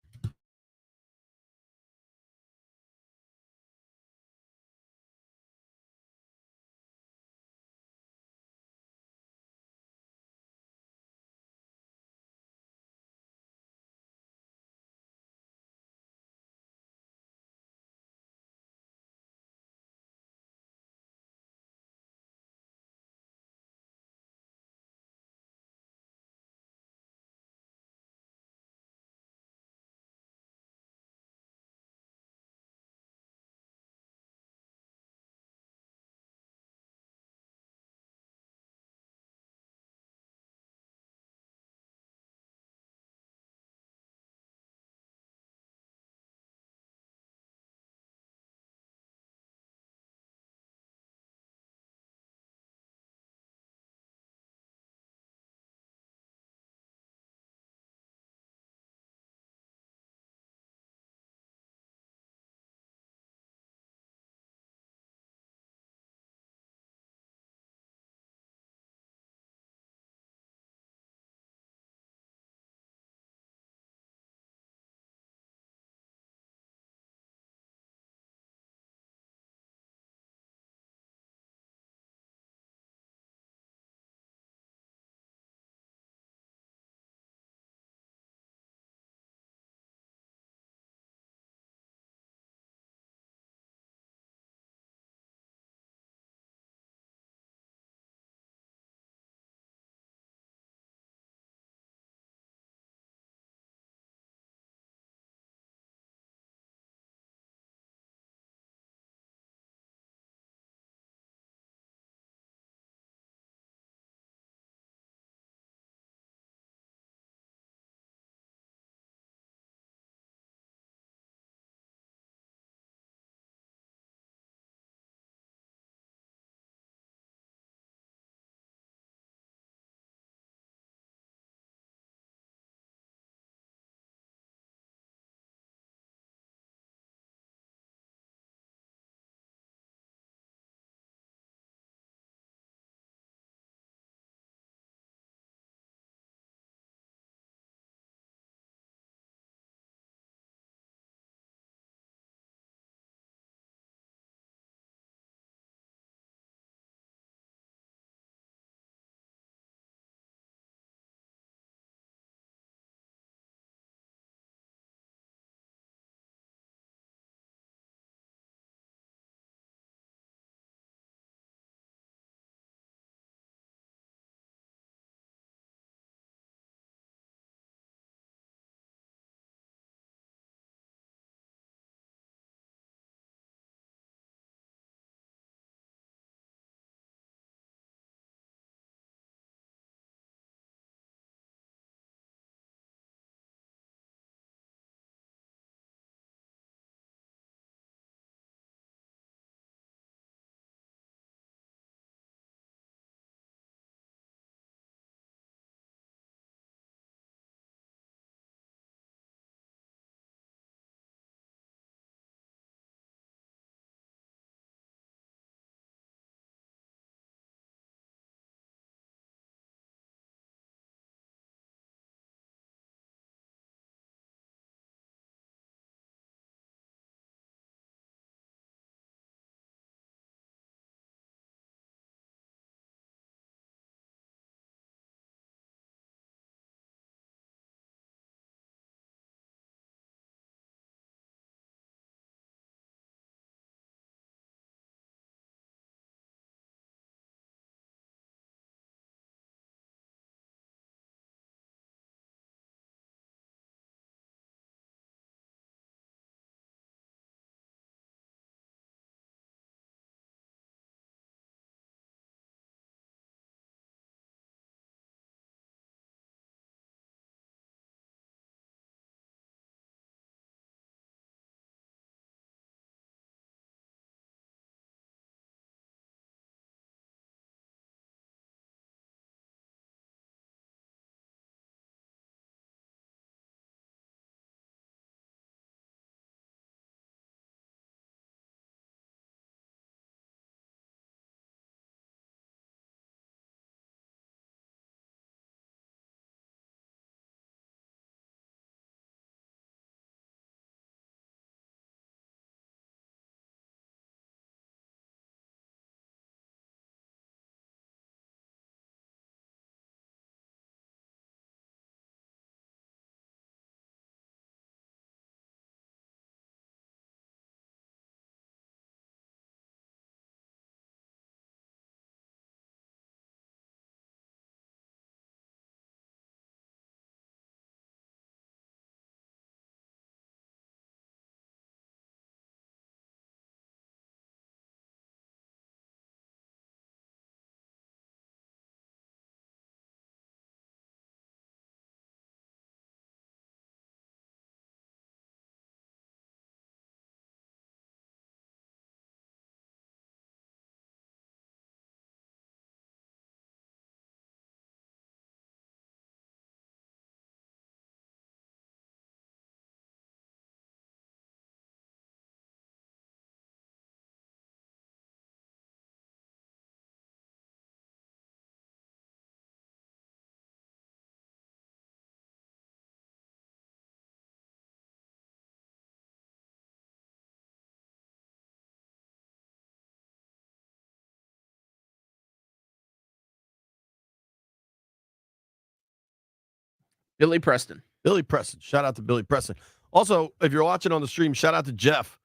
Billy Preston.
Billy Preston. Shout out to Billy Preston. Also, if you're watching on the stream, shout out to Jeff.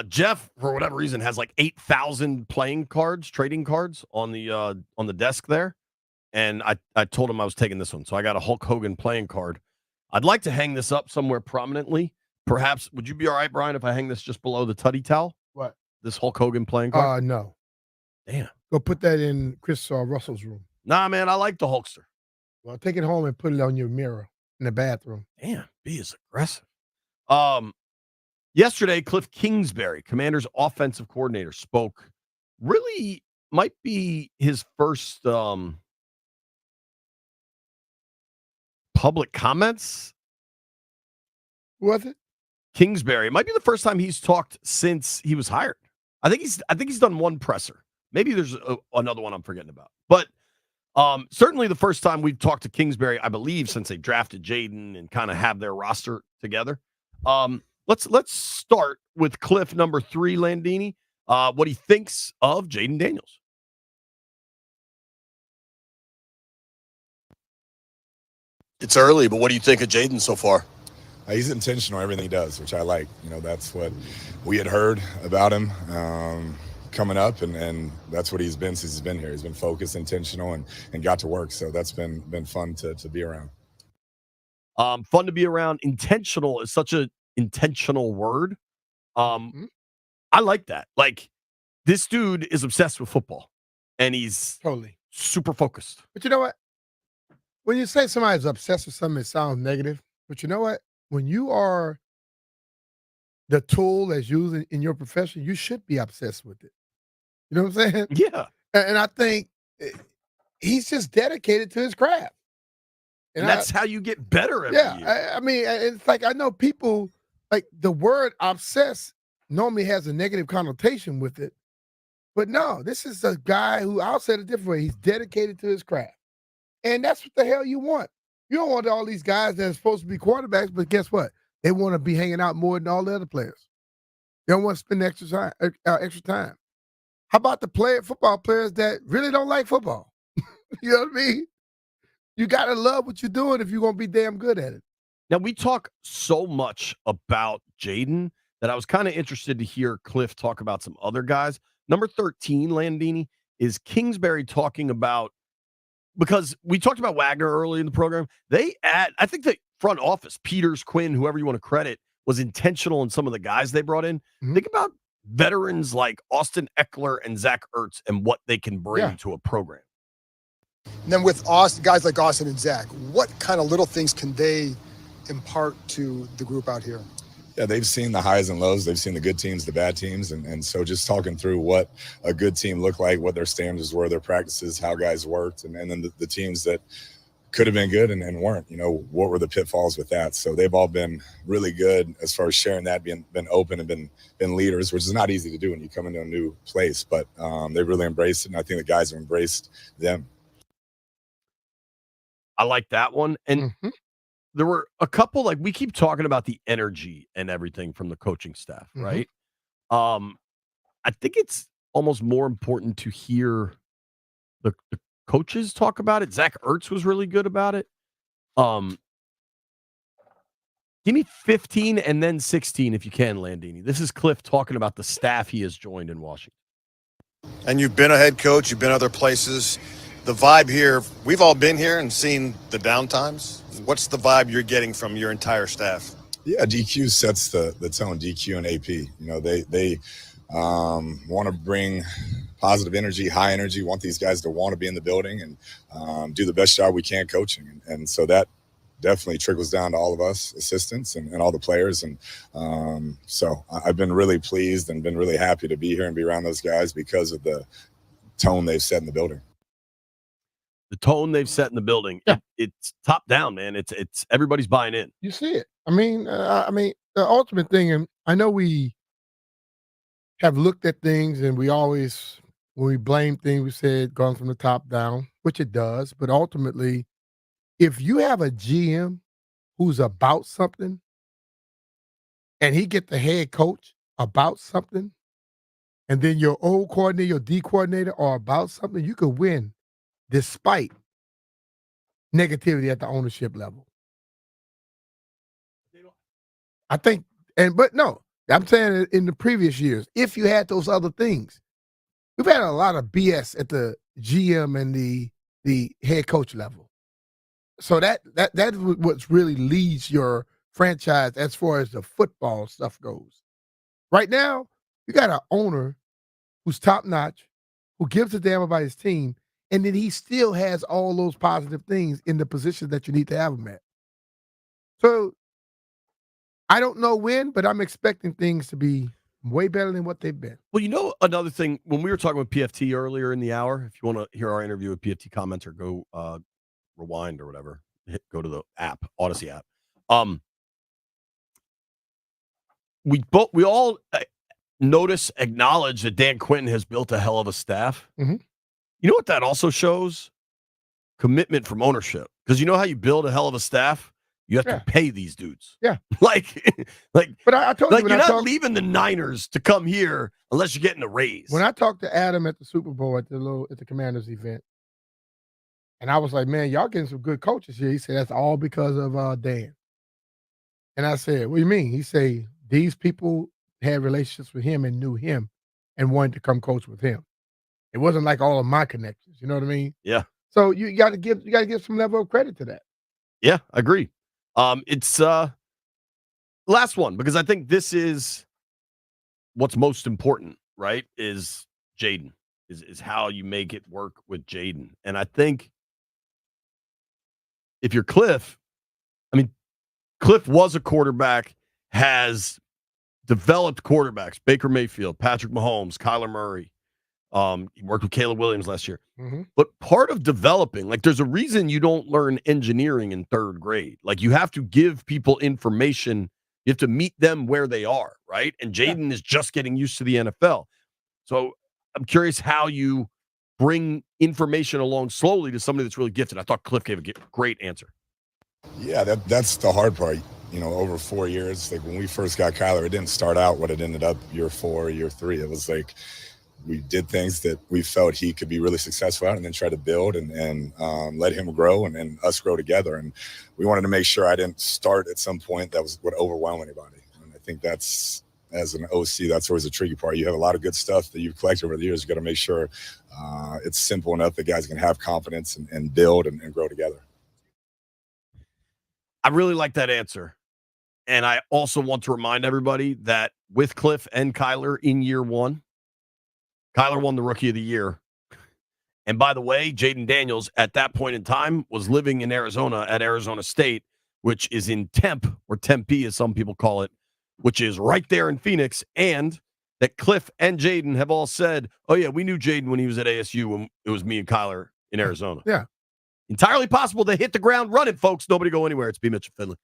Jeff, for whatever reason, has like 8,000 trading cards on the desk there. And I told him I was taking this one. So I got a Hulk Hogan playing card. I'd like to hang this up somewhere prominently. Perhaps, would you be all right, Brian, if I hang this just below the tutty towel?
What?
This Hulk Hogan playing card?
No.
Damn.
Go put that in Chris Russell's room.
Nah, man, I like the Hulkster.
Well, take it home and put it on your mirror in the bathroom.
Damn, B is aggressive. Yesterday, Cliff Kingsbury, Commanders' offensive coordinator, spoke. Really might be his first public comments.
Was it?
Kingsbury. It might be the first time he's talked since he was hired. I think he's done one presser. Maybe there's another one I'm forgetting about. But certainly the first time we've talked to Kingsbury, I believe, since they drafted Jaden and kind of have their roster together. Let's start with Cliff number 3, Landini. What he thinks of Jaden Daniels. It's early, but what do you think of Jaden so far?
He's intentional in everything he does, which I like. That's what we had heard about him coming up, and that's what he's been since he's been here. He's been focused, intentional, and got to work. So that's been fun to be around.
Fun to be around. Intentional is such an intentional word. I like that. Like, this dude is obsessed with football, and he's
totally
super focused.
But you know what? When you say somebody's obsessed with something, it sounds negative. But you know what? When you are the tool that's used in your profession, you should be obsessed with it. You know what I'm saying?
Yeah.
And I think he's just dedicated to his craft.
And that's how you get better every year.
I mean, it's like, I know people, like, the word obsessed normally has a negative connotation with it. But no, this is a guy who, I'll say it a different way, he's dedicated to his craft. And that's what the hell you want. You don't want all these guys that are supposed to be quarterbacks, but guess what? They want to be hanging out more than all the other players. They don't want to spend extra time. How about the football players that really don't like football? You know what I mean? You got to love what you're doing if you're going to be damn good at it.
Now, we talk so much about Jaden that I was kind of interested to hear Cliff talk about some other guys. Number 13, Landini, is Kingsbury talking about, because we talked about Wagner early in the program. I think the front office, Peters, Quinn, whoever you want to credit, was intentional in some of the guys they brought in. Mm-hmm. Think about veterans like Austin Eckler and Zach Ertz and what they can bring to a program.
And then with guys like Austin and Zach, what kind of little things can they impart to the group out here?
Yeah, they've seen the highs and lows. They've seen the good teams, the bad teams. And so just talking through what a good team looked like, what their standards were, their practices, how guys worked, and then the teams that could have been good and weren't, what were the pitfalls with that? So they've all been really good as far as sharing that, been open and been leaders, which is not easy to do when you come into a new place. But they've really embraced it, and I think the guys have embraced them.
I like that one. And there were a couple, like, we keep talking about the energy and everything from the coaching staff, right? I think it's almost more important to hear the coaches talk about it. Zach Ertz was really good about it. Give me 15 and then 16 if you can, Landini. This is Cliff talking about the staff he has joined in Washington.
And you've been a head coach, you've been other places. The vibe here, we've all been here and seen the downtimes. What's the vibe you're getting from your entire staff?
Yeah, DQ sets the tone, DQ and AP. They want to bring positive energy, high energy, want these guys to want to be in the building and do the best job we can coaching. And so that definitely trickles down to all of us assistants and all the players. And so I've been really pleased and been really happy to be here and be around those guys because of the tone they've set in the building.
The tone they've set in the building, it's top down, man. It's everybody's buying in.
You see it. I mean, the ultimate thing, and I know we have looked at things, and we always, when we blame things, we said gone from the top down, which it does. But ultimately, if you have a GM who's about something, and he get the head coach about something, and then your O coordinator, your D coordinator are about something, you could win. Despite negativity at the ownership level. I think, but no, I'm saying in the previous years, if you had those other things, we've had a lot of BS at the GM and the head coach level. So that is what really leads your franchise as far as the football stuff goes. Right now, you got an owner who's top notch, who gives a damn about his team, and then he still has all those positive things in the positions that you need to have him at. So I don't know when, but I'm expecting things to be way better than what they've been.
Well, you know, another thing, when we were talking with PFT earlier in the hour, if you want to hear our interview with PFT commenter, go rewind or whatever, go to the app, Odyssey app. We all acknowledge that Dan Quinn has built a hell of a staff.
Mhm.
You know what that also shows? Commitment from ownership. Because you know how you build a hell of a staff? You have to pay these dudes.
Yeah.
like,
but I told you when
you're
I
not leaving the Niners to come here unless you're getting a raise.
When I talked to Adam at the Super Bowl at the Commanders event, and I was like, "Man, y'all getting some good coaches here." He said, "That's all because of Dan." And I said, "What do you mean?" He said, "These people had relationships with him and knew him, and wanted to come coach with him. It wasn't like all of my connections. You know what I mean?"
Yeah.
So you got to give some level of credit to that.
Yeah, I agree. It's last one, because I think this is what's most important, right? Is Jaden, is how you make it work with Jaden. And I think if you're Cliff, Cliff was a quarterback, has developed quarterbacks, Baker Mayfield, Patrick Mahomes, Kyler Murray. He worked with Caleb Williams last year.
Mm-hmm.
But part of developing, there's a reason you don't learn engineering in third grade. You have to give people information. You have to meet them where they are, right? And Jaden is just getting used to the NFL. So I'm curious how you bring information along slowly to somebody that's really gifted. I thought Cliff gave a great answer.
Yeah, that's the hard part. Over 4 years, when we first got Kyler, it didn't start out what it ended up year 4, year 3. It was we did things that we felt he could be really successful at, and then try to build and let him grow and us grow together. And we wanted to make sure I didn't start at some point that would overwhelm anybody. And I think that's, as an OC, that's always a tricky part. You have a lot of good stuff that you've collected over the years. You got to make sure it's simple enough that guys can have confidence and build and grow together.
I really like that answer. And I also want to remind everybody that with Cliff and Kyler in year 1, Kyler won the Rookie of the Year. And by the way, Jaden Daniels at that point in time was living in Arizona at Arizona State, which is in Tempe, or Tempe as some people call it, which is right there in Phoenix. And that Cliff and Jaden have all said, "Oh yeah, we knew Jaden when he was at ASU when it was me and Kyler in Arizona."
Yeah.
Entirely possible they hit the ground running, folks. Nobody go anywhere. It's BMitch and Finlay.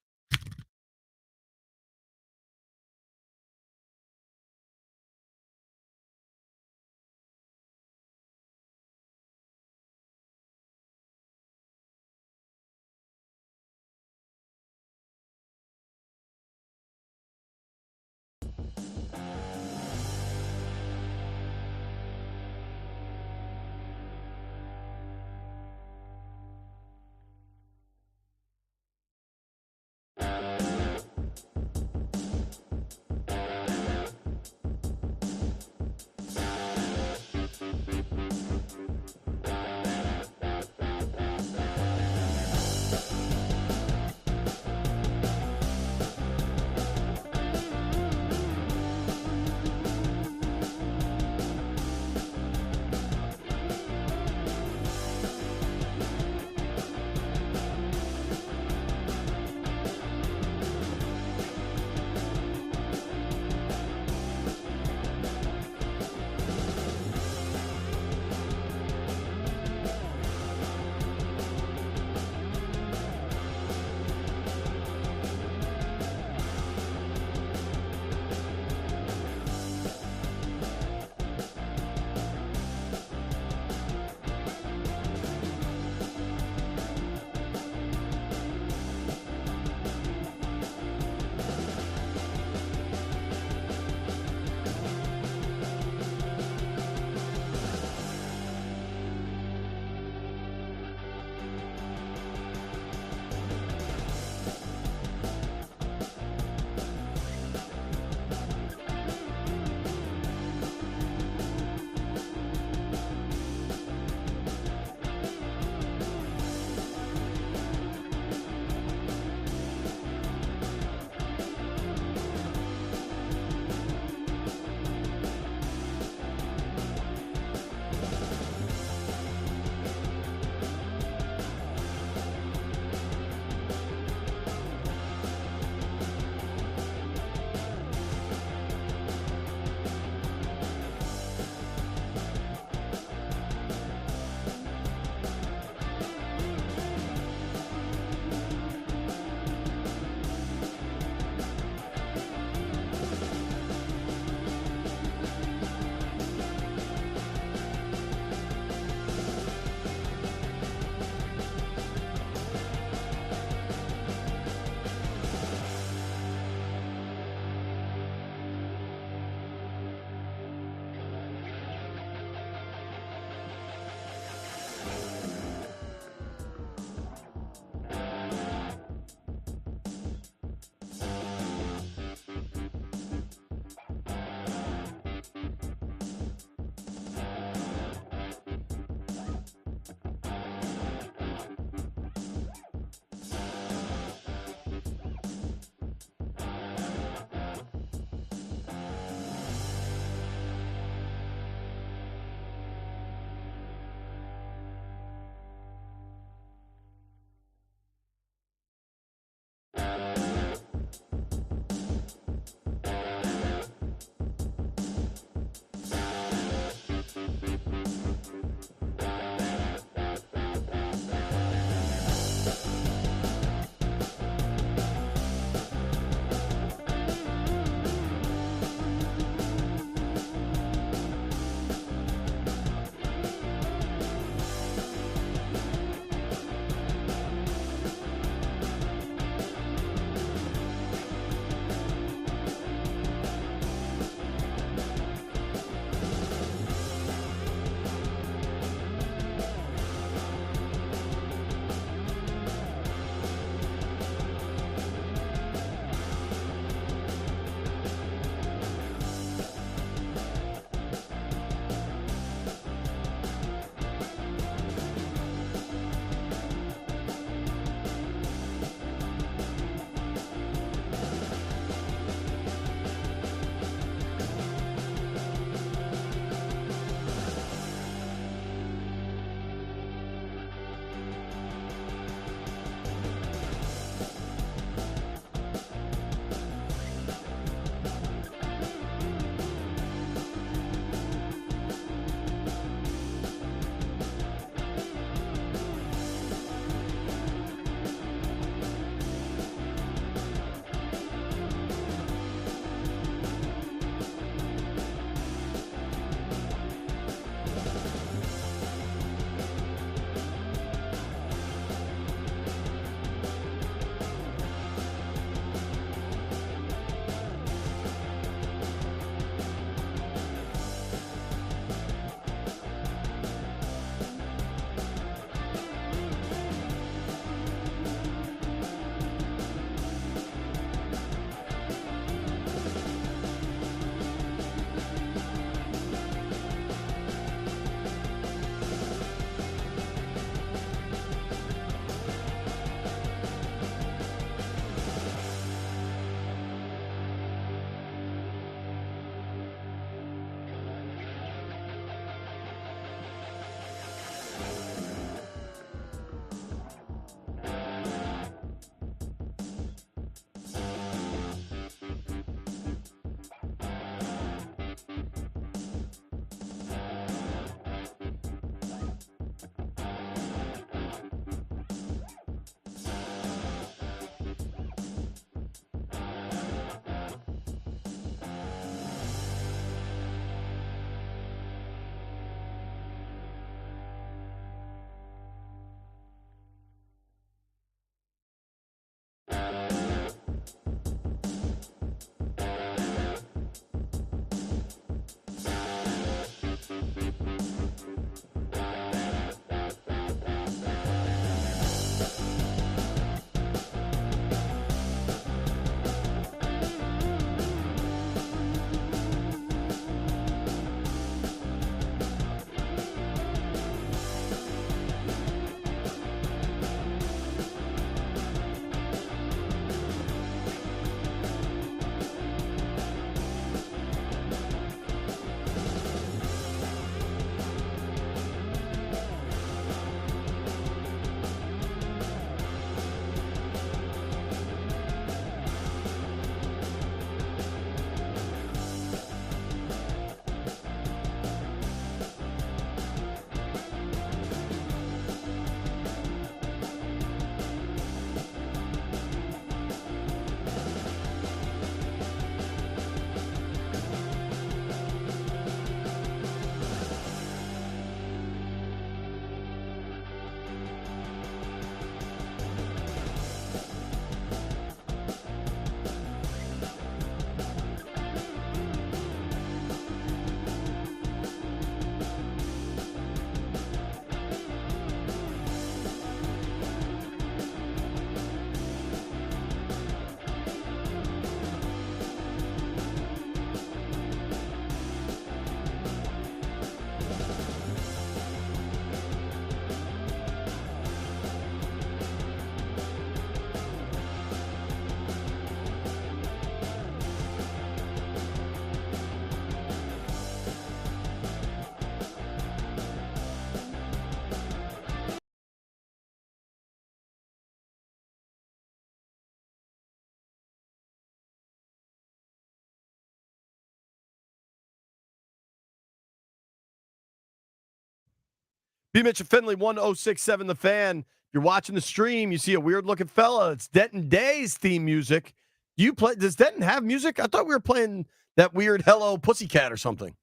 BMitch and Finlay, 1067 The Fan. If you're watching the stream, you see a weird-looking fella. It's Denton Day's theme music. Does Denton have music? I thought we were playing that weird Hello Pussycat or something.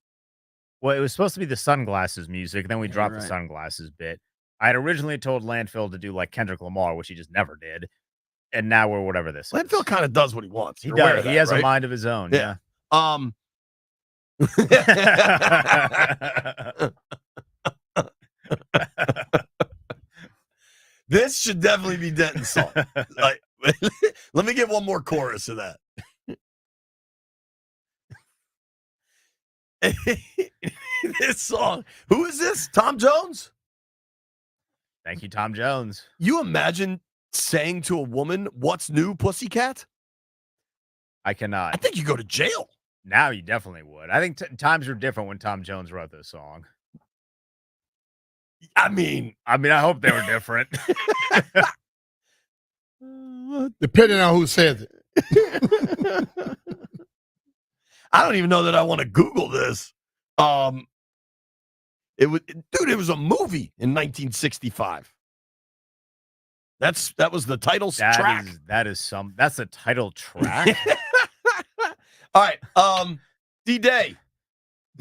Well, it was supposed to be the sunglasses music. Then we dropped the sunglasses bit. I had originally told Landfill to do like Kendrick Lamar, which he just never did. And now we're whatever this
Landfill kind of does what he wants.
He does. He has a mind of his own. Yeah.
This should definitely be Denton's song. Like, let me get one more chorus of that. This song. Who is this? Tom Jones?
Thank you, Tom Jones.
You imagine saying to a woman, "What's new, pussycat?"
I cannot.
I think you go to jail.
Now you definitely would. I think times were different when Tom Jones wrote this song.
I mean,
I hope they were different.
Depending on who says it.
I don't even know that I want to Google this. It was a movie in 1965. That was the title track.
That's the title track.
All right. D-Day.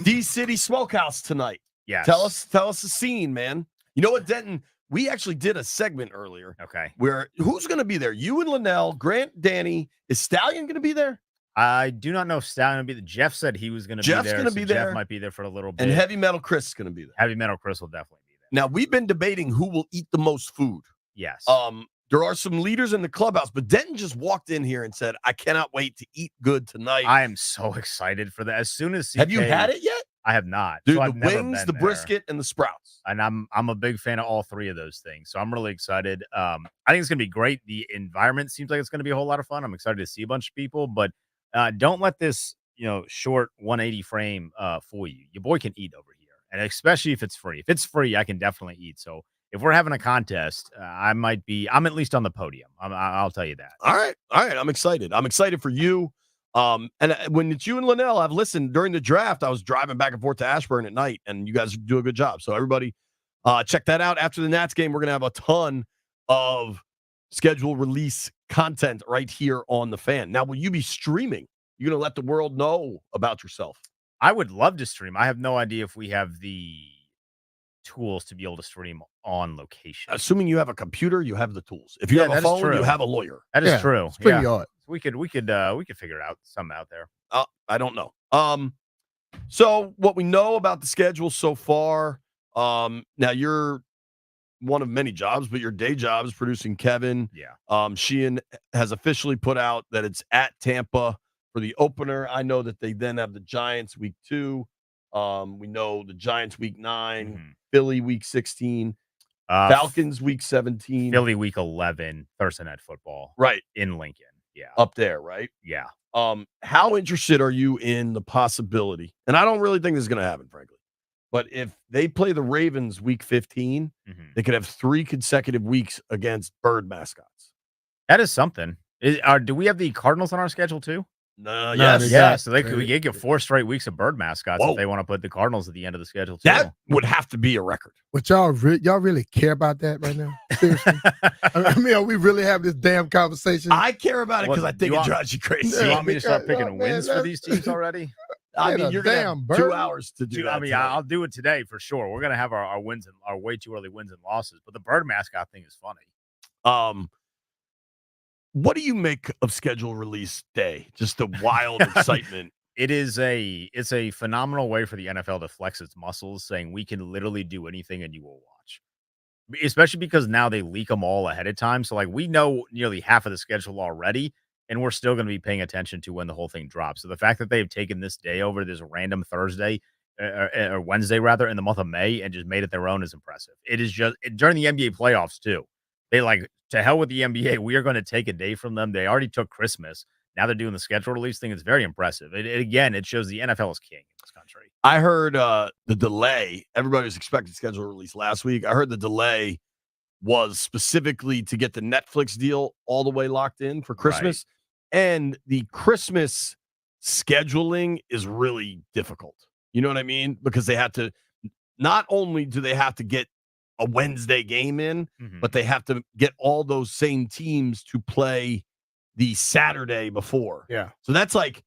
D-City Smokehouse tonight.
Yes.
Tell us the scene, man. You know what, Denton? We actually did a segment earlier.
Okay.
Where who's going to be there? You and Linnell, Grant, Danny. Is Stallion going to be there?
I do not know if Stallion will be there. Jeff said he was going to be there.
Jeff's going to be there.
Jeff might be there for a little bit.
And Heavy Metal Chris is going to be there.
Heavy Metal Chris will definitely be there.
Now, we've been debating who will eat the most food.
Yes.
There are some leaders in the clubhouse, but Denton just walked in here and said, I cannot wait to eat good tonight.
I am so excited for that. As soon as CK,
have you had it yet?
I have not.
Dude,
so
the
I've never
wings,
been
the
there.
brisket, and the sprouts.
And I'm a big fan of all three of those things. So I'm really excited. I think it's going to be great. The environment seems like it's going to be a whole lot of fun. I'm excited to see a bunch of people, but don't let this, short 180 frame fool you. Your boy can eat over here, and especially if it's free. If it's free, I can definitely eat. So if we're having a contest, I'm at least on the podium. I'll tell you that.
All right. I'm excited. I'm excited for you. And when it's you and Linnell, I've listened during the draft. I was driving back and forth to Ashburn at night, and you guys do a good job. So everybody, check that out. After the Nats game, we're gonna have a ton of schedule release content right here on the Fan. Now, will you be streaming? You're gonna let the world know about yourself?
I would love to stream. I have no idea if we have the tools to be able to stream on location.
Assuming you have a computer, you have the tools. If you have a phone, you have a lawyer.
That is true.
It's pretty odd.
We could figure it out. Some out there.
I don't know. So what we know about the schedule so far, now you're one of many jobs, but your day job is producing Kevin.
Yeah.
Sheehan has officially put out that it's at Tampa for the opener. I know that they then have the Giants week 2. We know the Giants week 9,
Mm-hmm.
Philly week 16, Falcons week 17,
Philly week 11, Thursday Night Football.
Right.
In Lincoln. Yeah.
Up there, right?
Yeah.
How interested are you in the possibility? And I don't really think this is going to happen, frankly. But if they play the Ravens week 15, they could have 3 consecutive weeks against bird mascots.
That is something. Do we have the Cardinals on our schedule too?
Yes.
Yeah. So they could get 4 straight weeks of bird mascots if they want to put the Cardinals at the end of the schedule too.
That would have to be a record.
But y'all really care about that right now? Seriously? I mean, are we really having this damn conversation?
I care about it because I think it drives you crazy.
You want me to start picking wins for these teams already?
I mean, you're going to have 2 hours to do that.
I mean, I'll do it today for sure. We're going to have our wins and our way too early wins and losses. But the bird mascot thing is funny.
What do you make of schedule release day? Just the wild excitement.
It's a phenomenal way for the NFL to flex its muscles, saying we can literally do anything and you will watch. Especially because now they leak them all ahead of time. So like we know nearly half of the schedule already, and we're still going to be paying attention to when the whole thing drops. So the fact that they've taken this day over this random Thursday or Wednesday rather in the month of May and just made it their own is impressive. It is just during the NBA playoffs too. They to hell with the NBA. We are going to take a day from them. They already took Christmas. Now they're doing the schedule release thing. It's very impressive. It shows the NFL is king in this country.
I heard the delay. Everybody was expecting schedule release last week. I heard the delay was specifically to get the Netflix deal all the way locked in for Christmas. Right. And the Christmas scheduling is really difficult. You know what I mean? Because they have to, not only do they have to get a Wednesday game in,
Mhm.
but they have to get all those same teams to play the Saturday before.
Yeah.
So that's like,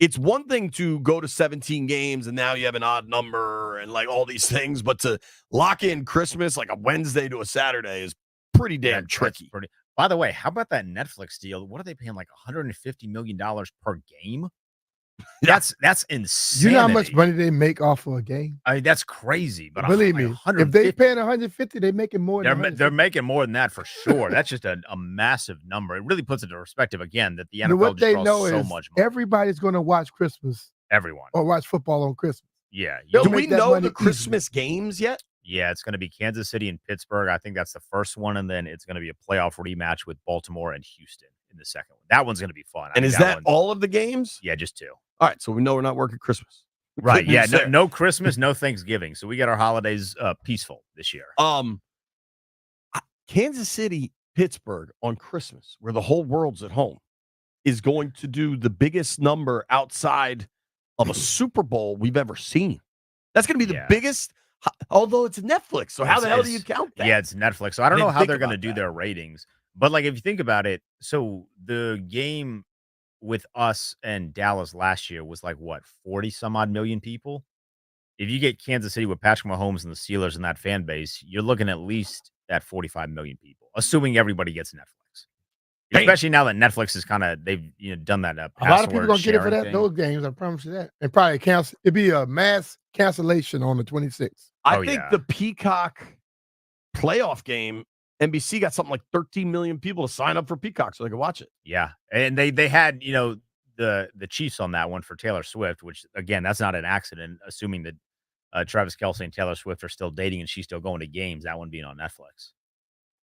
it's one thing to go to 17 games and now you have an odd number and like all these things, but to lock in Christmas like a Wednesday to a Saturday is pretty damn
That's
tricky.
pretty. By the way, how about that Netflix deal? What are they paying, like $150 million per game? That's insane.
You know how much money they make off of a game?
I mean, that's crazy. But
Believe me, if they paying 150, they making more.
they're making more than that for sure. That's just a massive number. It really puts it into perspective again that the NFL
what
just
they
draws
know
so
is
much money.
everybody's going to watch Christmas
Everyone.
or watch football on Christmas.
Yeah.
Do we know the Christmas games yet?
Yeah, it's going to be Kansas City and Pittsburgh. I think that's the first one, and then it's going to be a playoff rematch with Baltimore and Houston in the second one. That one's going to be fun.
And is that all of the games?
Yeah, just 2.
All right, so we know we're not working Christmas.
Right. Yeah. No Christmas, no Thanksgiving. So we got our holidays peaceful this year.
Kansas City, Pittsburgh on Christmas, where the whole world's at home, is going to do the biggest number outside of a Super Bowl we've ever seen. That's going to be the biggest, although it's Netflix. So how the hell do you count that?
Yeah, it's Netflix. So I don't know how
think
they're going to
about
do
that.
their ratings. But like, if you think about it, so the game with us and Dallas last year was like, what, 40 some odd million people? If you get Kansas City with Patrick Mahomes and the Steelers and that fan base, you're looking at least at 45 million people, assuming everybody gets Netflix. Especially now that Netflix is they've done that.
A lot of people gonna get it for that those games. I promise you that. And probably cancel. It'd be a mass cancellation on the 26th.
I think the Peacock playoff game, NBC got something like 13 million people to sign up for Peacock so they could watch it.
Yeah, and they had the Chiefs on that one for Taylor Swift, which again, that's not an accident. Assuming that Travis Kelce and Taylor Swift are still dating and she's still going to games, that one being on Netflix.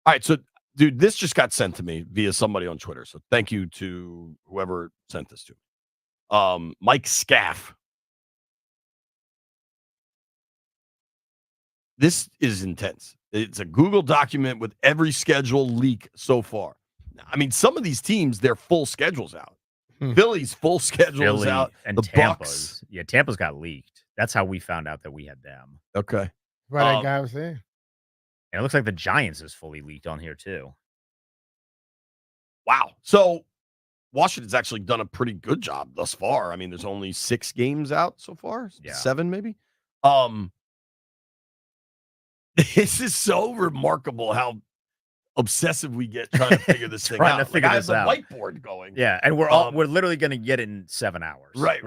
All right, so dude, this just got sent to me via somebody on Twitter. So thank you to whoever sent this to me. Mike Scaff. This is intense. It's a Google document with every schedule leak so far. I mean, some of these teams, their full schedule's out. Philly's full schedule is out.
And
the
Tampa's.
Bucks.
Yeah, Tampa's got leaked. That's how we found out that we had them.
Okay.
What that guy was saying.
And it looks like the Giants is fully leaked on here too.
Wow. So Washington's actually done a pretty good job thus far. I mean, there's only 6 games out so far.
Yeah.
7 maybe. This is so remarkable how obsessive we get trying to figure this thing
Trying
out.
to figure
I
this
have
out.
the whiteboard going.
Yeah, and we're literally going to get it in 7 hours.
Right.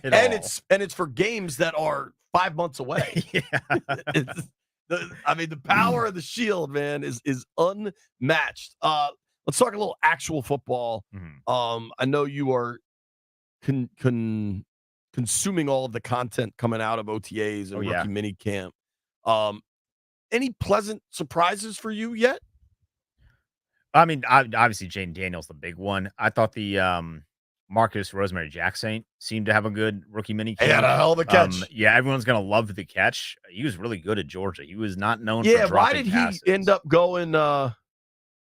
And it's for games that are 5 months away.
Yeah.
The power of the Shield, man, is unmatched. Let's talk a little actual football.
Mhm.
I know you are consuming all of the content coming out of OTAs and rookie mini camp. Any pleasant surprises for you yet?
I mean, obviously Jaden Daniels the big one. I thought the Marcus Rosemary Jackson seemed to have a good rookie mini camp.
He had a hell of a catch.
Yeah, everyone's gonna love the catch. He was really good at Georgia. He was not known for
Yeah,
dropping
why did
passes.
he end up going?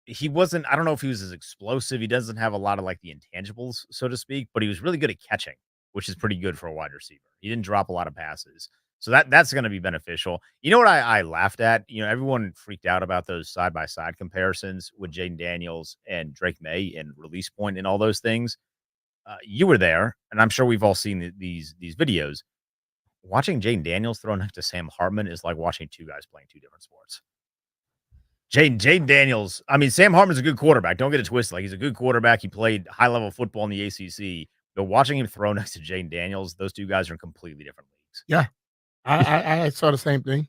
He wasn't. I don't know if he was as explosive. He doesn't have a lot of like the intangibles, so to speak. But he was really good at catching, which is pretty good for a wide receiver. He didn't drop a lot of passes. So that's going to be beneficial. You know what I laughed at? Everyone freaked out about those side-by-side comparisons with Jaden Daniels and Drake May and release point and all those things. You were there, and I'm sure we've all seen these videos. Watching Jaden Daniels throw next to Sam Hartman is like watching two guys playing two different sports. Jaden Daniels, I mean, Sam Hartman's a good quarterback. Don't get it twisted. Like, he's a good quarterback. He played high-level football in the ACC. But watching him throw next to Jaden Daniels, those two guys are in completely different leagues.
Yeah. I saw the same thing.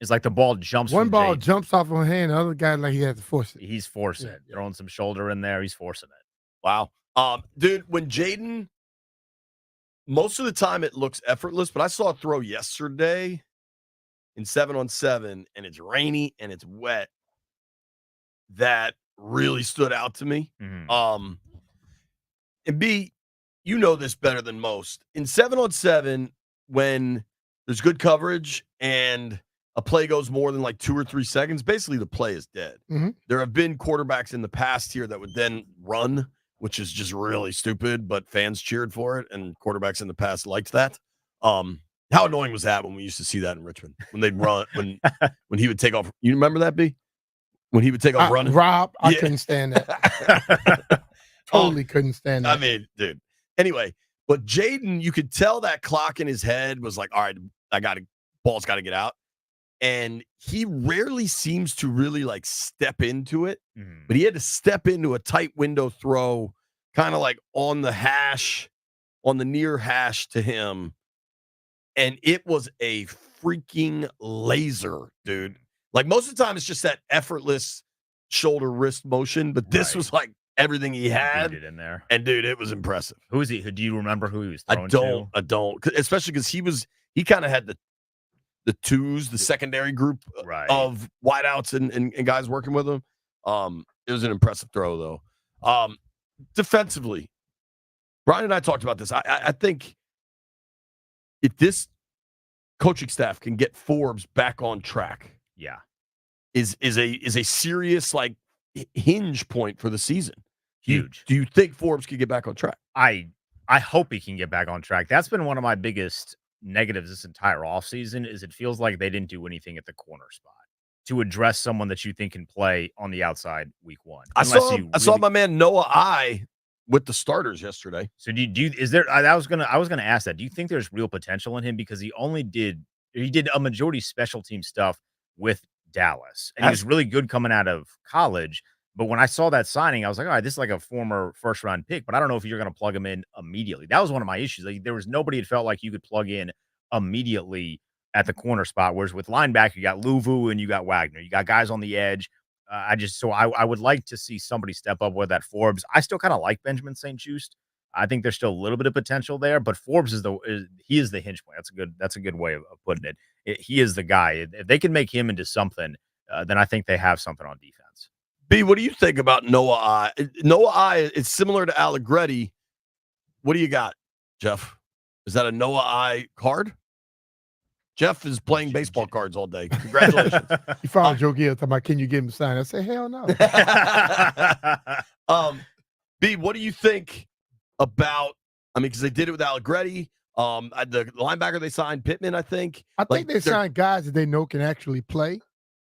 It's like the ball jumps.
One
from
ball
Jaden.
jumps off of hand, the other guy like he has to force it.
He's forcing it. Throwing some shoulder in there. He's forcing it.
Wow. Dude, when Jaden, most of the time it looks effortless, but I saw a throw yesterday in 7-on-7, and it's rainy and it's wet. That really stood out to me.
Mm-hmm.
And B, you know this better than most. In 7-on-7, when there's good coverage and a play goes more than like 2 or 3 seconds, basically the play is dead.
Mm-hmm.
There have been quarterbacks in the past here that would then run, which is just really stupid, but fans cheered for it, and quarterbacks in the past liked that. How annoying was that when we used to see that in Richmond when they'd run when he would take off? You remember that, B? When he would take off running?
Rob, I
Yeah.
couldn't stand that. Totally couldn't stand that.
I mean, dude. Anyway, but Jaden, you could tell that clock in his head was like, all right, ball's got to get out. And he rarely seems to really like step into it, but he had to step into a tight window throw, kind of like on the hash, on the near hash to him. And it was a freaking laser, dude. Like most of the time, it's just that effortless shoulder wrist motion, but this was like everything he had
it in there.
And dude, it was impressive.
Who is he? Do you remember who he was
I
throwing
don't, especially because he kind of had the twos, the secondary group of wideouts and guys working with him. It was an impressive throw though. Defensively, Brian and I talked about this. I think if this coaching staff can get Forbes back on track, is a serious like hinge point for the season.
Huge.
Do you think Forbes could get back on track?
I hope he can get back on track. That's been one of my biggest negatives this entire offseason is it feels like they didn't do anything at the corner spot to address someone that you think can play on the outside week one.
I saw my man Noah I with the starters yesterday.
So I was gonna ask that. Do you think there's real potential in him? Because he did a majority special team stuff with Dallas. And he was really good coming out of college. But when I saw that signing, I was like, all right, this is like a former first round pick, but I don't know if you're going to plug him in immediately. That was one of my issues. Like, there was nobody it felt like you could plug in immediately at the corner spot. Whereas with linebacker, you got Luvu and you got Wagner. You got guys on the edge. I would like to see somebody step up with that Forbes. I still kind of like Benjamin St-Juste. I think there's still a little bit of potential there, but Forbes is the hinge point. That's a good way of putting it. He is the guy. If they can make him into something, then I think they have something on defense.
B, what do you think about Noah I? Noah I is similar to Allegretti. What do you got, Jeff? Is that a Noah I card? Jeff is playing baseball cards all day. Congratulations.
You found Joe Gill talking about, can you give him a sign? I say, hell no.
B, what do you think about, because they did it with Allegretti. The linebacker they signed, Pittman, I think.
I think they signed guys that they know can actually play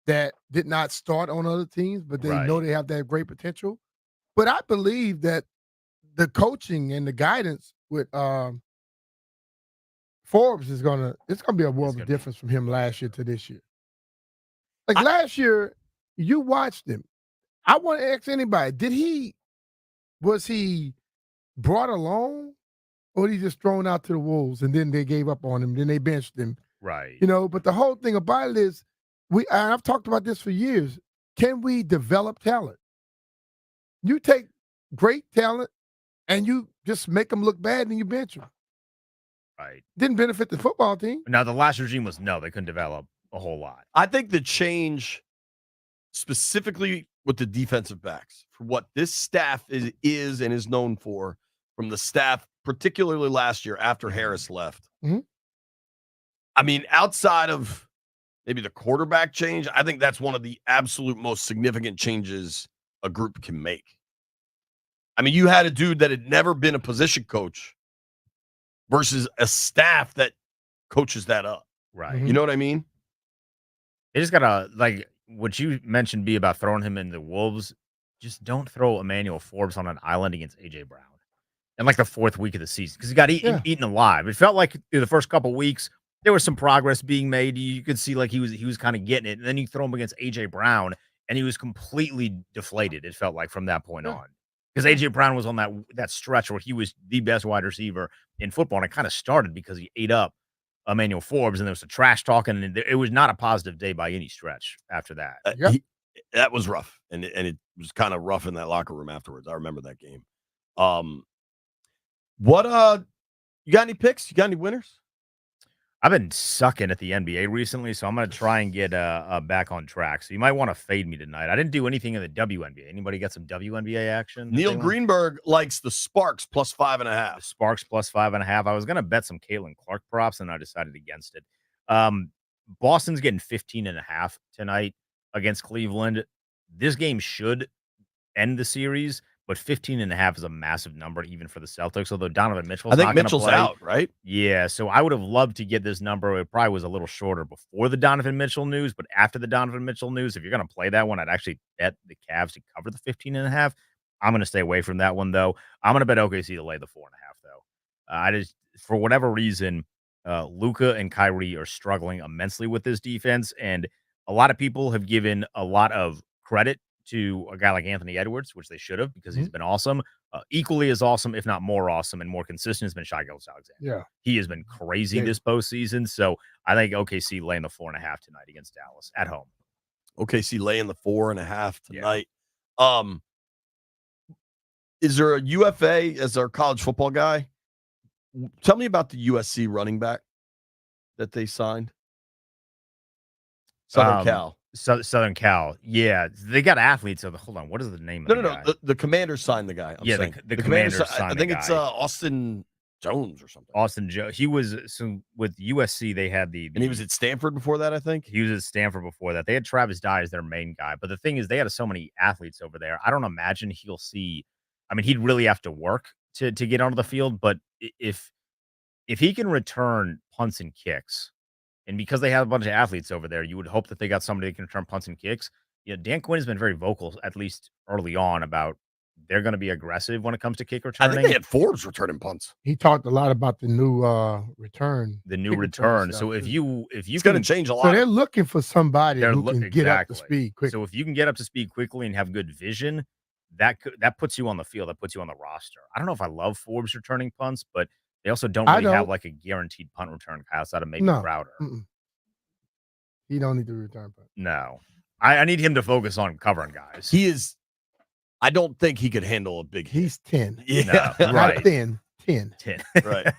that did not start on other teams, but they know they have that great potential. But I believe that the coaching and the guidance with Forbes it's gonna be a world of difference from him last year to this year. Like last year, you watched him. I want to ask anybody, was he brought along or was he just thrown out to the wolves and then they gave up on him, then they benched him?
Right.
But the whole thing about it is I've talked about this for years. Can we develop talent? You take great talent and you just make them look bad and you bench them.
Right.
Didn't benefit the football team.
Now, the last regime was they couldn't develop a whole lot.
I think the change specifically with the defensive backs for what this staff is and is known for from the staff, particularly last year after Harris left.
Mm-hmm.
Outside of maybe the quarterback change, I think that's one of the absolute most significant changes a group can make. You had a dude that had never been a position coach versus a staff that coaches that up.
Right.
You know what I mean?
They just got to, like, what you mentioned, B, about throwing him in the Wolves, just don't throw Emmanuel Forbes on an island against A.J. Brown in, like, the fourth week of the season because he got eaten alive. It felt like through the first couple weeks, there was some progress being made. You could see like he was kind of getting it. And then you throw him against A.J. Brown, and he was completely deflated, it felt like, from that point on. Because A.J. Brown was on that stretch where he was the best wide receiver in football. And it kind of started because he ate up Emmanuel Forbes, and there was some trash talking. And it was not a positive day by any stretch after that.
That was rough. And it was kind of rough in that locker room afterwards. I remember that game. You got any picks? You got any winners?
I've been sucking at the NBA recently, so I'm going to try and get back on track. So you might want to fade me tonight. I didn't do anything in the WNBA. Anybody got some WNBA action?
Neil Greenberg likes the Sparks plus 5.5.
Sparks plus 5.5. I was going to bet some Caitlin Clark props, and I decided against it. Boston's getting 15.5 tonight against Cleveland. This game should end the series, but 15.5 is a massive number even for the Celtics. Although Donovan Mitchell's
I think
not gonna
Mitchell's
play.
out, right?
Yeah, so I would have loved to get this number. It probably was a little shorter before the Donovan Mitchell news, but after the Donovan Mitchell news, if you're going to play that one, I'd actually bet the Cavs to cover the 15.5. I'm going to stay away from that one, though. I'm going to bet OKC to lay the 4.5, though. I just, for whatever reason, Luka and Kyrie are struggling immensely with this defense, and a lot of people have given a lot of credit to a guy like Anthony Edwards, which they should have because he's been awesome. Equally as awesome, if not more awesome and more consistent, has been Shai Gilgeous-Alexander.
Yeah.
He has been crazy this postseason. So I think OKC laying the 4.5 tonight against Dallas at home.
OKC laying the 4.5 tonight. Yeah. Is there a UFA as our college football guy? Tell me about the USC running back that they signed. Southern Cal.
Southern Cal. Yeah. They got athletes. So hold on. What is the name of the guy?
No. The Commanders signed the guy.
The Commanders signed
I think it's Austin Jones or something.
Austin Jones. He was with USC. They had and
he was at Stanford before that, I think.
He was at Stanford before that. They had Travis Dye as their main guy. But the thing is, they had so many athletes over there. I don't imagine he'll see. I mean, he'd really have to work to get onto the field. But if he can return punts and kicks, and because they have a bunch of athletes over there, you would hope that they got somebody that can return punts and kicks. You know, Dan Quinn has been very vocal, at least early on, about they're going to be aggressive when it comes to kick returning.
I think they had Forbes returning punts.
He talked a lot about the new return.
The new return. So if you
it's going to change a lot.
So they're looking for somebody who can get up to speed quickly.
So if you can get up to speed quickly and have good vision, that puts you on the field. That puts you on the roster. I don't know if I love Forbes returning punts, but they also don't really have like a guaranteed punt return guy outside of maybe Crowder.
He don't need to return punt.
No. I need him to focus on covering guys.
He is. I don't think he could handle a big hit.
He's 10.
Yeah,
no, right.
Not thin. 10.
Right.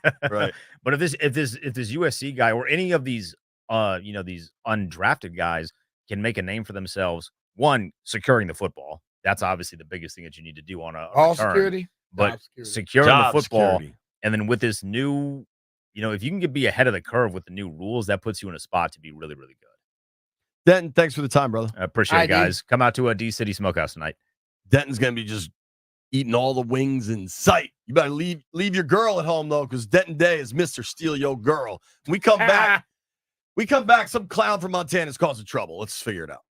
But if this USC guy or any of these these undrafted guys can make a name for themselves, one, securing the football. That's obviously the biggest thing that you need to do on a
all
return.
Security,
but securing the football, and then with this new, if you can be ahead of the curve with the new rules, that puts you in a spot to be really, really good.
Denton, thanks for the time, brother.
I appreciate it, guys. Come out to a D City Smokehouse tonight.
Denton's gonna be just eating all the wings in sight. You better leave your girl at home though, because Denton Day is Mr. Steal Your Girl. When we come back. Some clown from Montana is causing trouble. Let's figure it out.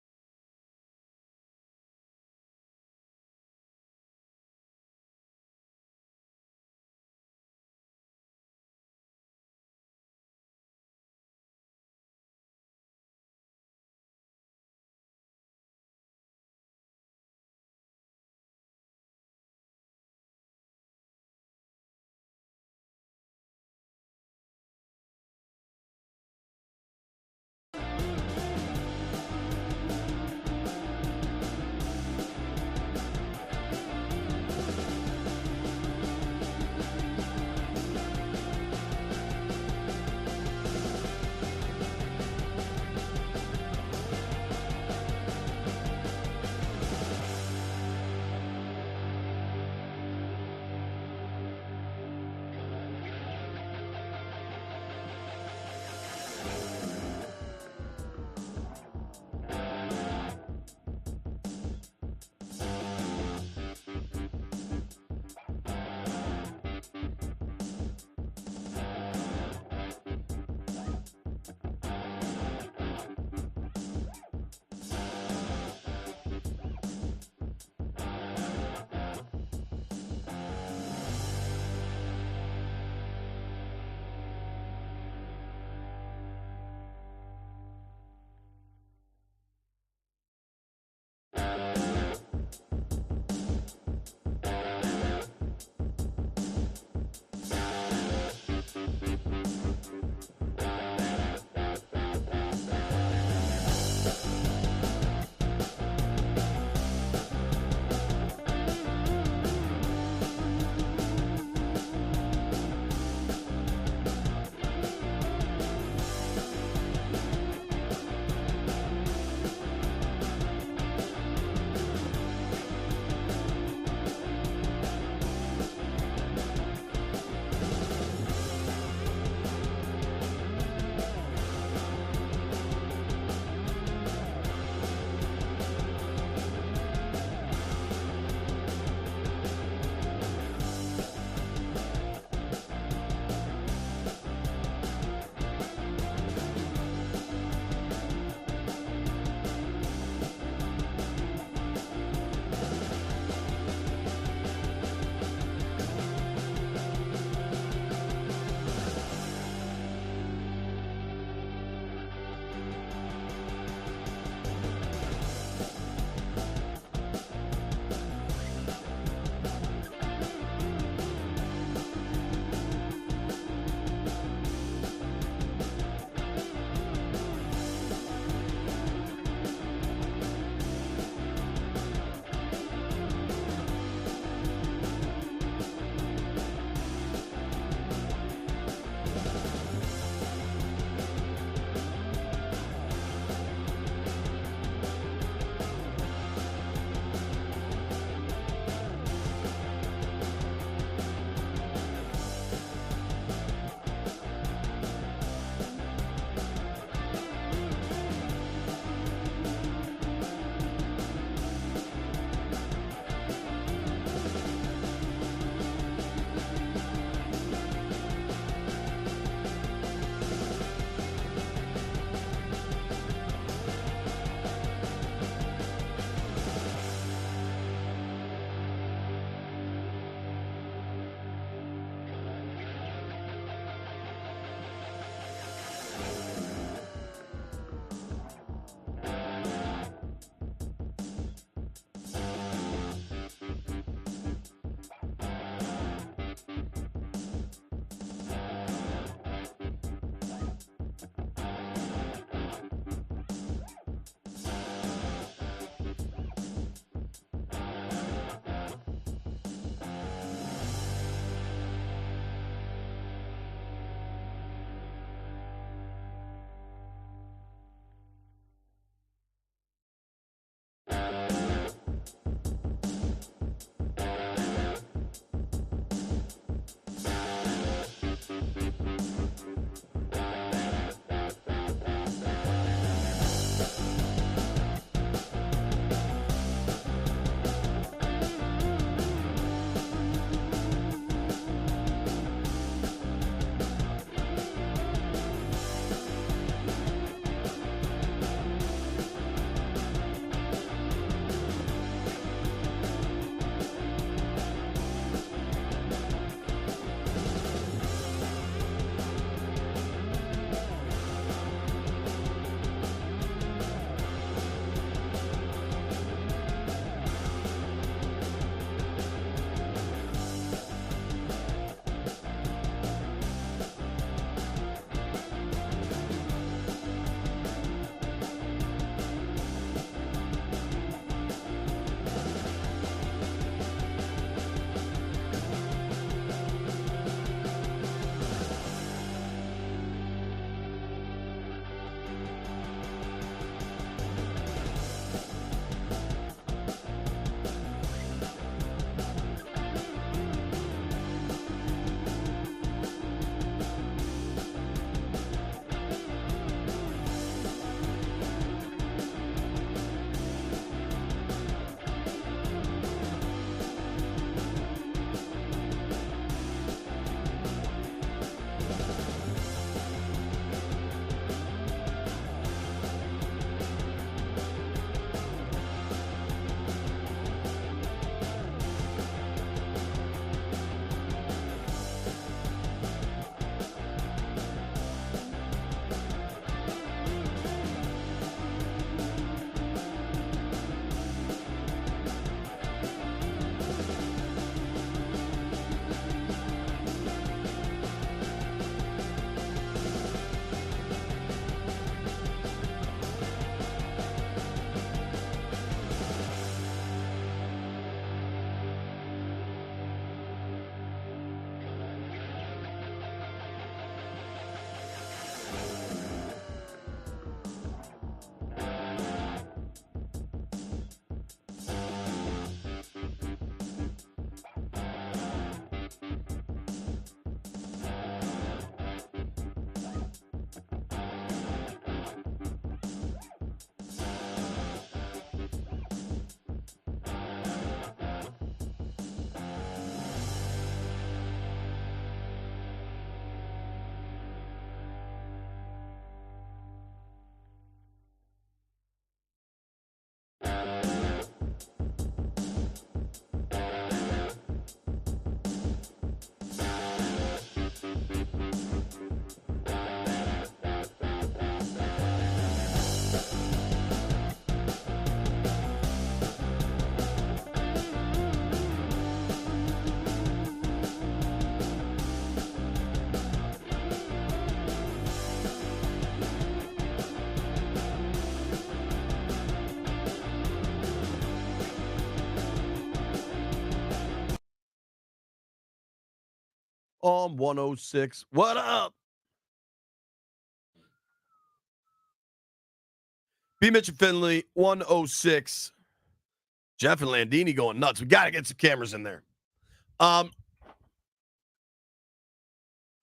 on 106. What up? BMitch and Finlay, 106. Jeff and Landini going nuts. We got to get some cameras in there. I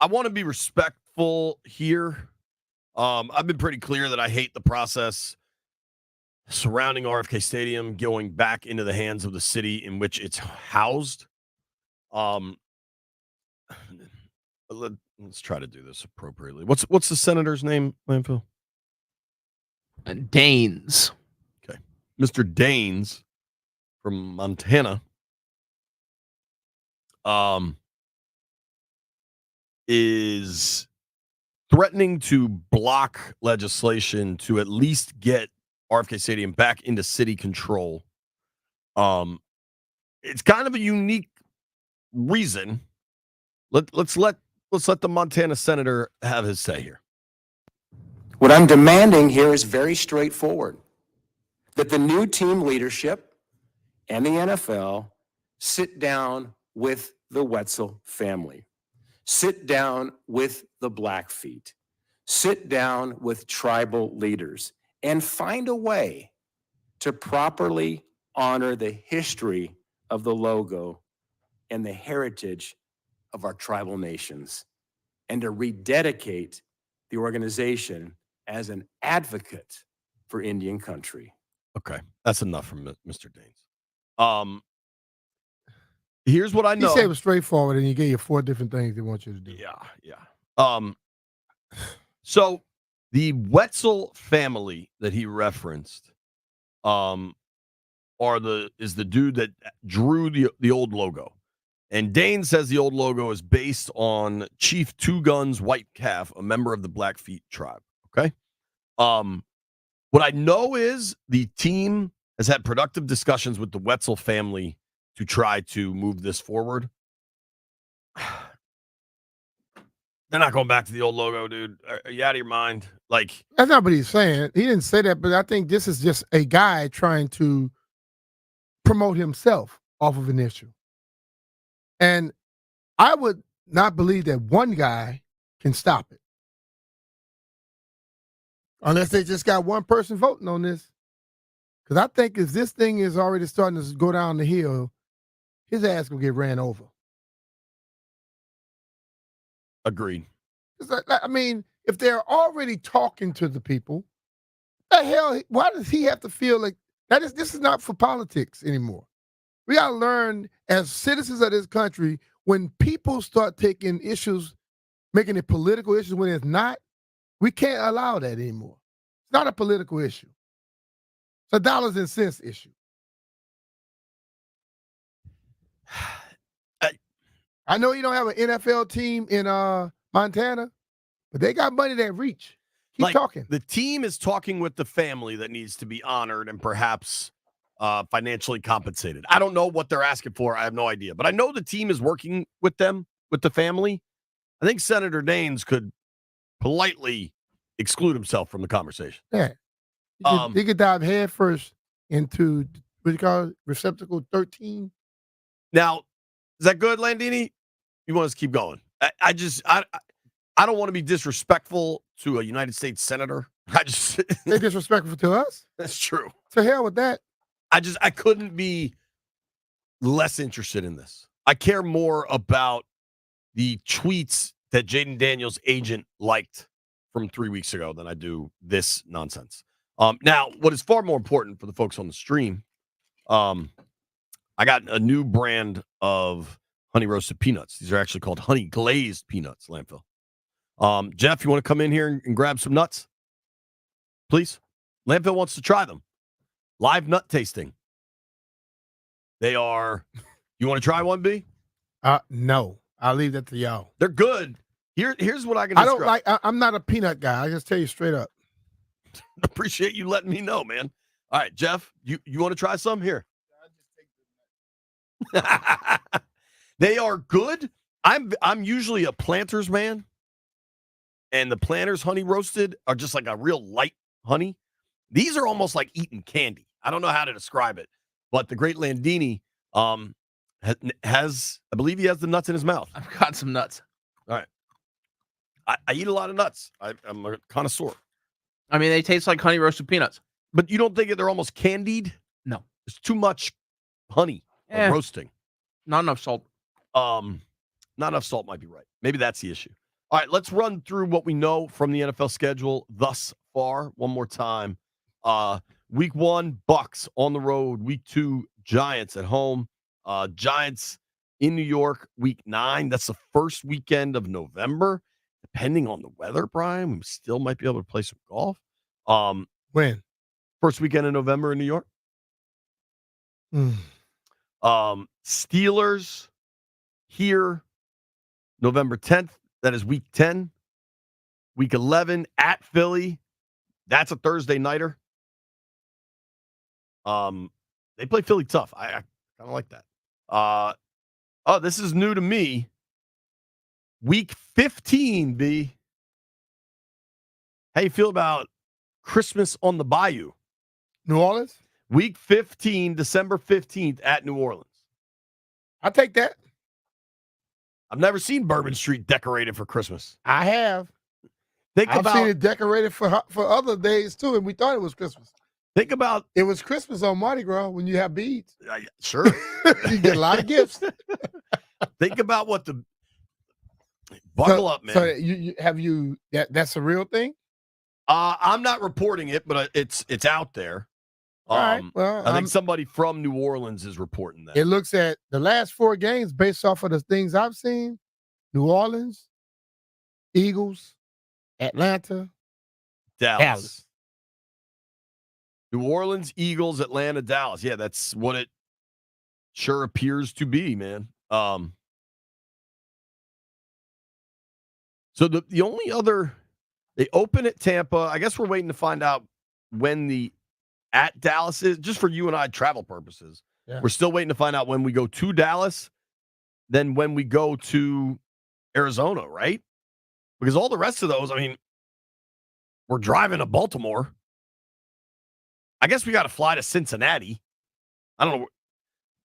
want to be respectful here. I've been pretty clear that I hate the process surrounding RFK Stadium going back into the hands of the city in which it's housed. Let's try to do this appropriately. What's the senator's name, Landfill?
Daines.
Okay. Mr. Daines from Montana is threatening to block legislation to at least get RFK Stadium back into city control. It's kind of a unique reason. Let's let the Montana senator have his say here.
What I'm demanding here is very straightforward, that the new team leadership and the NFL sit down with the Wetzel family, sit down with the Blackfeet, sit down with tribal leaders, and find a way to properly honor the history of the logo and the heritage of our tribal nations, and to rededicate the organization as an advocate for Indian country.
Okay, that's enough from Mr. Daines. Here's what I know.
He said it was straightforward, and he gave you 4 different things they want you to do.
Yeah. So the Wetzel family that he referenced, is the dude that drew the old logo, and Dane says the old logo is based on Chief Two Guns White Calf, a member of the Blackfeet tribe. Okay. What I know is the team has had productive discussions with the Wetzel family to try to move this forward. They're not going back to the old logo, dude. Are you out of your mind? Like,
that's not what he's saying. He didn't say that, but I think this is just a guy trying to promote himself off of an issue. And I would not believe that one guy can stop it. Unless they just got one person voting on this. Because I think if this thing is already starting to go down the hill, his ass going to get ran over.
agreed.
I mean, if they're already talking to the people, the hell, why does he have to feel like this is not for politics anymore? We got to learn as citizens of this country, when people start taking issues, making it political issues when it's not, we can't allow that anymore. It's not a political issue. It's a dollars and cents issue. I know you don't have an NFL team in Montana, but they got money that reach. Keep talking.
The team is talking with the family that needs to be honored and perhaps financially compensated. I don't know what they're asking for. I have no idea. But I know the team is working with them, with the family. I think Senator Daines could politely exclude himself from the conversation.
Yeah. He could dive head first into, what you call it, receptacle 13.
Now, is that good, Landini? You want us to keep going? I don't want to be disrespectful to a United States senator.
They're disrespectful to us?
That's true.
To hell with that.
I couldn't be less interested in this. I care more about the tweets that Jaden Daniels' agent liked from 3 weeks ago than I do this nonsense. Now, what is far more important for the folks on the stream, I got a new brand of honey roasted peanuts. These are actually called honey glazed peanuts, Landfill. Jeff, you want to come in here and grab some nuts? Please. Landfill wants to try them. Live nut tasting. They are, you want to try one, B?
No. I'll leave that to y'all.
They're good. Here's what I can describe.
I'm not a peanut guy. I just tell you straight up.
Appreciate you letting me know, man. All right, Jeff, you want to try some? Here. They are good. I'm usually a Planters man, and the Planters honey roasted are just like a real light honey. These are almost like eating candy. I don't know how to describe it, but the great Landini has, I believe he has the nuts in his mouth.
I've got some nuts.
All right. I eat a lot of nuts. I'm a connoisseur.
I mean, they taste like honey roasted peanuts.
But you don't think they're almost candied?
No.
There's too much honey roasting.
Not enough salt.
Not enough salt might be right. Maybe that's the issue. All right, let's run through what we know from the NFL schedule thus far one more time. Week 1, Bucks on the road. Week 2, Giants at home. Giants in New York, week 9. That's the first weekend of November. Depending on the weather, Brian, we still might be able to play some golf.
When?
First weekend in November in New York. Steelers here, November 10th. That is week 10. Week 11 at Philly. That's a Thursday nighter. They play Philly tough. I kind of like that. This is new to me. Week 15, B. How you feel about Christmas on the Bayou?
New Orleans?
Week 15, December 15th at New Orleans.
I'll take that.
I've never seen Bourbon Street decorated for Christmas.
I have. I've seen it decorated for other days, too, and we thought it was Christmas.
Think about...
It was Christmas on Mardi Gras when you have beads.
Sure.
You get a lot of gifts.
Think about what the... Buckle up, man.
So that's a real thing?
I'm not reporting it, but it's out there.
All right. Well,
I think somebody from New Orleans is reporting that.
It looks at the last 4 games based off of the things I've seen. New Orleans, Eagles, Atlanta,
Dallas. New Orleans, Eagles, Atlanta, Dallas. Yeah, that's what it sure appears to be, man. So the only other, they open at Tampa. I guess we're waiting to find out when the at Dallas is, just for you and I travel purposes.
Yeah.
We're still waiting to find out when we go to Dallas, then when we go to Arizona, right? Because all the rest of those, I mean, we're driving to Baltimore. I guess we got to fly to Cincinnati. I don't know.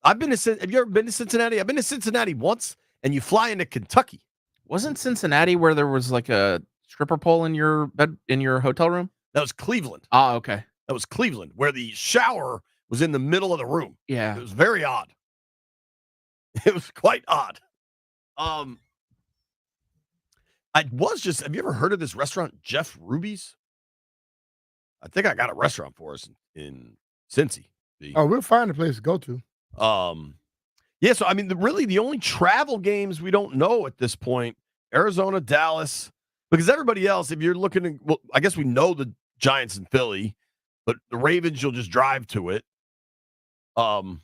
Have you ever been to Cincinnati? I've been to Cincinnati once, and you fly into Kentucky.
Wasn't Cincinnati where there was like a stripper pole in your bed in your hotel room?
That was Cleveland.
Ah, okay.
That was Cleveland, where the shower was in the middle of the room.
Yeah.
It was very odd. It was quite odd. Have you ever heard of this restaurant, Jeff Ruby's? I think I got a restaurant for us in Cincy.
Oh, we'll find a place to go to.
Yeah, so I mean, the only travel games we don't know at this point, Arizona, Dallas, because everybody else, if you're looking at, well, I guess we know the Giants in Philly, but the Ravens, you'll just drive to it. Puzzle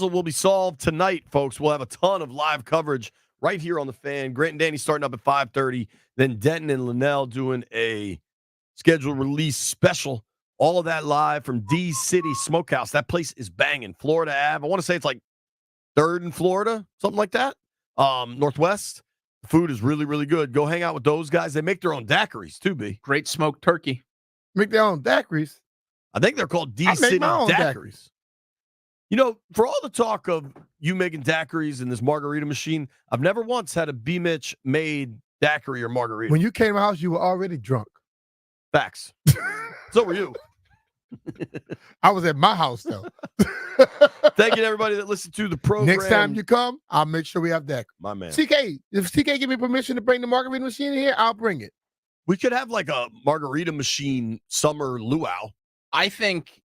will be solved tonight, folks. We'll have a ton of live coverage right here on the Fan. Grant and Danny starting up at 5:30. Then Denton and Linnell doing a scheduled release special. All of that live from D City Smokehouse. That place is banging. Florida Ave. I want to say it's like 3rd in Florida, something like that. Northwest. The food is really, really good. Go hang out with those guys. They make their own daiquiris too, B.
Great smoked turkey.
Make their own daiquiris.
I think they're called D City daiquiris.
Daiquiris.
You know, for all the talk of you making daiquiris and this margarita machine, I've never once had a BMitch made daiquiri or margarita.
When you came to my house, you were already drunk.
Facts. So were you.
I was at my house, though.
Thank you to everybody that listened to the program.
Next time you come, I'll make sure we have that.
My man.
CK, if CK give me permission to bring the margarita machine in here, I'll bring it.
We could have like a margarita machine summer luau.
I think,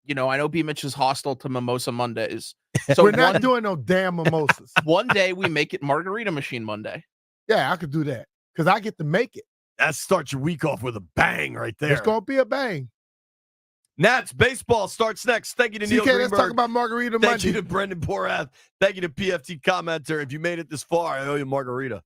I know BMitch is hostile to Mimosa Mondays. So
we're not doing no damn mimosas.
One day we make it Margarita Machine Monday.
Yeah, I could do that because I get to make it.
That starts your week off with a bang right there.
It's going to be a bang.
Nats baseball starts next. Thank you to Neil Greenberg.
Let's talk about Margarita Monday.
Thank you to Brendan Porath. Thank you to PFT Commenter. If you made it this far, I owe you a margarita.